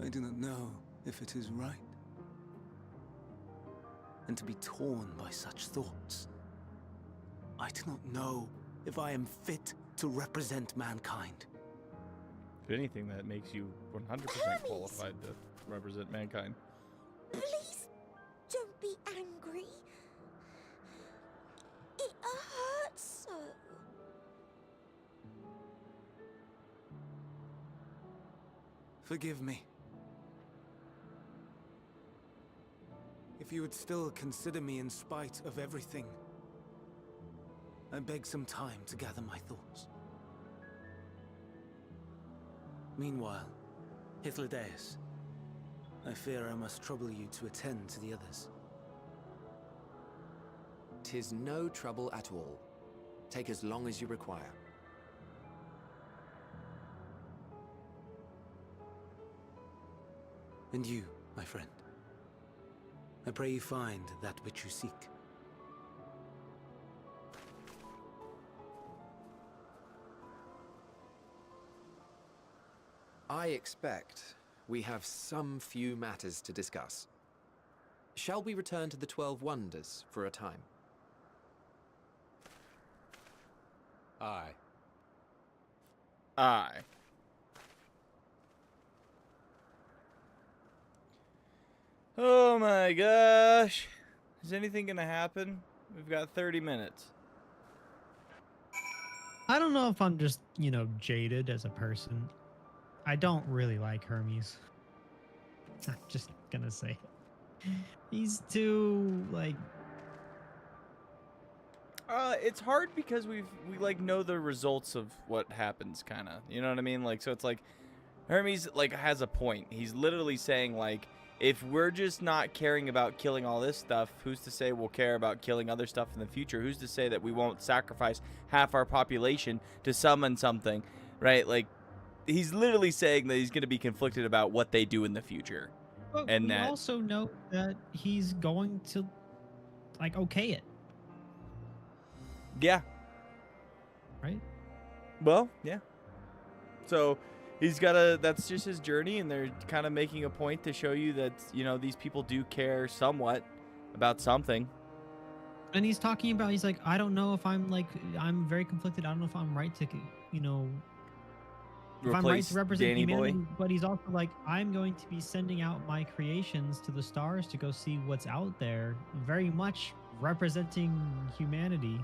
I do not know if it is right. And to be torn by such thoughts, I do not know if I am fit to represent mankind. If anything, that makes you 100% Hermes! qualified to represent mankind. Please don't be angry. It hurts so. Forgive me. If you would still consider me in spite of everything, I beg some time to gather my thoughts. Meanwhile, Hythlodaeus, I fear I must trouble you to attend to the others. 'Tis no trouble at all. Take as long as you require. And you, my friend, I pray you find that which you seek. I expect we have some few matters to discuss. Shall we return to the 12 Wonders for a time? Aye. Aye. Oh my gosh. Is anything gonna happen? We've got 30 minutes. I don't know if I'm just, you know, jaded as a person. I don't really like Hermes. I'm just gonna say it. He's too, like... It's hard because we like know the results of what happens, kind of. You know what I mean? Like, so it's like Hermes like has a point. He's literally saying like, if we're just not caring about killing all this stuff, who's to say we'll care about killing other stuff in the future? Who's to say that we won't sacrifice half our population to summon something, right? Like, he's literally saying that he's going to be conflicted about what they do in the future. But And we that also know that he's going to, like, okay it, yeah. right? Well, yeah. So he's got a, that's just his journey, and they're kind of making a point to show you that, you know, these people do care somewhat about something. And he's talking about, he's like, I don't know if I'm, like, I'm very conflicted. I don't know if I'm right to, you know, if I'm right to represent Danny humanity. Boy. But he's also like, I'm going to be sending out my creations to the stars to go see what's out there, very much representing humanity.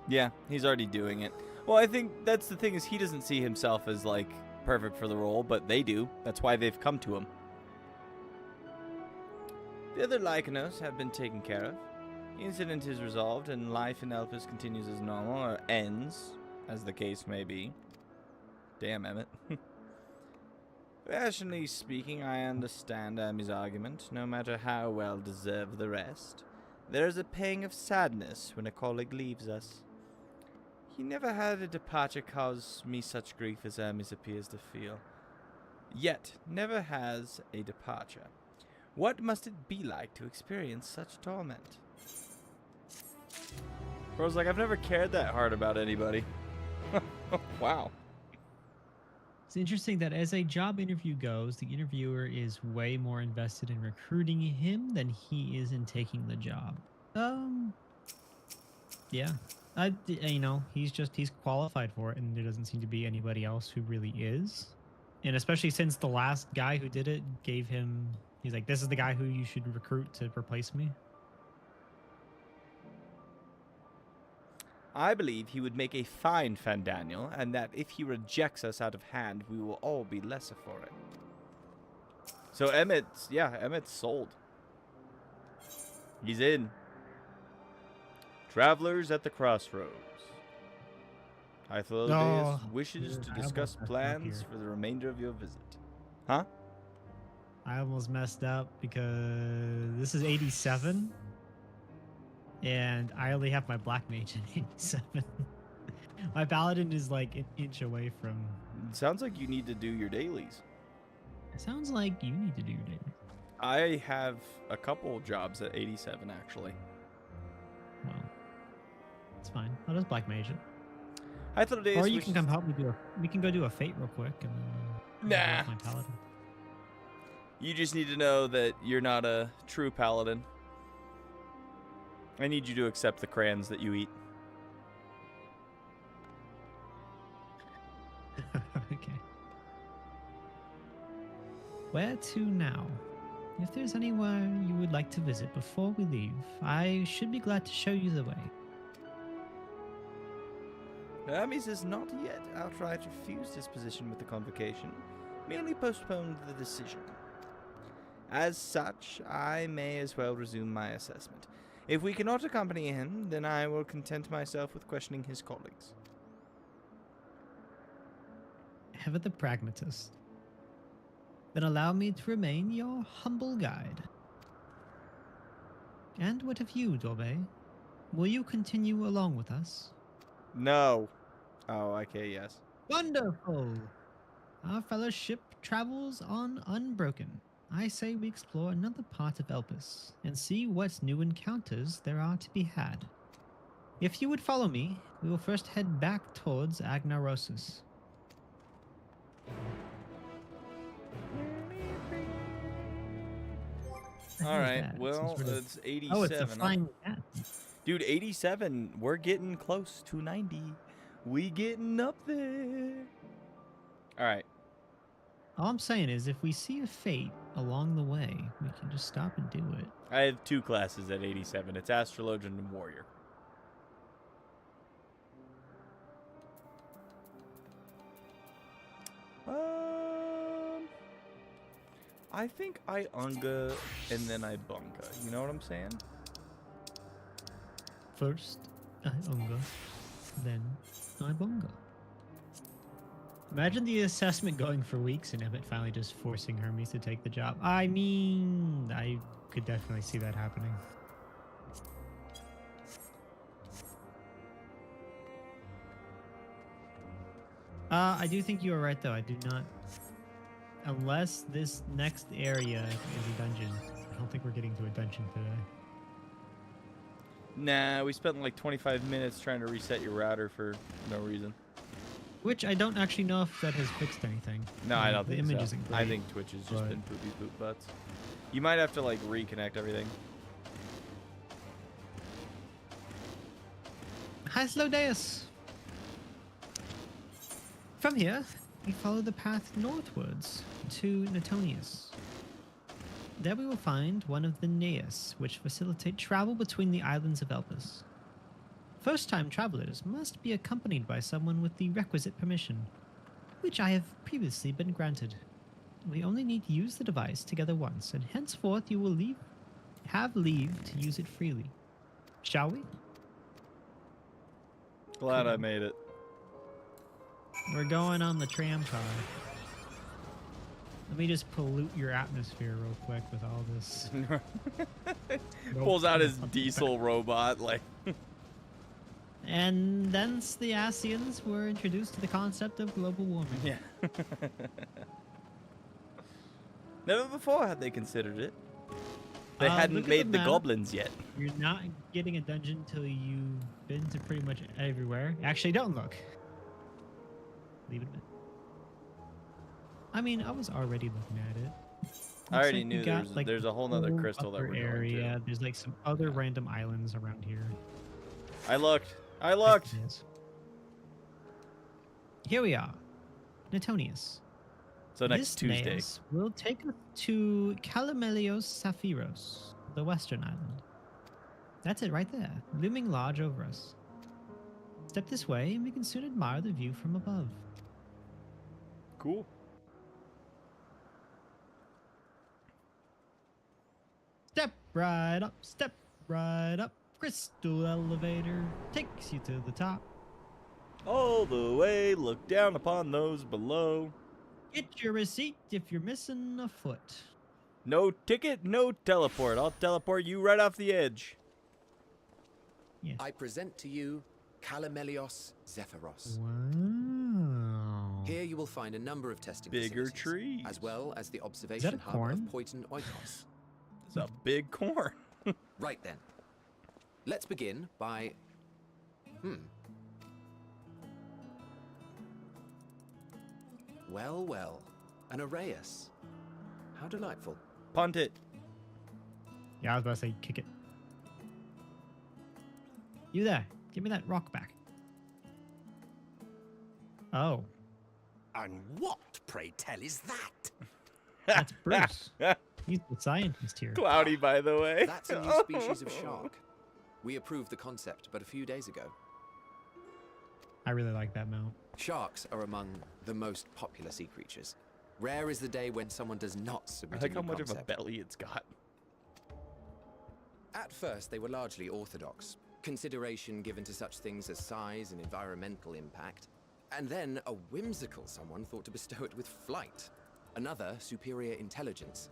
Yeah, he's already doing it. Well, I think that's the thing, is he doesn't see himself as, like, perfect for the role, but they do. That's why they've come to him. The other Lycanos have been taken care of. The incident is resolved, and life in Elpis continues as normal, or ends, as the case may be. Damn, Emmett. Rationally speaking, I understand Amy's argument, no matter how well deserved the rest. There is a pang of sadness when a colleague leaves us. He never had a departure cause me such grief as Hermes appears to feel. Yet, never has a departure. What must it be like to experience such torment? Bro's like, I've never cared that hard about anybody. Wow. It's interesting that as a job interview goes, the interviewer is way more invested in recruiting him than he is in taking the job. Yeah. You know, he's qualified for it, and there doesn't seem to be anybody else who really is. And especially since the last guy who did it gave him, he's like, this is the guy who you should recruit to replace me. I believe he would make a fine Fandaniel, and that if he rejects us out of hand, we will all be lesser for it. So Emmet's sold. He's in. Travelers at the crossroads. Hythlodeus wishes to discuss plans for the remainder of your visit. Huh? I almost messed up because this is 87. And I only have my Black Mage in 87. My Paladin is like an inch away from... It sounds like you need to do your dailies. It sounds like you need to do your dailies. I have a couple jobs at 87, actually. Well, it's fine. I'll just Black Mage it. Hythlodeus Or you can come help me do we can go do a Fate real quick and then... Nah. My Paladin. You just need to know that you're not a true Paladin. I need you to accept the crayons that you eat. Okay. Where to now? If there's anywhere you would like to visit before we leave, I should be glad to show you the way. Hermes has not yet outright refused his position with the convocation, merely postponed the decision. As such, I may as well resume my assessment. If we cannot accompany him, then I will content myself with questioning his colleagues. Ever the pragmatist. Then allow me to remain your humble guide. And what of you, Dorbe? Will you continue along with us? No. Oh, okay, yes. Wonderful! Our fellowship travels on unbroken. I say we explore another part of Elpis and see what new encounters there are to be had. If you would follow me, we will first head back towards Agnarosis. All right. Well, it's 87. Oh, it's a huh? flying cat. Dude, 87. We're getting close to 90. We getting up there. All right. All I'm saying is, if we see a fate along the way, we can just stop and do it. I have 2 classes at 87. It's Astrologian and Warrior. I think I Unga and then I Bunga. You know what I'm saying? First, I Unga, then I Bunga. Imagine the assessment going for weeks and Emet finally just forcing Hermes to take the job. I mean, I could definitely see that happening. I do think you are right, though. I do not... Unless this next area is a dungeon. I don't think we're getting to a dungeon today. Nah, we spent like 25 minutes trying to reset your router for no reason. Which I don't actually know if that has fixed anything. No, I don't the think image so. isn't great, I think Twitch has just but- been poopy poop butts. You might have to like reconnect everything. Hi, Slodeus. From here, we follow the path northwards to Natonius. There we will find one of the Neas, which facilitate travel between the islands of Elpis. First-time travelers must be accompanied by someone with the requisite permission, which I have previously been granted. We only need to use the device together once, and henceforth you will have leave to use it freely. Shall we? Glad I made it. We're going on the tram car. Let me just pollute your atmosphere real quick with all this. Pulls out his diesel robot like. And thence the Asians were introduced to the concept of global warming. Yeah. Never before had they considered it. They hadn't look at made the map. goblins yet. You're not getting a dungeon till you've been to pretty much everywhere. Actually, don't look. Leave it a bit. I mean, I was already looking at it. I already like we knew got, there's a whole nother whole crystal that upper we're going area. to. There's like some other random islands around here. I looked. I looked. Yes. Here we are, Natonius. So next This Tuesday. Neas will take us to Calamelios Saphiros, the western island. That's it right there, looming large over us. Step this way and we can soon admire the view from above. Cool. Step right up, step right up. Crystal elevator takes you to the top. All the way, look down upon those below. Get your receipt if you're missing a foot. No ticket, no teleport. I'll teleport you right off the edge. Yes. I present to you Calamelios Zephyros. Wow. Here you will find a number of testing Bigger facilities, trees. as well as the observation hub corn? of Poiton Oikos. It's a big corn. Right then. Let's begin by... Well, well. An Arraius. How delightful. Punt it. Yeah, I was about to say kick it. You there. Give me that rock back. Oh, And what, pray tell, is that? that's Bruce. He's the scientist here. Cloudy, by the way. That's a new species of shark. We approved the concept but a few days ago. I really like that mount. Sharks are among the most popular sea creatures. Rare is the day when someone does not I submit like a how new much of a concept. belly it's got. At first, they were largely orthodox, consideration given to such things as size and environmental impact. And then a whimsical someone thought to bestow it with flight. Another, superior intelligence.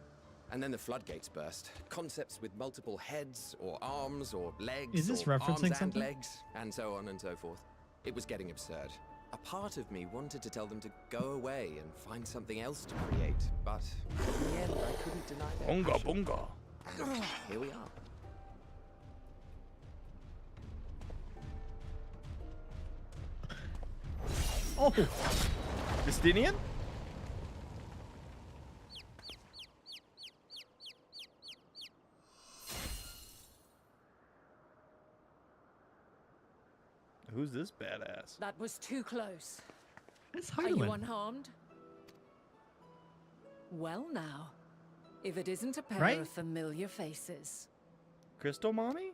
And then the floodgates burst. Concepts with multiple heads, or arms, or legs, Is this or referencing arms and something? legs, and so on and so forth. It was getting absurd. A part of me wanted to tell them to go away and find something else to create, but in the end, I couldn't deny their Bunga passion. bunga. And here we are. Oh, Justinian? Who's this badass? That was too close. it's Are you Heidelin. unharmed? Well now, if it isn't a pair Right? of familiar faces. Crystal Mommy?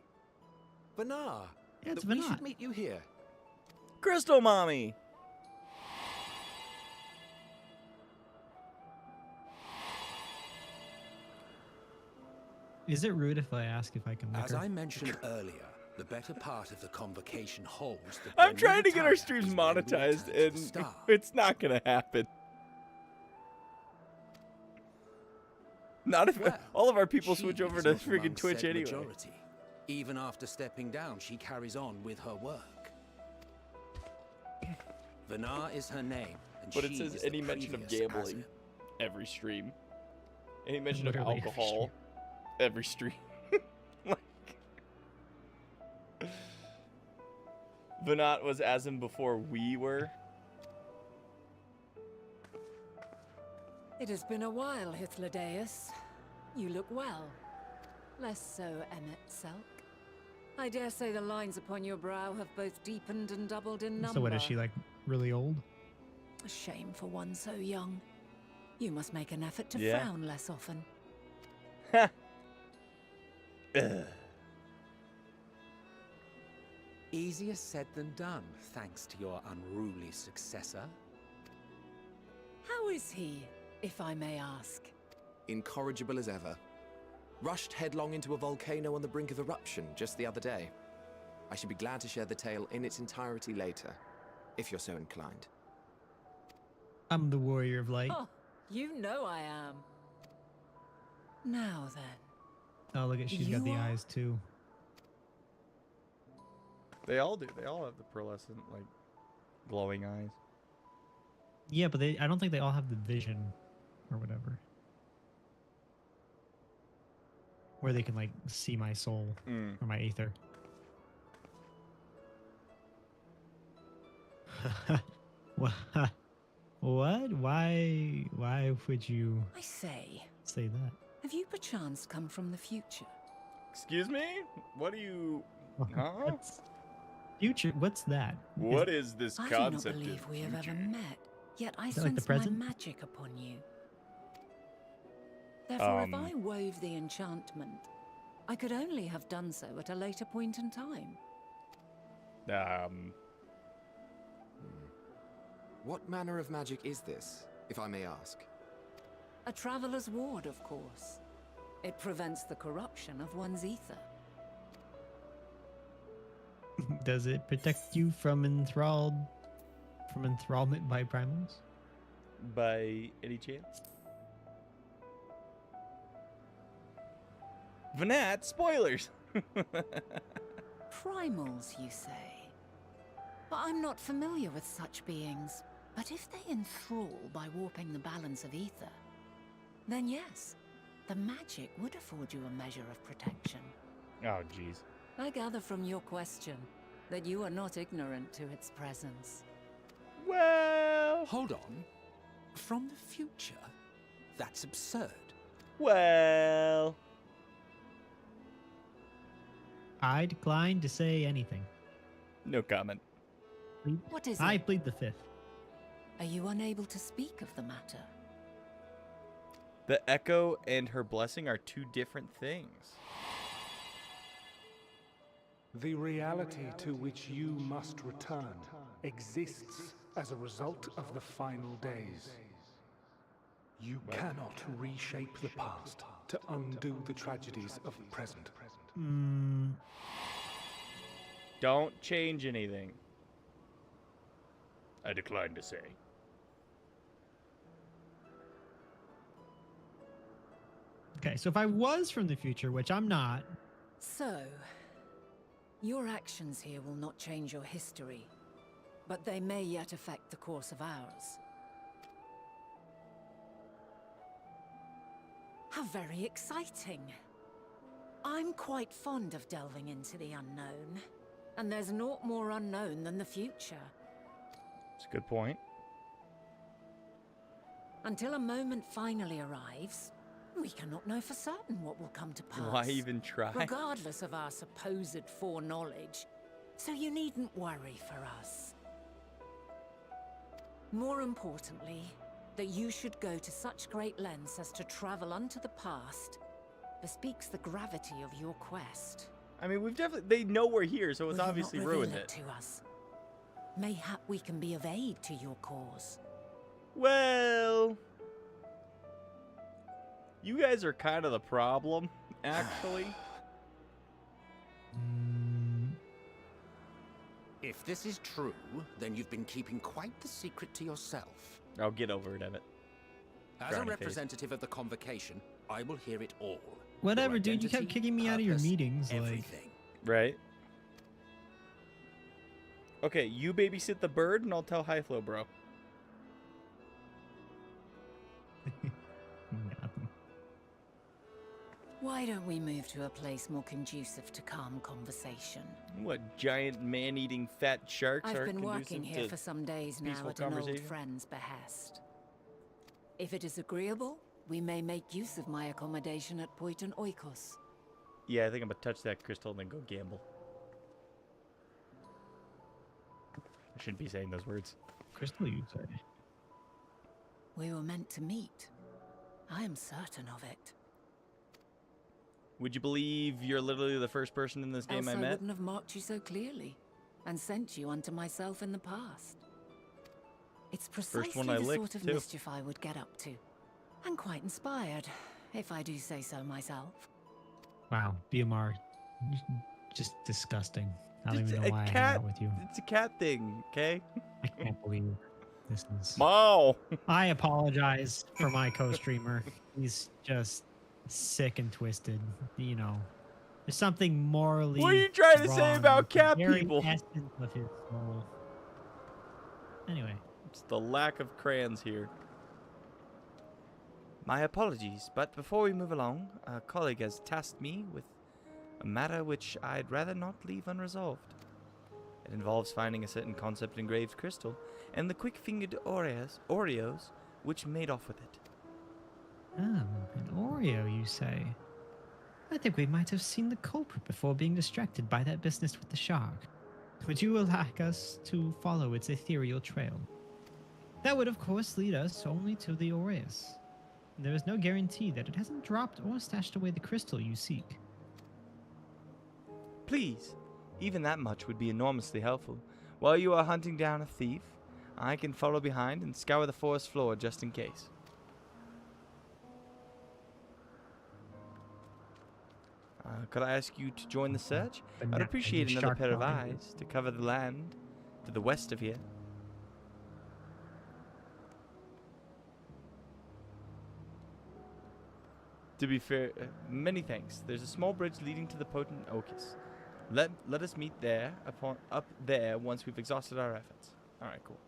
Vanar! Yeah, it's We Vanar. should meet you here. Crystal Mommy! Is it rude if I ask if I can lick As her? I mentioned earlier, the better part of the convocation holds that I'm when we trying to get our retire streams is when we monetized, return to and the star. it's not gonna happen. Not if Well, all of our people she switch over is to not freaking among Twitch said anyway. majority. Even after stepping down, she carries on with her work. Vanar is her name, and But it she says is the any mention of previous gambling Azir. every stream. Any mention of Literally every alcohol every stream. Like, Venat was Azim before we were. It has been a while, Hythlodaeus. You look well. Less so, Emet Selk. I dare say the lines upon your brow have both deepened and doubled in number. So what, is she like really old? A shame for one so young. You must make an effort to Yeah. frown less often. Ha! Ugh. Easier said than done, thanks to your unruly successor. How is he, if I may ask? Incorrigible as ever. Rushed headlong into a volcano on the brink of eruption just the other day. I should be glad to share the tale in its entirety later, if you're so inclined. I'm the warrior of light. Oh, you know I am. Now then. Oh, look at she's got the You are- eyes too. They all do. They all have the pearlescent, like, glowing eyes. Yeah, but I don't think they all have the vision or whatever. Where they can like see my soul Mm. or my ether. What? Why would you I say, say that? have you perchance come from the future? Excuse me? What do you... Huh? What's future? What's that? What is this I do not concept believe of we have ever future? met, yet I Is that like the sense my present? magic upon you. Therefore, if Um. I wove the enchantment, I could only have done so at a later point in time. What manner of magic is this, if I may ask? A traveler's ward, of course. It prevents the corruption of one's ether. Does it protect you from enthrallment by primals? By any chance? Vanat, spoilers! Primals, you say? But I'm not familiar with such beings. But if they enthrall by warping the balance of ether, then yes, the magic would afford you a measure of protection. Oh, jeez. I gather from your question that you are not ignorant to its presence. Well... Hold on. From the future? That's absurd. Well... I decline to say anything. No comment. What is I it? plead the fifth. Are you unable to speak of the matter? The echo and her blessing are two different things. The reality to which you must return exists as a result of the final days. You cannot reshape the past to undo the tragedies of the present. Don't change anything. I decline to say. Okay, so if I was from the future, which I'm not, So, your actions here will not change your history. but they may yet affect the course of ours. How very exciting. I'm quite fond of delving into the unknown, and there's naught more unknown than the future. That's a good point. Until a moment finally arrives, we cannot know for certain what will come to pass. Why even try? Regardless of our supposed foreknowledge, so you needn't worry for us. More importantly, that you should go to such great lengths as to travel unto the past bespeaks the gravity of your quest. I mean, we've definitely, they know we're here, so it's Will you obviously not reveal ruined it it. to us? Mayhap we can be of aid to your cause. Well, you guys are kind of the problem, actually. If this is true, then you've been keeping quite the secret to yourself. I'll get over it, Emet. As a Frowny face. representative of the Convocation, I will hear it all. Whatever, Your dude. You kept identity, kicking me out of your purpose, meetings. Like, everything. Right? Okay, you babysit the bird, and I'll tell Hyflow, bro. Why don't we move to a place more conducive to calm conversation? What, giant man-eating fat sharks I've are been conducive working here to for some days now peaceful at an old conversation? friend's behest. If it is agreeable, we may make use of my accommodation at Poiton Oikos. Yeah, I think I'm gonna touch that crystal and then go gamble. I shouldn't be saying those words. Crystal, you say? We were meant to meet. I am certain of it. Would you believe you're literally the first person in this game Else I I met? wouldn't have marked you so clearly, and sent you unto myself in the past. It's precisely one I the licked, sort of too. mischief I would get up to. And quite inspired, if I do say so myself. Wow, BMR, just disgusting. I don't It's even know a why I hang cat. out with you. It's a cat thing, okay? I can't believe this is. Mao! I apologize for my co-streamer. He's just sick and twisted. You know, there's something morally. What are you trying to say wrong about with the cat very people? essence of his soul. Anyway, It's the lack of crayons here. My apologies, but before we move along, a colleague has tasked me with a matter which I'd rather not leave unresolved. It involves finding a certain concept engraved crystal and the quick-fingered Oreos which made off with it. an Oreo, you say? I think we might have seen the culprit before being distracted by that business with the shark. Would you like us to follow its ethereal trail? That would, of course, lead us only to the Oreos. There is no guarantee that it hasn't dropped or stashed away the crystal you seek. Please, even that much would be enormously helpful. While you are hunting down a thief, I can follow behind and scour the forest floor just in case. Could I ask you to join the search? The I'd net appreciate and the another shark pair of behind you. eyes to cover the land to the west of here. To be fair, many thanks. There's a small bridge leading to the potent Okus. Let us meet there up there once we've exhausted our efforts. All right, cool.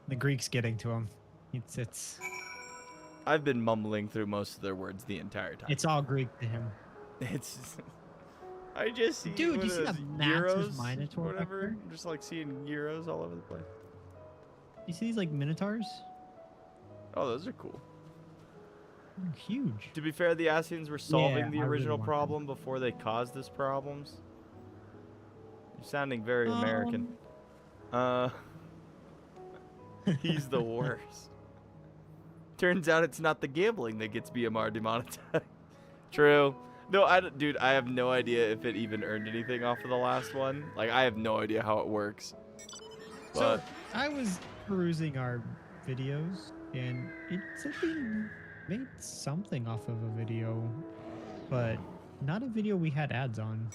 The Greek's getting to him. It's I've been mumbling through most of their words the entire time. it's all Greek to him. It's I just see Dude, what you see is that it, massive euros, Minotaur back whatever. there? I'm just like seeing euros all over the place. You see these like minotaurs? Oh, those are cool. They're huge. To be fair, the Asians were solving Yeah, the I really original want problem before they caused us problems. You're sounding very American. He's the worst. Turns out it's not the gambling that gets BMR demonetized. True. No, dude, I have no idea if it even earned anything off of the last one. Like, I have no idea how it works. So But I was perusing our videos, and it said we made something off of a video, but not a video we had ads on.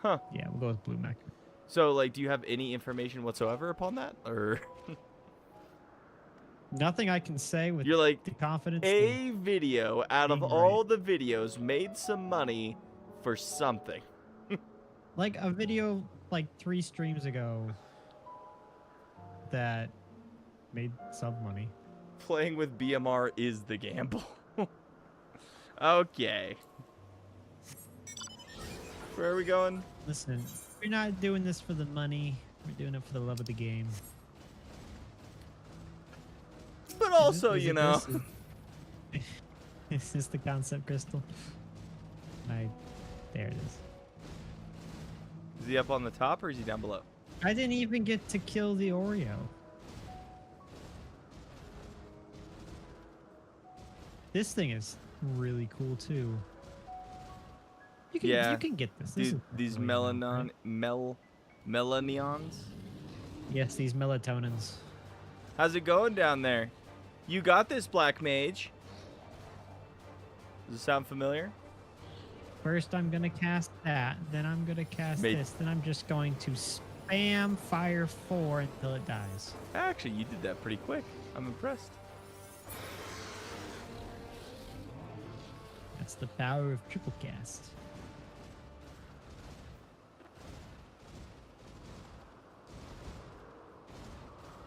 huh. Yeah, we'll go with Blue Mac. So, like, do you have any information whatsoever upon that, or Nothing I can say with you're like the confidence. a video out of being all right. the videos made some money for something? Like a video, like 3 streams ago that made sub money. Playing with BMR is the gamble. Okay. Where are we going? Listen, we're not doing this for the money. We're doing it for the love of the game. But also, you know. Is this the concept crystal? There it is. Is he up on the top or is he down below? I didn't even get to kill the Oreo. This thing is really cool too. You can get this. This Dude, is these really cool, right? melanions. Yes, these melatonins. How's it going down there? You got this, Black Mage. Does it sound familiar? First, I'm gonna cast that. Then I'm gonna cast this. Then I'm just going to spam Fire 4 until it dies. Actually, you did that pretty quick. I'm impressed. That's the power of triple cast.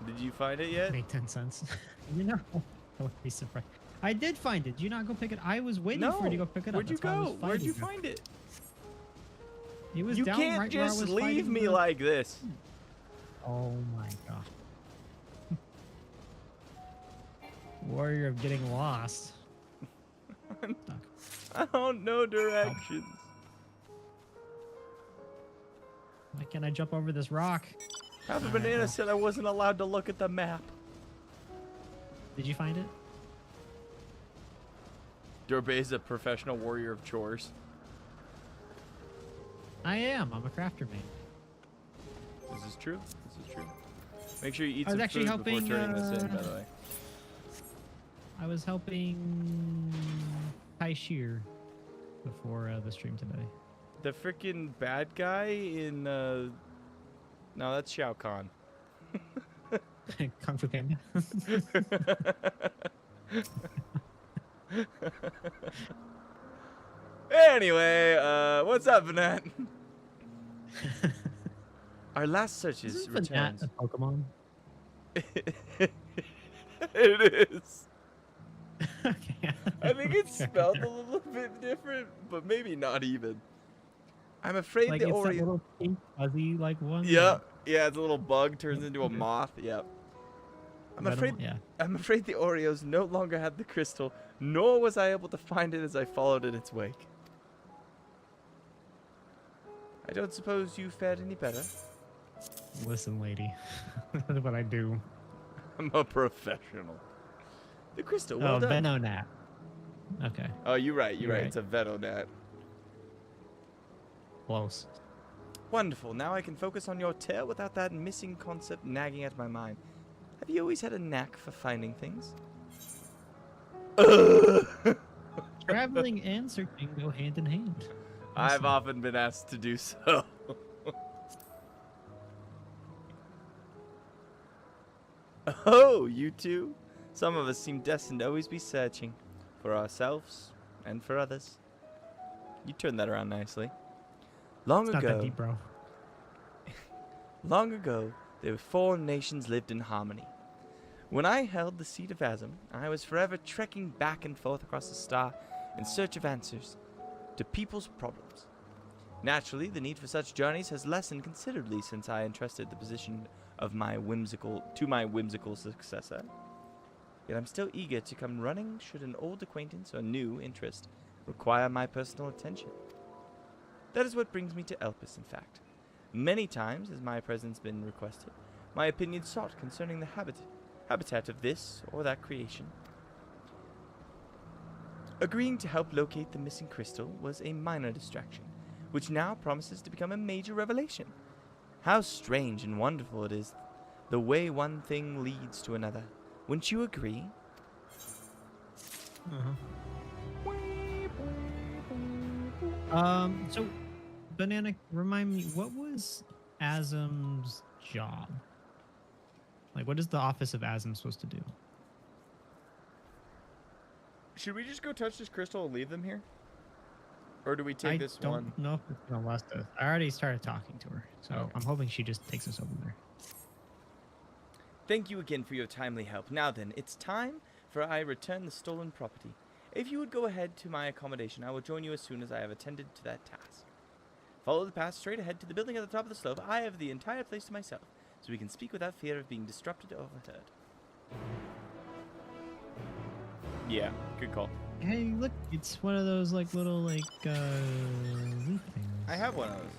Did you find it yet? Make 10 cents. You know, I would be surprised. I did find it. Did you not go pick it? I was waiting for you to go pick it up. Where'd you That's why I was go? Where'd you fighting find it? It was You down can't right where I just was leave fighting me the- like this. Oh my god. Warrior of getting lost. I don't know directions. Why can't I jump over this rock? Half a Alright, banana well. said I wasn't allowed to look at the map. Did you find it? Dorbe is a professional warrior of chores. I am. I'm a crafter man. This is true. This is true. Make sure you eat I was some actually food before helping, turning this in, by the way. I was helping Taishir before the stream today. The freaking bad guy in no, that's Shao Kahn. Kung Fu Panda. Anyway, what's up, Vanat? Our last searches Isn't returns. Vanat a Pokemon? It is. Okay. I think it's spelled a little bit different, but maybe not even. I'm afraid Like the it's that Oreo. little pink fuzzy like one. Yep. Yeah, it's a little bug turns into a moth. Yep. I'm afraid. Yeah. I'm afraid the Oreos no longer had the crystal, nor was I able to find it as I followed in its wake. I don't suppose you fared any better. Listen, lady. That's what I do. I'm a professional. The crystal. Well Oh, done. Venonat. Okay. Oh, you're right. You're right. right. It's a Venonat. Close. Wonderful. Now I can focus on your tale without that missing concept nagging at my mind. Have you always had a knack for finding things? Traveling and searching go hand in hand. I've often been asked to do so. Oh, you two? Some of us seem destined to always be searching. For ourselves and for others. You turned that around nicely. Long It's not ago, that deep, bro. long ago, there were 4 nations lived in harmony. When I held the seat of Azam, I was forever trekking back and forth across the star in search of answers to people's problems. Naturally, the need for such journeys has lessened considerably since I entrusted the position of my whimsical successor. Yet I'm still eager to come running should an old acquaintance or new interest require my personal attention. That is what brings me to Elpis, in fact. Many times has my presence been requested, my opinion sought concerning the habitat of this or that creation. Agreeing to help locate the missing crystal was a minor distraction, which now promises to become a major revelation. How strange and wonderful it is, the way one thing leads to another. Wouldn't you agree? So, Banana, remind me, what was Azam's job? Like, what is the office of Azam supposed to do? Should we just go touch this crystal and leave them here? Or do we take this one? I don't know if it's gonna last us. I already started talking to her, so Okay. I'm hoping she just takes us over there. Thank you again for your timely help. Now then, it's time for I return the stolen property. If you would go ahead to my accommodation, I will join you as soon as I have attended to that task. Follow the path straight ahead to the building at the top of the slope. I have the entire place to myself, so we can speak without fear of being disrupted or overheard. Yeah, good call. Hey, look, it's one of those like little like loot things. I have one of those.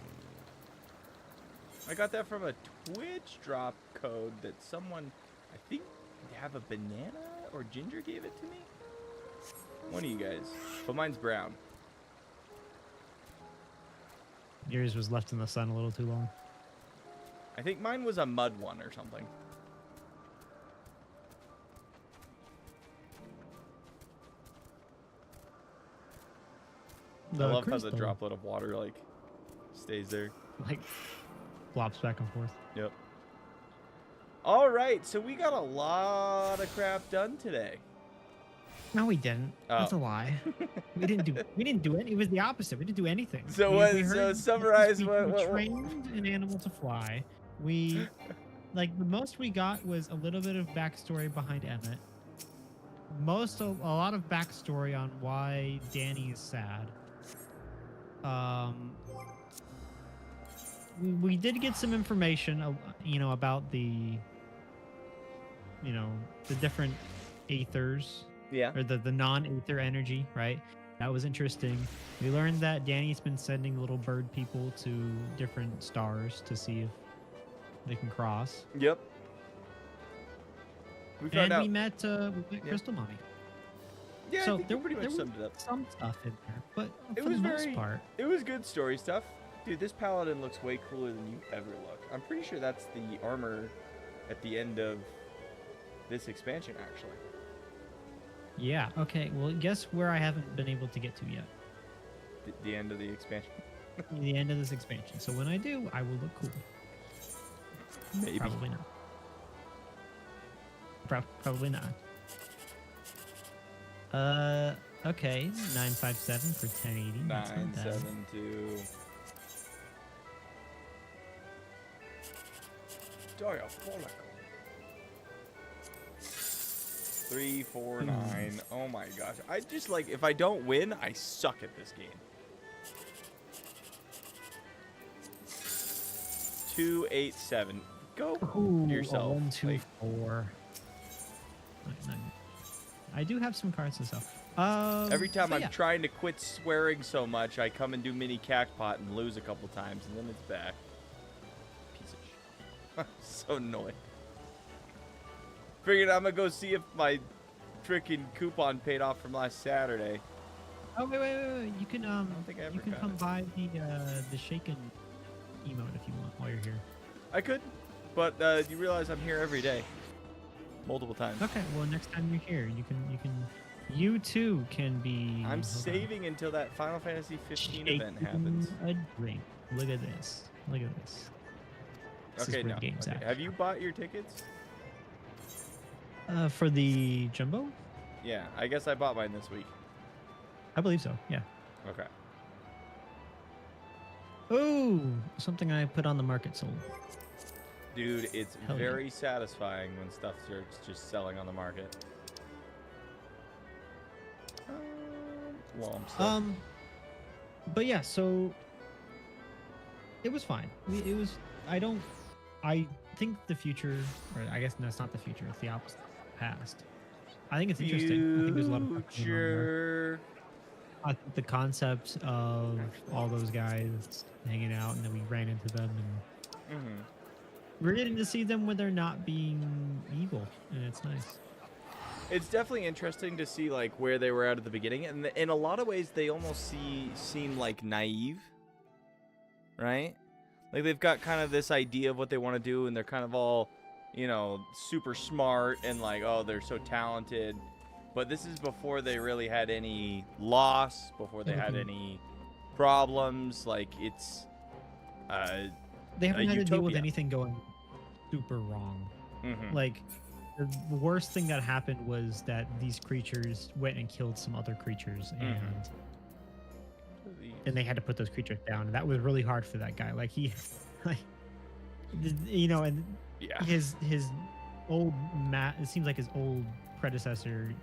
I got that from a Twitch drop code that someone, I think, have a banana or Ginger gave it to me. One of you guys, but mine's brown. Yours was left in the sun a little too long. I think mine was a mud one or something. I love how the droplet of water like stays there. Like flops back and forth. Yep. All right, so we got a lot of crap done today. No, we didn't. That's a Oh. lie. We didn't do it. It was the opposite. We didn't do anything. So we so summarize we what trained an animal to fly. We like the most we got was a little bit of backstory behind Emet. A lot of backstory on why Danny is sad. We did get some information, about the different aethers. Yeah. Or the non-aether energy, right? That was interesting. We learned that Danny's been sending little bird people to different stars to see if they can cross. Yep. We found out. We met Crystal Mommy. Yeah, so I think there you pretty much was summed it up. some stuff in there, but It for was the most part, It was good story stuff. Dude, this paladin looks way cooler than you ever look. I'm pretty sure that's the armor at the end of this expansion, actually. yeah. Okay, well, guess where I haven't been able to get to yet? The end of the expansion. The end of this expansion. So when I do, I will look cool. Maybe. Probably not. Probably not. Okay, 957 for 1080. That's not bad. 972. Diabolical. 349. Oh my gosh. I just like, if I don't win, I suck at this game. 287. Go yourself. 1, 2, 4. I do have some cards and stuff. Every time but I'm trying to quit swearing so much, I come and do mini cactpot and lose a couple times, and then it's back. Piece of shit. I'm so annoyed. Figured I'm gonna go see if my freaking coupon paid off from last Saturday. Oh wait. You can think I ever you can got come it. buy the shaken emote if you want while you're here. I could, but you realize I'm here every day, multiple times. Okay, well next time you're here, you too can be. I'm saving until that Final Fantasy 15 event shaken happens. A drink. Look at this. Look at this. This Okay, is where no. the game's Okay. at. Have you bought your tickets? For the jumbo? Yeah, I guess I bought mine this week. I believe so. Yeah. Okay. Oh, something I put on the market sold. Dude, it's Hell yeah. very satisfying when stuff starts just selling on the market. Well, But yeah, so it was fine. It was. I think the future, or I guess that's not the future. It's the opposite. Past. I think it's interesting. I think there's a lot of stuff going on there. future. I think the concept of all those guys hanging out, and then we ran into them, and we're getting to see them when they're not being evil, and it's nice. It's definitely interesting to see like where they were at the beginning, and in a lot of ways they almost seem like naive, right? Like they've got kind of this idea of what they want to do, and they're kind of all, super smart and like, oh, they're so talented. But this is before they really had any loss, before they had any problems. Like it's They haven't had to deal with utopia. anything going super wrong. Mhm. Like the worst thing that happened was that these creatures went and killed some other creatures, and and they had to put those creatures down, and that was really hard for that guy. Like he, like, you know, and Yeah. his old it seems like his old predecessor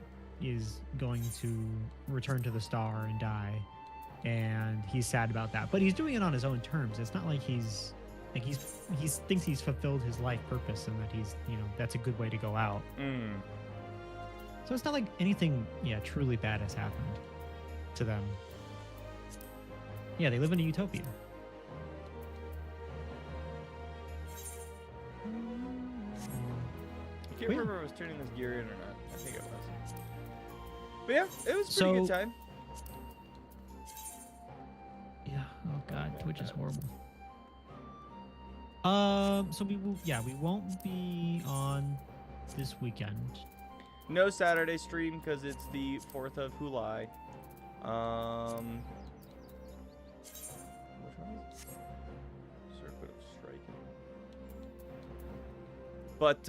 is going to return to the star and die, and he's sad about that, but he's doing it on his own terms. It's not like he's thinks he's fulfilled his life purpose and that he's, you know, that's a good way to go out. So it's not like anything truly bad has happened to them. Yeah, they live in a utopia. I can't remember if I was turning this gear in or not. I think it was. But yeah, it was a pretty good time. Yeah. Oh God, Twitch is horrible. So we won't be on this weekend. No Saturday stream because it's the 4th of July. Which one is it? Circuit of Striking. But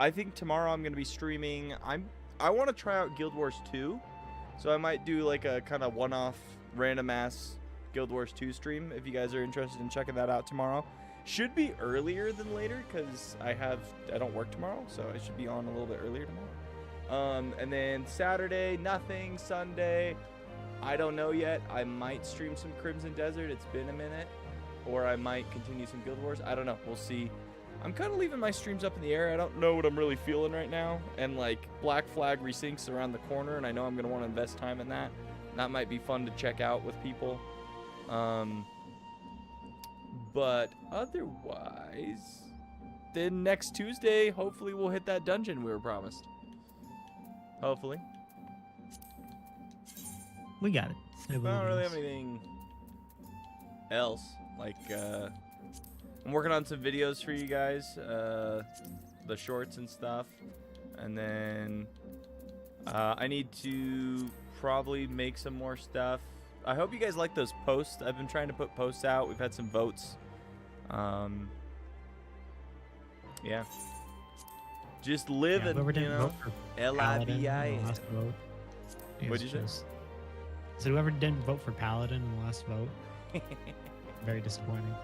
I think tomorrow I'm gonna be streaming. I want to try out Guild Wars 2, so I might do like a kind of one-off random ass Guild Wars 2 stream if you guys are interested in checking that out tomorrow. Should be earlier than later because I don't work tomorrow, so I should be on a little bit earlier tomorrow. And then Saturday, nothing. Sunday, I don't know yet. I might stream some Crimson Desert. It's been a minute. Or I might continue some Guild Wars. I don't know. We'll see. I'm kind of leaving my streams up in the air. I don't know what I'm really feeling right now. And like Black Flag Resyncs around the corner, and I know I'm going to want to invest time in that. That might be fun to check out with people. But otherwise, then next Tuesday, hopefully we'll hit that dungeon we were promised. Hopefully. We got it. I don't really have anything else. Like, I'm working on some videos for you guys, the shorts and stuff. And then I need to probably make some more stuff. I hope you guys like those posts. I've been trying to put posts out. We've had some votes. Yeah. Just living, you know. L-I-V-I-N. What'd you say? So whoever didn't vote for Paladin in the last vote, very disappointing.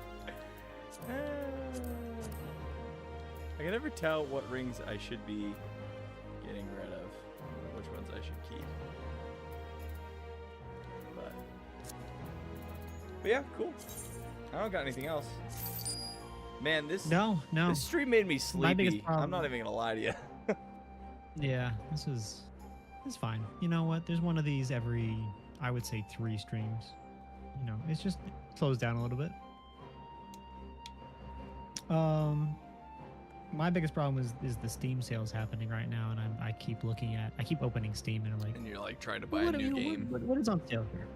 I can never tell what rings I should be getting rid of, which ones I should keep. But yeah, cool. I don't got anything else. Man, this stream made me sleepy. I'm not even gonna lie to you. Yeah, it's fine. You know what? There's one of these every, I would say, 3 streams. You know, it slows down a little bit. My biggest problem is the Steam sales happening right now, and I keep opening Steam and I'm like, and you're like trying to buy a new game. What is on sale here?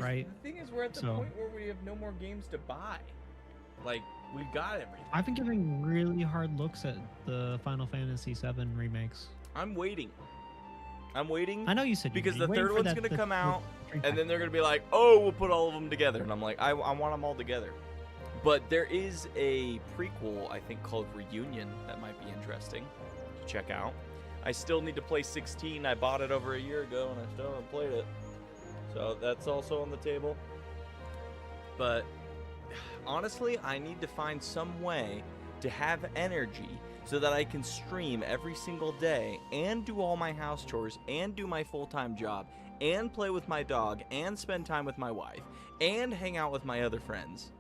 Right. The thing is, we're at the point where we have no more games to buy. Like, we've got everything. I've been giving really hard looks at the Final Fantasy VII remakes. I'm waiting. I know you said because the third one's gonna come out, and then they're gonna be like, "Oh, we'll put all of them together," and I'm like, I want them all together. But there is a prequel, I think, called Reunion that might be interesting to check out. I still need to play 16. I bought it over a year ago, and I still haven't played it. So that's also on the table. But honestly, I need to find some way to have energy so that I can stream every single day and do all my house chores and do my full-time job and play with my dog and spend time with my wife and hang out with my other friends.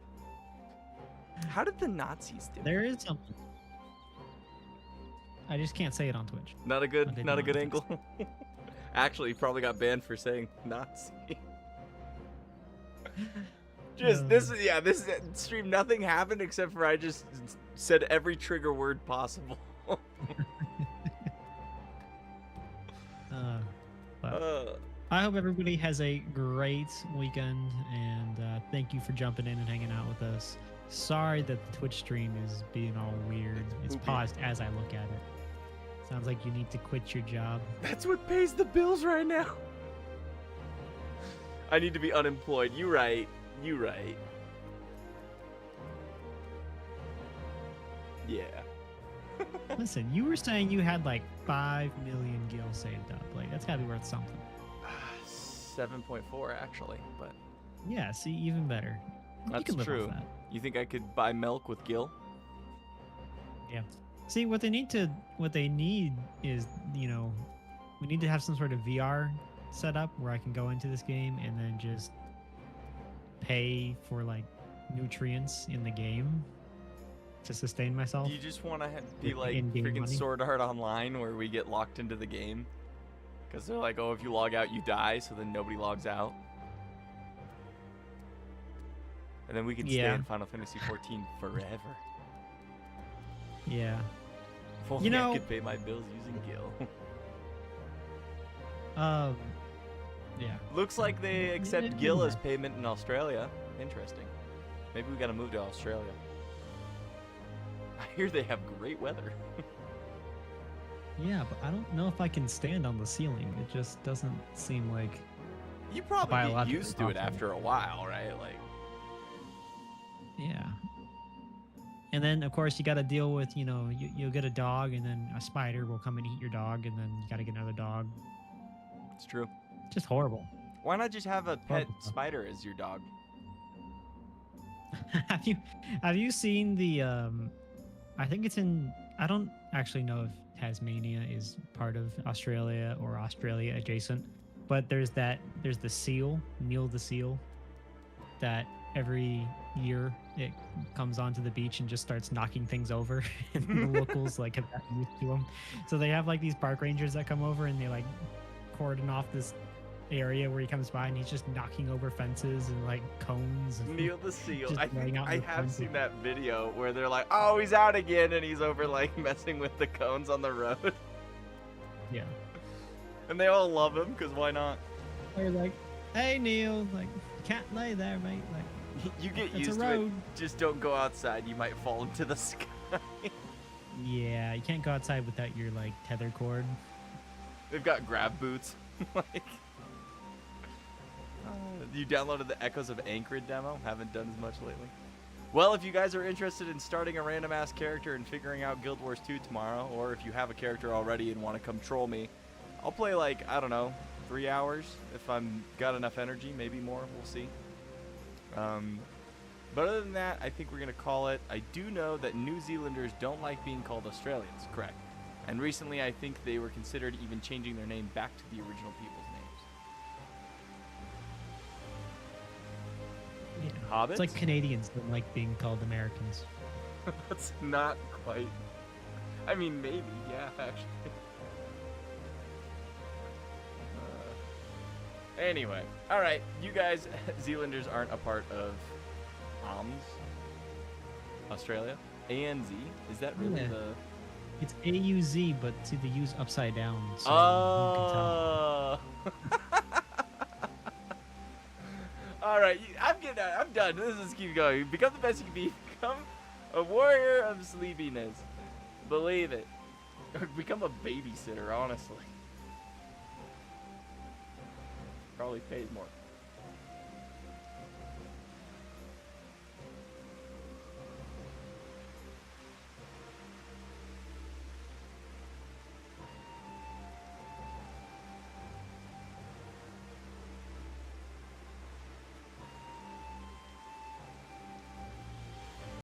How did the Nazis do it? There is something. I just can't say it on Twitch. Not a good angle. Actually, he probably got banned for saying Nazi. This stream, nothing happened except for I just said every trigger word possible. I hope everybody has a great weekend, and thank you for jumping in and hanging out with us. Sorry that the Twitch stream is being all weird. It's paused as I look at it. Sounds like you need to quit your job. That's what pays the bills right now. I need to be unemployed. You right. Yeah. Listen, you were saying you had like 5 million gil saved up. Like, that's gotta be worth something. 7.4 actually, but Yeah, see, even better. You That's can live true. off that. You think I could buy milk with Gil? Yeah. See, what they need is, we need to have some sort of VR set up where I can go into this game and then just pay for like nutrients in the game to sustain myself. Do you just want to be With like in-game freaking money? Sword Art Online where we get locked into the game? Because they're like, oh, if you log out, you die, so then nobody logs out. And then we can stay Yeah. in Final Fantasy 14 forever. Yeah. If only know- I could pay my bills using Gil. Yeah. Looks like they accept Yeah. Gil as payment in Australia. Interesting. Maybe we gotta move to Australia. I hear they have great weather. Yeah, but I don't know if I can stand on the ceiling. It just doesn't seem like. You probably get Biologically used to it possible. after a while, right? Like, Yeah. And then, of course, you got to deal with, you'll get a dog, and then a spider will come and eat your dog, and then you got to get another dog. it's true. Just horrible. Why not just have a pet Horrible stuff. spider as your dog? have you seen the I think it's in, I don't actually know if Tasmania is part of Australia or Australia adjacent, but there's the seal, Neil the seal, that every year it comes onto the beach and just starts knocking things over, and the locals like have gotten used to him. So they have like these park rangers that come over and they like cordon off this area where he comes by, and he's just knocking over fences and like cones. And Neil the Seal. just I laying think out I the have fences. seen that video where they're like, oh, he's out again, and he's over like messing with the cones on the road. Yeah. And they all love him, because why not? They're like, hey Neil, like, can't lay there, mate. Like, You get It's a used to it. road. Just don't go outside. You might fall into the sky. yeah, you can't go outside without your like tether cord. They've got grab boots. Like, you downloaded the Echoes of Anchorage demo? Haven't done as much lately. Well, if you guys are interested in starting a random ass character and figuring out Guild Wars 2 tomorrow, or if you have a character already and want to come troll me, I'll play like, I don't know, 3 hours if I'm got enough energy, maybe more, we'll see. But other than that, I think we're going to call it. I do know that New Zealanders don't like being called Australians, correct? And recently I think they were considered even changing their name back to the original people's names. Yeah. Hobbits? It's like Canadians don't like being called Americans. That's not quite. I mean, maybe, yeah, actually. Anyway, all right, you guys, Zealanders aren't a part of Australia. ANZ, is that really Yeah. the? It's AUZ, but see the U's upside down. So Oh. All right, I'm done. Let's just keep going. Become the best you can be. Become a warrior of sleepiness. Believe it. Or become a babysitter, honestly. Probably pays more.